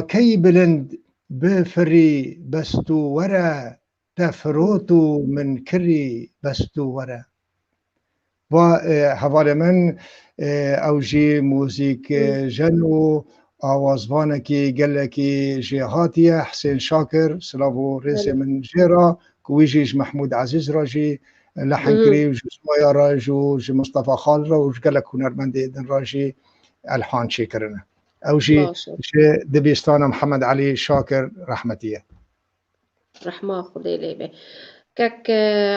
کی بلند بفری بستو وره تفروتو من کری بستو وره و حواله من اوجی موزیک جنو آوازوانه کی گله کی جهاتیه حسین شاکر سلاو رزه من جیرا کویجیش محمود عزیز راجی لحن کری وج اسمایا راج وج مصطفى خال را وج گله هنرمند دن راجی الحان چی کرنه اوجی دبیستان محمد علی شاكر رحمتيه رحمه خدي ليبه كك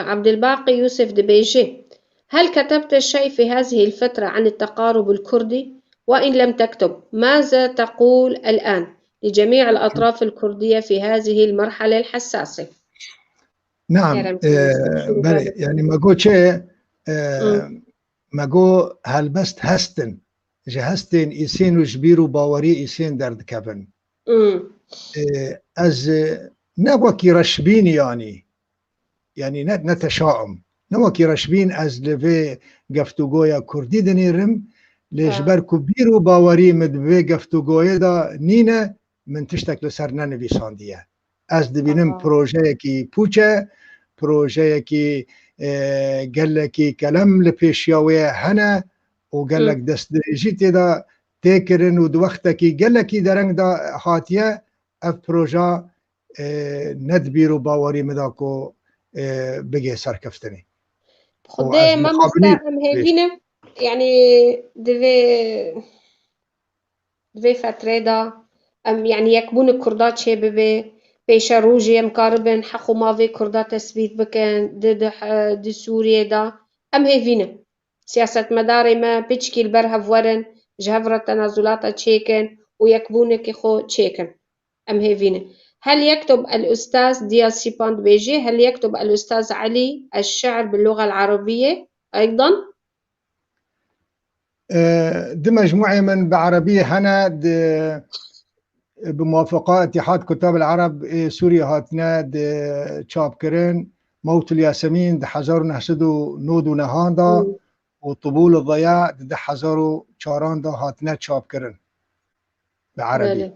عبد الباقي يوسف دبيجي هل كتبت شيء في هذه الفترة عن التقارب الكردي؟ وإن لم تكتب ماذا تقول الآن لجميع الأطراف الكردية في هذه المرحلة الحساسة؟ نعم بله يعني ماگو چه ماگو هلبست هستن جهستن ایسین و جبیر و باوری ایسین درد کبن از نوکی رشبین يعني نتشائم نوکی رشبین از لوی گفتگویا کردی دنیرم لجبر کبیر و باوری مدوی گفتگوی دا نینه من تشتک لسر ننویساندیه از دبینم پروژه کی پوچه پروژه کی گلکی کلم لپیشیاوی هنه و گلک دست درجیتی دا تکرن و دو وقت کی گلکی درنگ دا هاتیه اف پروژه ندبیر و باوری مداکو بگه سرکفتنی خده ما مستهم هيفينه يعني دوی فتره دا يعني يكبون الكردات شبابه پیش روجی مقاربن حقو ماوی کردا تثبیت بکن د سوریه دا ام هیوینه سیاست مداری ما بيشكي البرهف ورن جهفرة تنازلات تشيكن ويكبون كخو تشيكن ام هيفينه هل يكتب الأستاذ دياز شيباند بيجي هل يكتب الأستاذ علي الشعر باللغة العربية أيضا؟ دي مجموعة من بعربية هنا بموافقة اتحاد كتاب العرب سوريا هاتنا تشاب كرين موت الياسمين 1909 نهاندا وطبول الضياع 1400 هاتنا تشاب كرين بعربي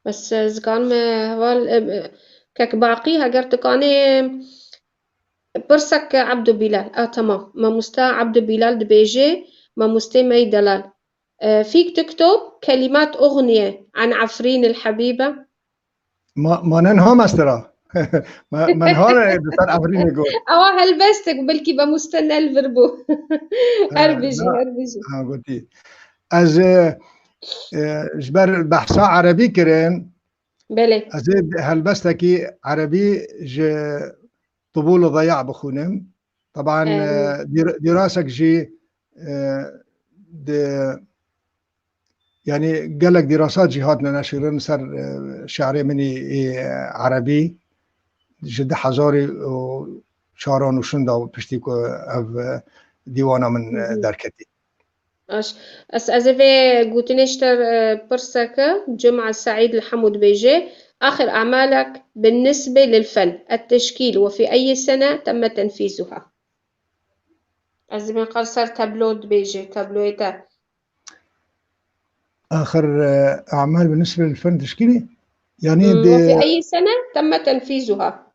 بس كان هوال كك باقي هجرت كاني برسك عبدو بلال تمام ما مستا عبدو بلال دبيجي ما مستا مي دلال فيك تكتب كلمات أغنية عن عفرين الحبيبة ما ننها مسترا ما نهار بتاع عفرين يقول هلبستك بلكي بمستنى الفربو هربجي قلتي از جبر بحثا عربي كرين بله ازيد هلبستكي عربي طبول ضياع بخونم طبعا دراسك جي يعني قال لك دراسات جهاتنا نشرين سر شعري مني عربي جد حزاري وشاران وشندا وبشتيكو اف ديوانا من دركتي أس أزفي قوتنشتر برسكة جمعة سعيد الحمود بيجي آخر أعمالك بالنسبة للفن التشكيل وفي أي سنة تم تنفيذها أزفي قرصر تابلود بيجي تابلويتا آخر أعمال بالنسبة للفن تشكيلي يعني وفي أي سنة تم تنفيذها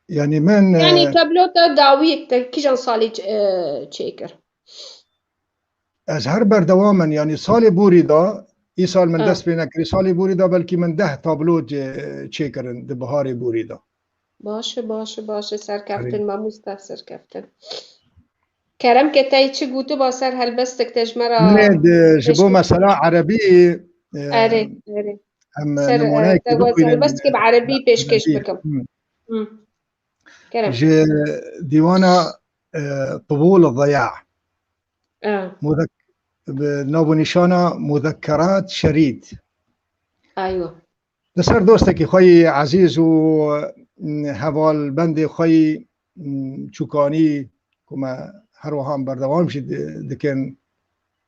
يعني من يعني تابلوتا داويت كيجان صالي تشيكر أزهر بردواما يعني صالي بوريدا ای سال من دست به نکری سالی بوریدا بلکه من 10 تابلو چیکرن ده بهاری بوریدا باشه سرکفتن ما مستفسر کفتن کرم که تایی چه گوتو با سر هلبستک تجمرا نه جبو مثلا عربی اره هم نمونه که هلبستک بعربی پیشکش بکم کرم دیوانا طبول الضياع نابو نشانه مذكرات شريد ايوه لسر دوستك خوي عزيز و هوال بند خوي چوكاني كما هروهام بردوام شد دكن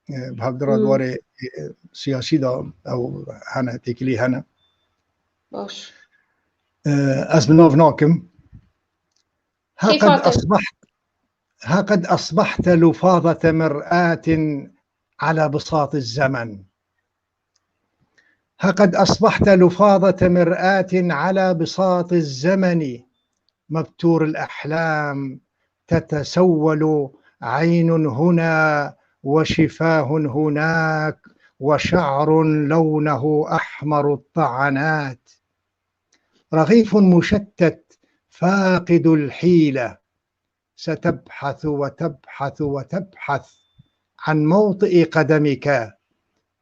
بهقدر دواري سياسي دا أو هنا تكلي هنا باش أزمناف ناكم كيف ها قد أصبحت لفاظة مرآة على بساط الزمن. ها قد أصبحت لفاظة مرآة على بساط الزمن، مبتور الأحلام تتسول عين هنا وشفاه هناك وشعر لونه أحمر الطعنات، رغيف مشتت فاقد الحيلة، ستبحث وتبحث وتبحث عن موطئ قدمك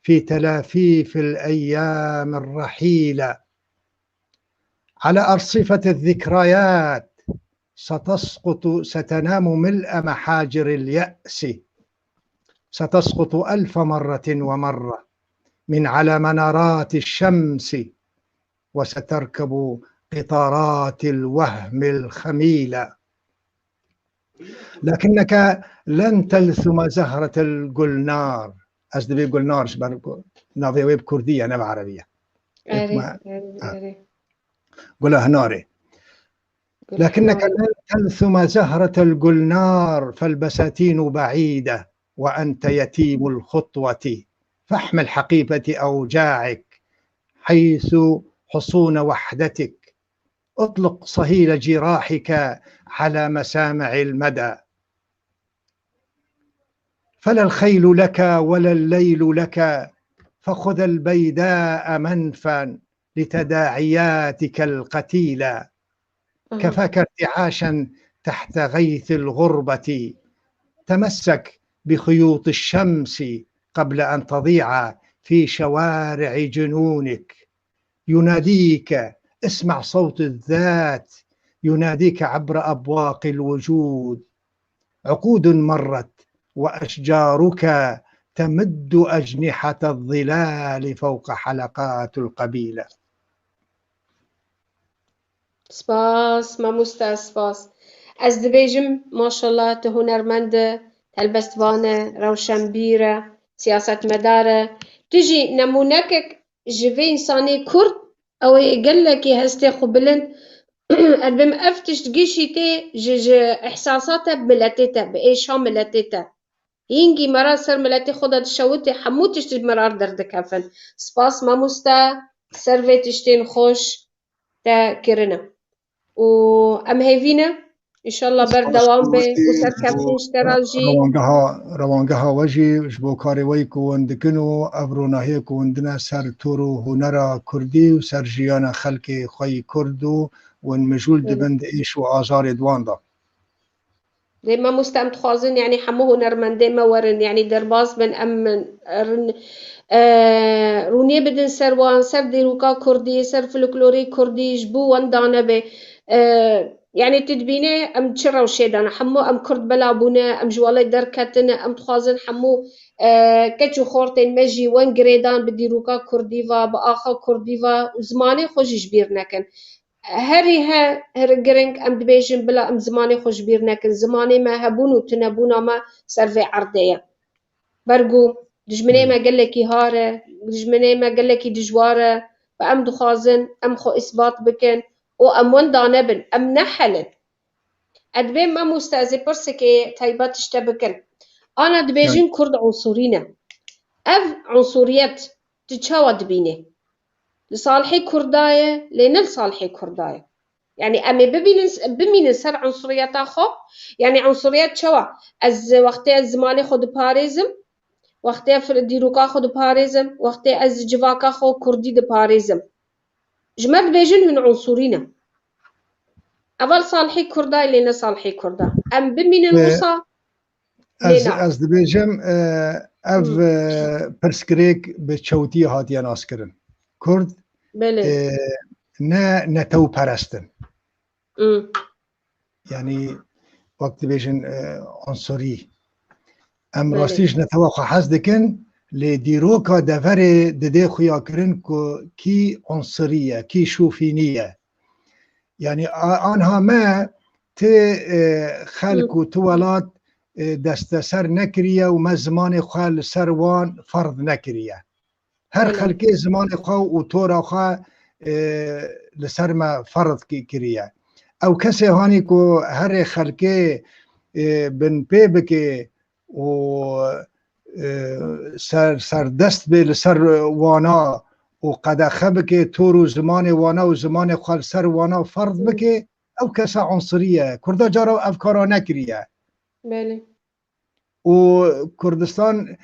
في تلافيف الأيام الرحيلة. على أرصفة الذكريات ستنام ملء محاجر اليأس، ستسقط 1000 مرة ومرة من على منارات الشمس، وستركب قطارات الوهم الخميلة، لكنك لن تلثم زهرة الجلنار. أصدبي جلنار شباركو نافي ويب كردية أنا بعربية قولها ناري، لكنك لن تلثم زهرة الجلنار، فالبساتين بعيدة وأنت يتيم الخطوة، فاحمل حقيبة أوجاعك حيث حصون وحدتك، اطلق صهيل جراحك على مسامع المدى، فلا الخيل لك ولا الليل لك، فخذ البيداء منفا لتداعياتك القتيلة، كفاك ارتعاشا تحت غيث الغربة، تمسك بخيوط الشمس قبل أن تضيع في شوارع جنونك. يناديك، اسمع صوت الذات يناديك عبر أبواق الوجود. عقود مرت وأشجارك تمد أجنحة الظلال فوق حلقات القبيلة. سپاس مامۆستا سپاس. ئەس دەبێژم ماشەڵڵا تە هونەرمەندە، هەلبەستوانە، ڕەوشەنبیرە، سیاسەتمەدارە، تژی نەمونەکێک ji vê însanê Kurd ew ê gelekî hestê xwe bilind erbim ev tiştgîşî tê ji ihsasata miletê te, bi êşa miletê te. Hîngî merar ser miletê xwe de dişewitê hemû tiştî merar derdikevin. Spas mamoste ser vê tiştên xweş te kirine. û em hêvîne înşallah berdewam bê û serkeftên ji te re jî روانگها وجی جبو کاری وی کون دکنو افروناهی کون دنا سر تورو هنرا کردی و سر جیانا خلق خوی کردو و مجول دبند ایش و آزار دواندا. دê mamoste em dixwazin yanî hemû hunermendê me werin yanî derbas bin em rûniyê bidin ser wan, ser dîroka Kurdî, ser folklorê Kurdî ji bo wan danebe. Yani tu dibînê em çi rewşê dane, hemû em Kurd bela bûne, em ji welê derketine, em dixwazin hemû keç û xortên me jî wen girêdan bi dîroka Kurdî ve bi axa Kurdî ve û zimanê xwe jî ji bîr nekin. Herî he giring em dibêjin bila em zimanê xwe ji bîr nekin. Zimanê me hebûn û tunebûna me ser vê erdê ye. Bergû dijminê me gelekî har e, dijminê me gelekî dijwar e ve em dixwazin em xwe îsbat bikin û em wenda nebin, em nehelin. Edibê mamoste ez ê pirsekê taybet ji te bikim. Ana dibêjin Kurd unsurî ne. Ev unsuriyet tu çawa dibînî? Li salihê Kurda ye, lê ne li salihê Kurda ye. Yani em ê bimînin ser unsuriyeta xwe, yani unsuriyet çawa? Ez wextê ez zimanê xwe diparêzim, wextê dîroka xwe diparêzim, wextê ez civaka xwe Kurdî diparêzim. Ji me dibêjin hûn unsurî ne. Ev li salihê Kurda ye, lê ne salihê Kurda. Em bimînin wisa lê ne. Ez dibêjim ev pirsgirêk bi çewtiyê hatiye naskirin. Kurd ne netewperestin. Yani wek dibêjin unsurî. Em rastî ji netewa xwe hez dikin, lê dîroka deverê didê xuya kirin ku kî unsurî ye, kî şûfînî ye. Yani anha me خلق و تو ولات دست سر نکریه و ما زمان خواه سر وان فرض نکریه هر خلقی زمان خواه و تو را خواه لسر ما فرض کریه او کسی هانی که هر خلقی بن پی بکه و سر دست به لسر وانا و قدخه بکه تو رو زمان وانا و زمان خواه سر وانا فرض بکه او کسی عنصریه کرده جارا افکارا نکریه بله و کردستان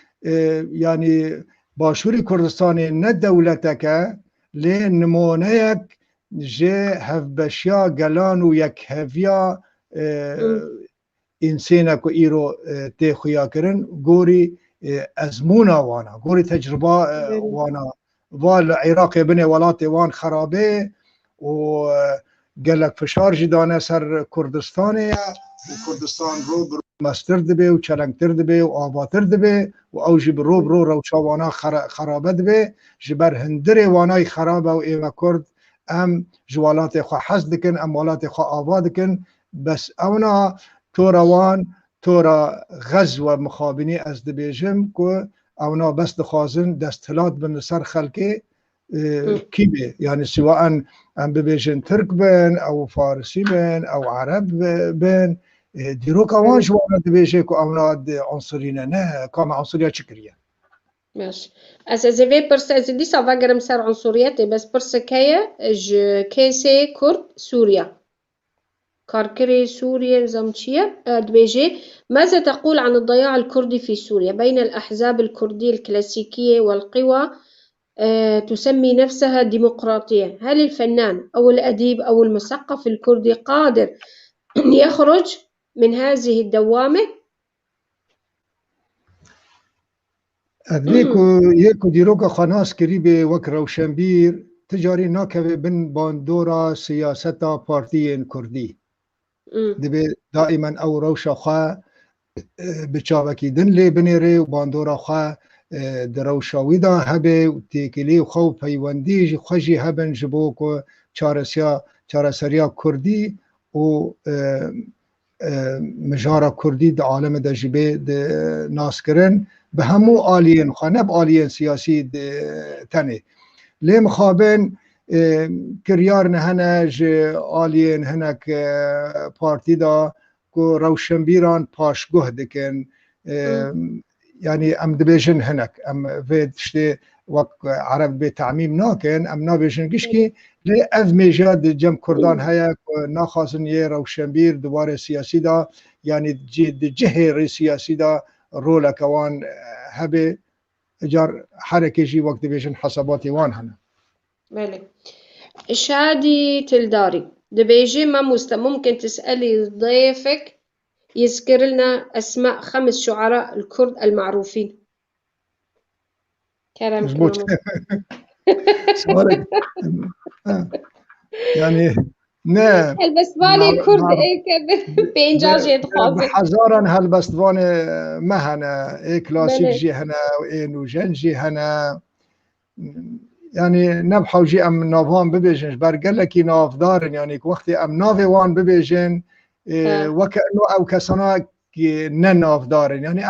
یعنی باشوری کردستان نه دولتکه لی نمونه یک جه هفبشیا گلان و یک هفیا انسانه که ایرو تی خویا کرن گوری ازمونا وانا گوری تجربه وانا وال عراق بین ولات وان خرابه و گلک فشار جدانه سر کردستانه و کردستان رو مستر دبه و چرنگتر دبه و آباتر دبه و او جب رو روچاوانا خرابه دبه جبر هندر وانای خرابه و ایوه کرد ام جوالات خواه حز دکن ام والات خواه آباد دکن بس اونا تو روان تو را غز و مخابنی از دبیجم که اونا بس دخوازن دستلات بن سر خلقی کی به یعنی سواء ام ببیجن ترک بن او فارسی بن او عرب بن دیروک اوان جوانا دبیجه که اونا عنصرینه نه کام عنصریه چکریه ماشي أزازي برس أزدي سافاجرم سر عنصريتي بس برس كيسي كرد سوريا كاركري سوريا زمشية دبيجي ماذا تقول عن الضياع الكردي في سوريا بين الأحزاب الكردية الكلاسيكية والقوى تسمي نفسها ديمقراطية هل الفنان أو الأديب أو المثقف الكردي قادر أن يخرج من هذه الدوامة؟ ادویکو یکو دیروکا خاناس کری به وک روشنبیر تجاری ناکوه بن باندورا سیاستا پارتی کردی دبی دائما او روشا خواه بچاوکی دن لی بنیره و باندورا خواه دروشاوی دا هبه و تیکلی و خواه پیوندی خوشی هبن جبو که چارسریا کردی و مجارا کردی دا عالم دا جبه ناس کرن به همو آلین خانب آلین سیاسی تنه لی مخابن کریار نهنج آلین هنک پارتی دا که روشنبیران پاشگوه دکن یعنی ام دبیجن هنک ام وید شتی وقت عرب به تعمیم ناکن ام نابیجن گشکی لی از میجاد جمع کردان هیا ناخواستن یه روشنبیر دوباره سیاسی دا یعنی جهر سیاسی دا رول كوان هبه جار حركه جي وقت بيجن حساباتي وان هنا بله شادي تلداري دبيجي ما ممكن تسألي ضيفك يذكر لنا أسماء 5 شعراء الكرد المعروفين كلام مزبوط سؤالك يعني نه البستواني الكرد بإنجاز يتخاطب حزارا هالبستوان مهنا اي كلاسيك جي هنا واي نوجن جي هنا يعني نبحو جي ام نافان ببيجن برقل لكي ناف دارن يعني وقتي ام نافي وان ببيجن وكأنه او كسانا نناف دارن يعني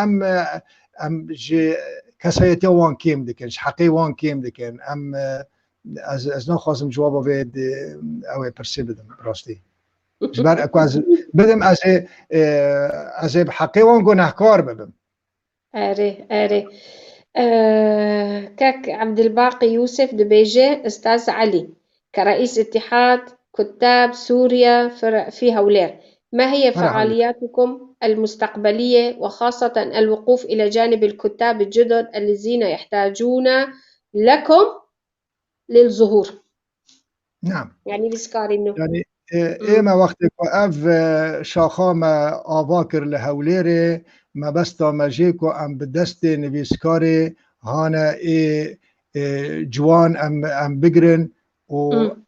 ام جي كسايتي وان كيم دكن حقي وان كيم دكن ام از نخواستم جواب بید او پرسی بدم راستی جبر اکو از بدم از حقی وان گناهکار بدم اره كاك عبد الباقي يوسف دبيجي استاذ علي كرئيس اتحاد كتاب سوريا في هولير ما هي فعالياتكم المستقبلية وخاصة الوقوف إلى جانب الكتاب الجدد الذين يحتاجون لكم للظهور نعم يعني بسكارينو يعني ايما وقت اف شاخام آواکر لهوليري ما بستا مجيكو ام بدست نویسکاری هانا جوان ام بگرن و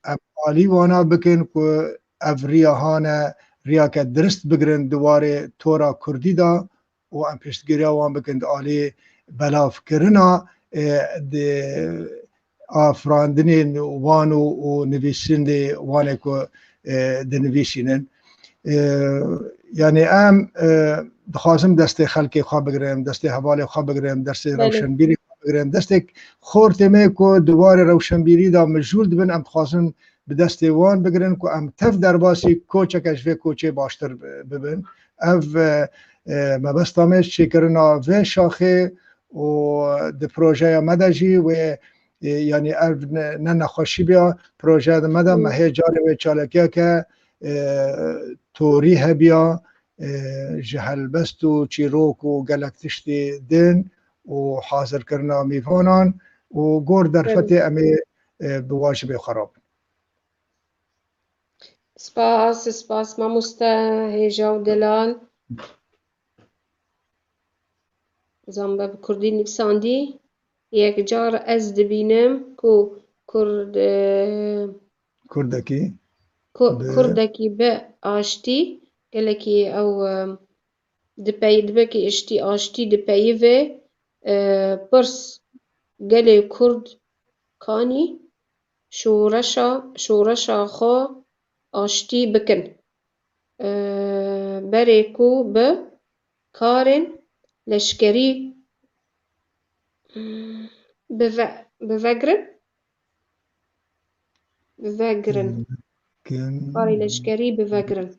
ام آلی وانا بکن که اف ریا هانا ریا که درست بگرن دواره تورا کردی دا و ام پشتگیری وان بکن آلی بلاف کرنا آفراندنی وانو و نویسنده وانه که دنویسینن یعنی ام دخوازم دست خلقی خواه بگرم، دست حوال خواه بگرم، دست روشنبیری خواه بگرم، دست خورت می که دوباره روشنبیری دا مجهول دبن ام دخوازم به دست وان بگرن که ام تف در باسی کوچکش و کوچه باشتر ببین. اف مبستامش چی کرنا و شاخه و ده پروژه مدجی و یعنی اف نه نخوشی بیا پروژه مده مهی جاره و چالکیه که توریه بیا جهلبست و چیروک و گلک تشتی دین و حاضر کرنا میوانان و گور در فتح امی بواجب خراب. سپاس ماموستا هیجا و دلال زنبه بکردی نفساندی یک جار از دبینم که کردکی به آشتی گلکی او دبکی اشتی آشتی دپی و پرس گلی کرد کانی شورشا خو آشتی بکن بریکو به کارن لشکری بوگرن کاری لشکری بوگرن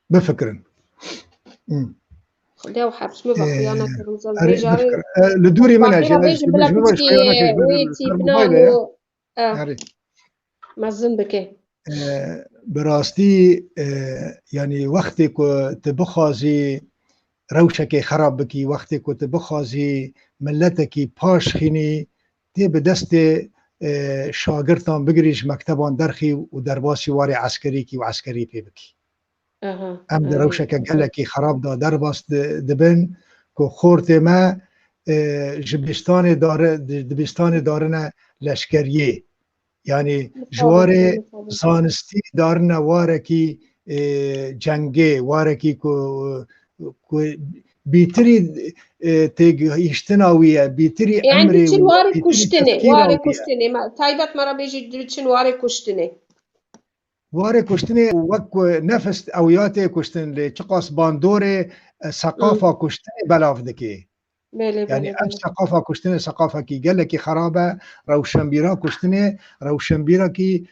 بفكرن خداو حبس ما بخيانة كرمزان بفكر لدوري منها مش بلا بتجي ويتي بناو مزن بكي براستی یعنی وقتی که تبخوازی روشکی خراب بکی، وقتی که تبخوازی ملتکی پاش خینی تی به دست شاگردان بگریش مکتبان درخی و درباسی واری عسکری کی و عسکری پی بکی. ام در روشک گلکی خراب دا درباس دبن که خورت ما دبستان دارن لشکریه یعنی جوار زانستی دارن وارکی جنگه وارکی که بیتری تیگهیشتناویه بیتری امری یعنی چون واری کشتنه تایبت مرا بیجی چون واری کشتنه وک نفس اویات کشتن لی چقاس باندور ثقافه کشتنه بلاف دکی یعنی ام ثقافه کشتنه ثقافه کی گله کی خرابه روشنبیرا کشتنه روشنبیرا کی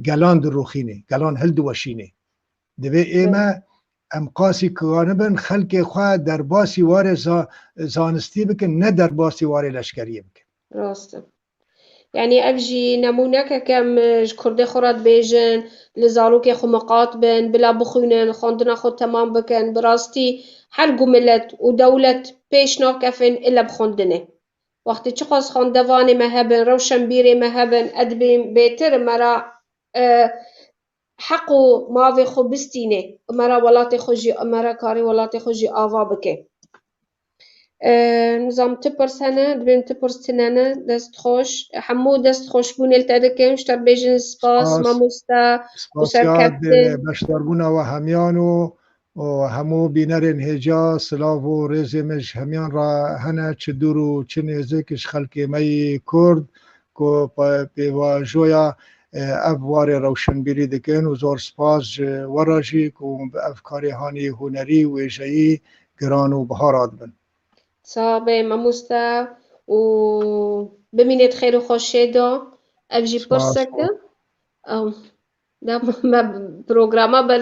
گلان دروخینه گلان هل دوشینه دوی ایما ام قاسی کانبن خلق خواه در باسی وار زانستی بکن نه در باسی وار لشکری بکن راسته يعني أبجي نمونك كم كردي خورات بيجن لزاروك خمقات بن بلا بخونن خاندنا خود تمام بكن براستي حرقو ملت ودولة بيش ناكفن إلا بخاندنه وقتی چقاس خاندواني مهبن روشن بيري مهبن أدبين بيتر مرا حقو ماوي خو بستينه مرا ولاتي خوشي مرا كاري ولاتي خوشي آوا بكي نظام تپر سنه دبیم تپر سنه دست خوش همو دست خوش بونه التدکم شتر بیجن سپاس ماموستا و سرکبتن بشتربونا و همیانو و همو بینرین هجا سلاف و رزمش همیان را هنه چه دورو چه نزکش خلقی می کرد که پیوا جویا افوار روشنبیری دکن و زور سپاس وراجی که افکاری هانی هنری و جایی گران و بهارات بن صابه ماموستا و ببینید خیر و خوشه دا افجی پرسکه دا پروگراما بر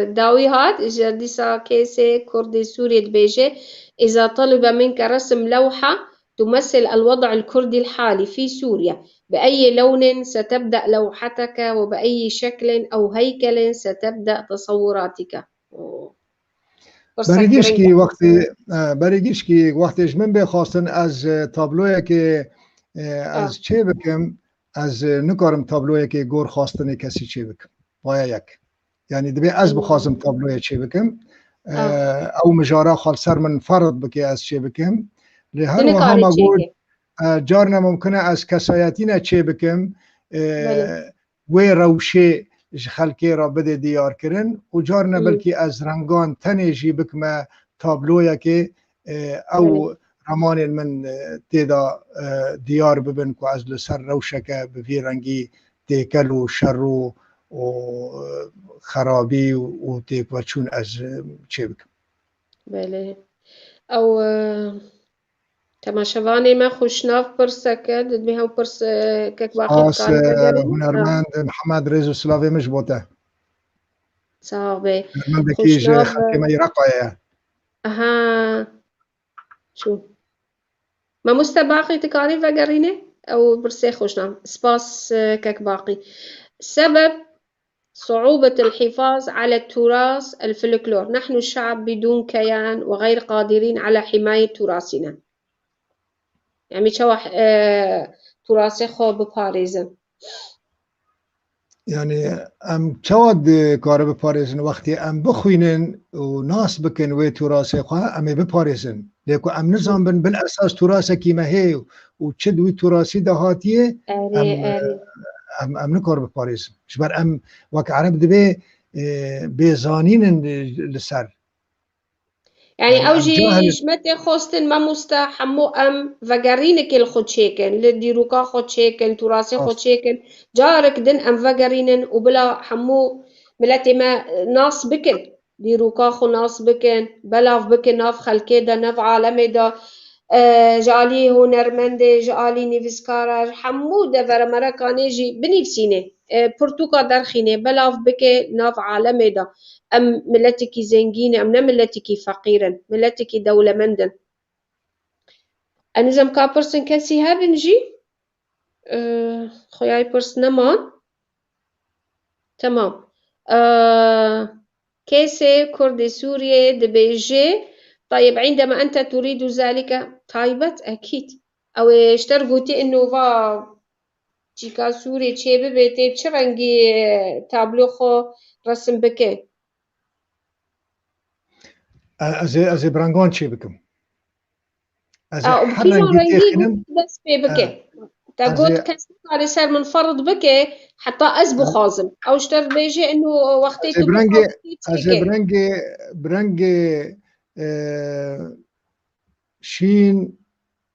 داوی هات جديسا كيسي كردي سوري بيجي إذا طلب منك رسم لوحة تمثل الوضع الكردي الحالي في سوريا بأي لون ستبدأ لوحتك وبأي شكل أو هيكل ستبدأ تصوراتك بریگیش که وقتش من بخواستن از تابلوی که از چه بکم از نکارم تابلوی که گور خواستن کسی چه بکم باید یک یعنی دبی از بخواستم تابلوی چه بکم او مجاره خال سر من فرض بکی از چه بکم لهر و هم اگود جارنا ممکنه از کسایتی نه چه بکم و روشه خلقی را بده دیار کرن و جارنا بلکی از رنگان تنیجی بکمه تابلویا که او قهرمان من تیدا دیار ببن که از لسر روشکه به وی رنگی تیکل و شر و خرابی و تیک و چون از چه بکم. بله. او تماشاوانی ما خوشناف پرسه کرد دمی هم پرسه که باقی سپاس کاری بگریم. هنرمند محمد رضا سلاوی مش بوده. صحابه. هنرمند کیج خطی ما رقایه. اها شو ما مستباقي تكاري فقرينه أو برسي خوشنام سباس كك باقي سبب صعوبة الحفاظ على التراث الفلكلور نحن شعب بدون كيان وغير قادرين على حماية تراثنا يعني شوح تراثي خو بباريزن يعني ام چواد کار بپاريزن وقتی ام بخوینن و ناس بکن و تراثي خو ام بپاريزن لیکن ام نظام بن بالاساس تراث کیما هي و چد وی تراثي دهاتيه ام نکار بپاريزن شبر ام وك عرب دبي بيزانين لسر يعني اوجي شمتي خوستن ما مستحمو ام وگرينك الخود شيكن لديروكا خود شيكن تراثي خود شيكن جارك دن ام وگرينن وبلا حمو ملتي ما ناس بكن ديروكا خو ناس بكن بلاف بكن ناف خلقي دا ناف عالمي دا جالي هنرمنده جالي نيفسكارا حمو دا ورمرا كانيجي بنفسينه برتوكا درخينه بلاف بكي ناف عالمي دا أم ملتك زنجينة أم ملتك فقيرا ملتك دولة مندن أنزم كابرسن كسي هابنجي خوياي برس نمان تمام كيسي كرد سوريا دبيجي طيب عندما أنت تريد ذلك طيبة أكيد أو اشترقوتي إنه فا جيكا سوريا تشيبه بيتي بشرنجي تابلو خو رسم بكي از برانگان چی بکم؟ از هر رنگی تخنم بس بكي تقول كسر على سر منفرد بكي حتى أزبو خازم أو اشتر بيجي إنه وقتي از برنگ شین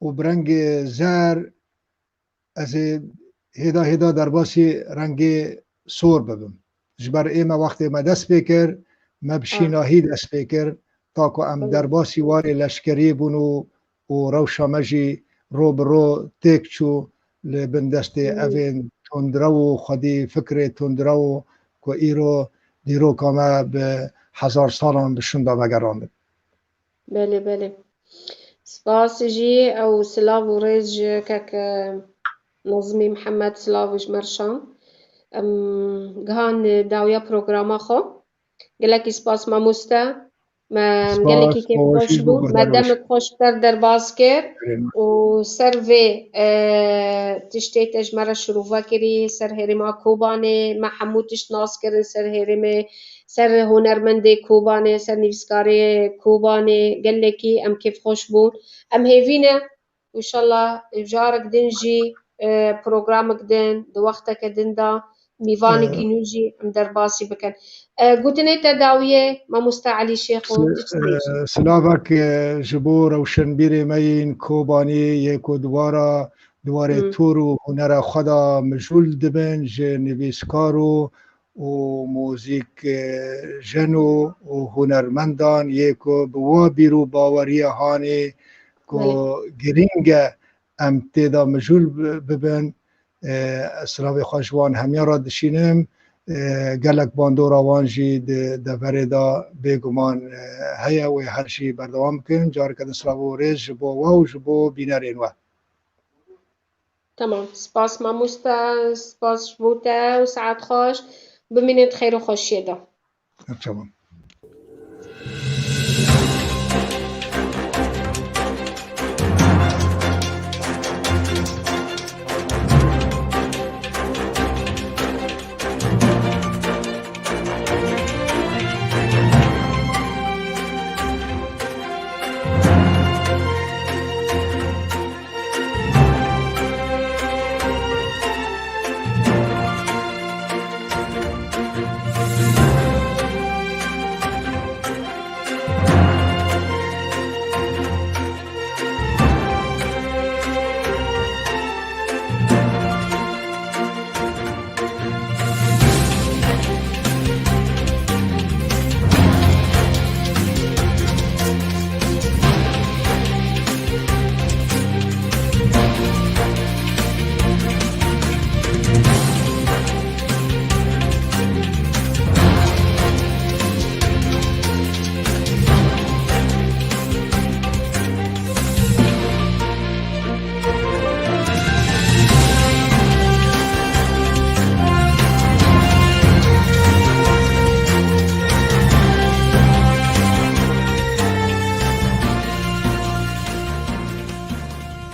و برنگ زر از هدا در باسی رنگ سور ببم جبر ایما وقتی ما دست بکر ما بشیناهی دست بکر تاکو ام در باسی واری لشکری بونو و روشا مجی رو برو تکچو لبندست اوین تندرو خودی فکر تندرو که ایرو دیرو کامه به 1000 سالان بشونده وگرانده. بله بله سپاس جی او سلاو و ریز کک نظمی محمد سلاوش مرشان گهان داویا پروگراما خو گلکی سپاس ما مستا ما گلکی که خوش بود ما دمک خوش در باز کرد و سروی تشتیتش مرا شروع کری سر هرما کوبانه ما حموتش ناس کردن سر هرمه سر هنرمنده کوبانه سر نویسکاره کوبانه گلکی ام کیف خوش بود ام هیوینه ان شاء الله جارك دنجي بروجرامك دن دو وقتك دن دا ميوانك نوجي ام درباسي بكن قلتني تداوية ما مستعلي شيخ سلاوك جبور او شنبيري مين كوباني يكو دوارا تورو هنر خدا مجول دبن جه نویسکارو و موزیک جنو و هنرمندان یکو بوا بیرو باوریه هانی که گرینگه ام تیدا مجول ببن سلاوی خوشوان همیه را دشینم گلک باندور آوانجی دفره دا بگمان هیا و هرشی بردوام کن جار کدن سلاوی ریز جبو و جبو بینرین و تمام سپاس ماموستا سپاس بوتا و ساعت خوش بمینید خیر و خوشیه دا تمام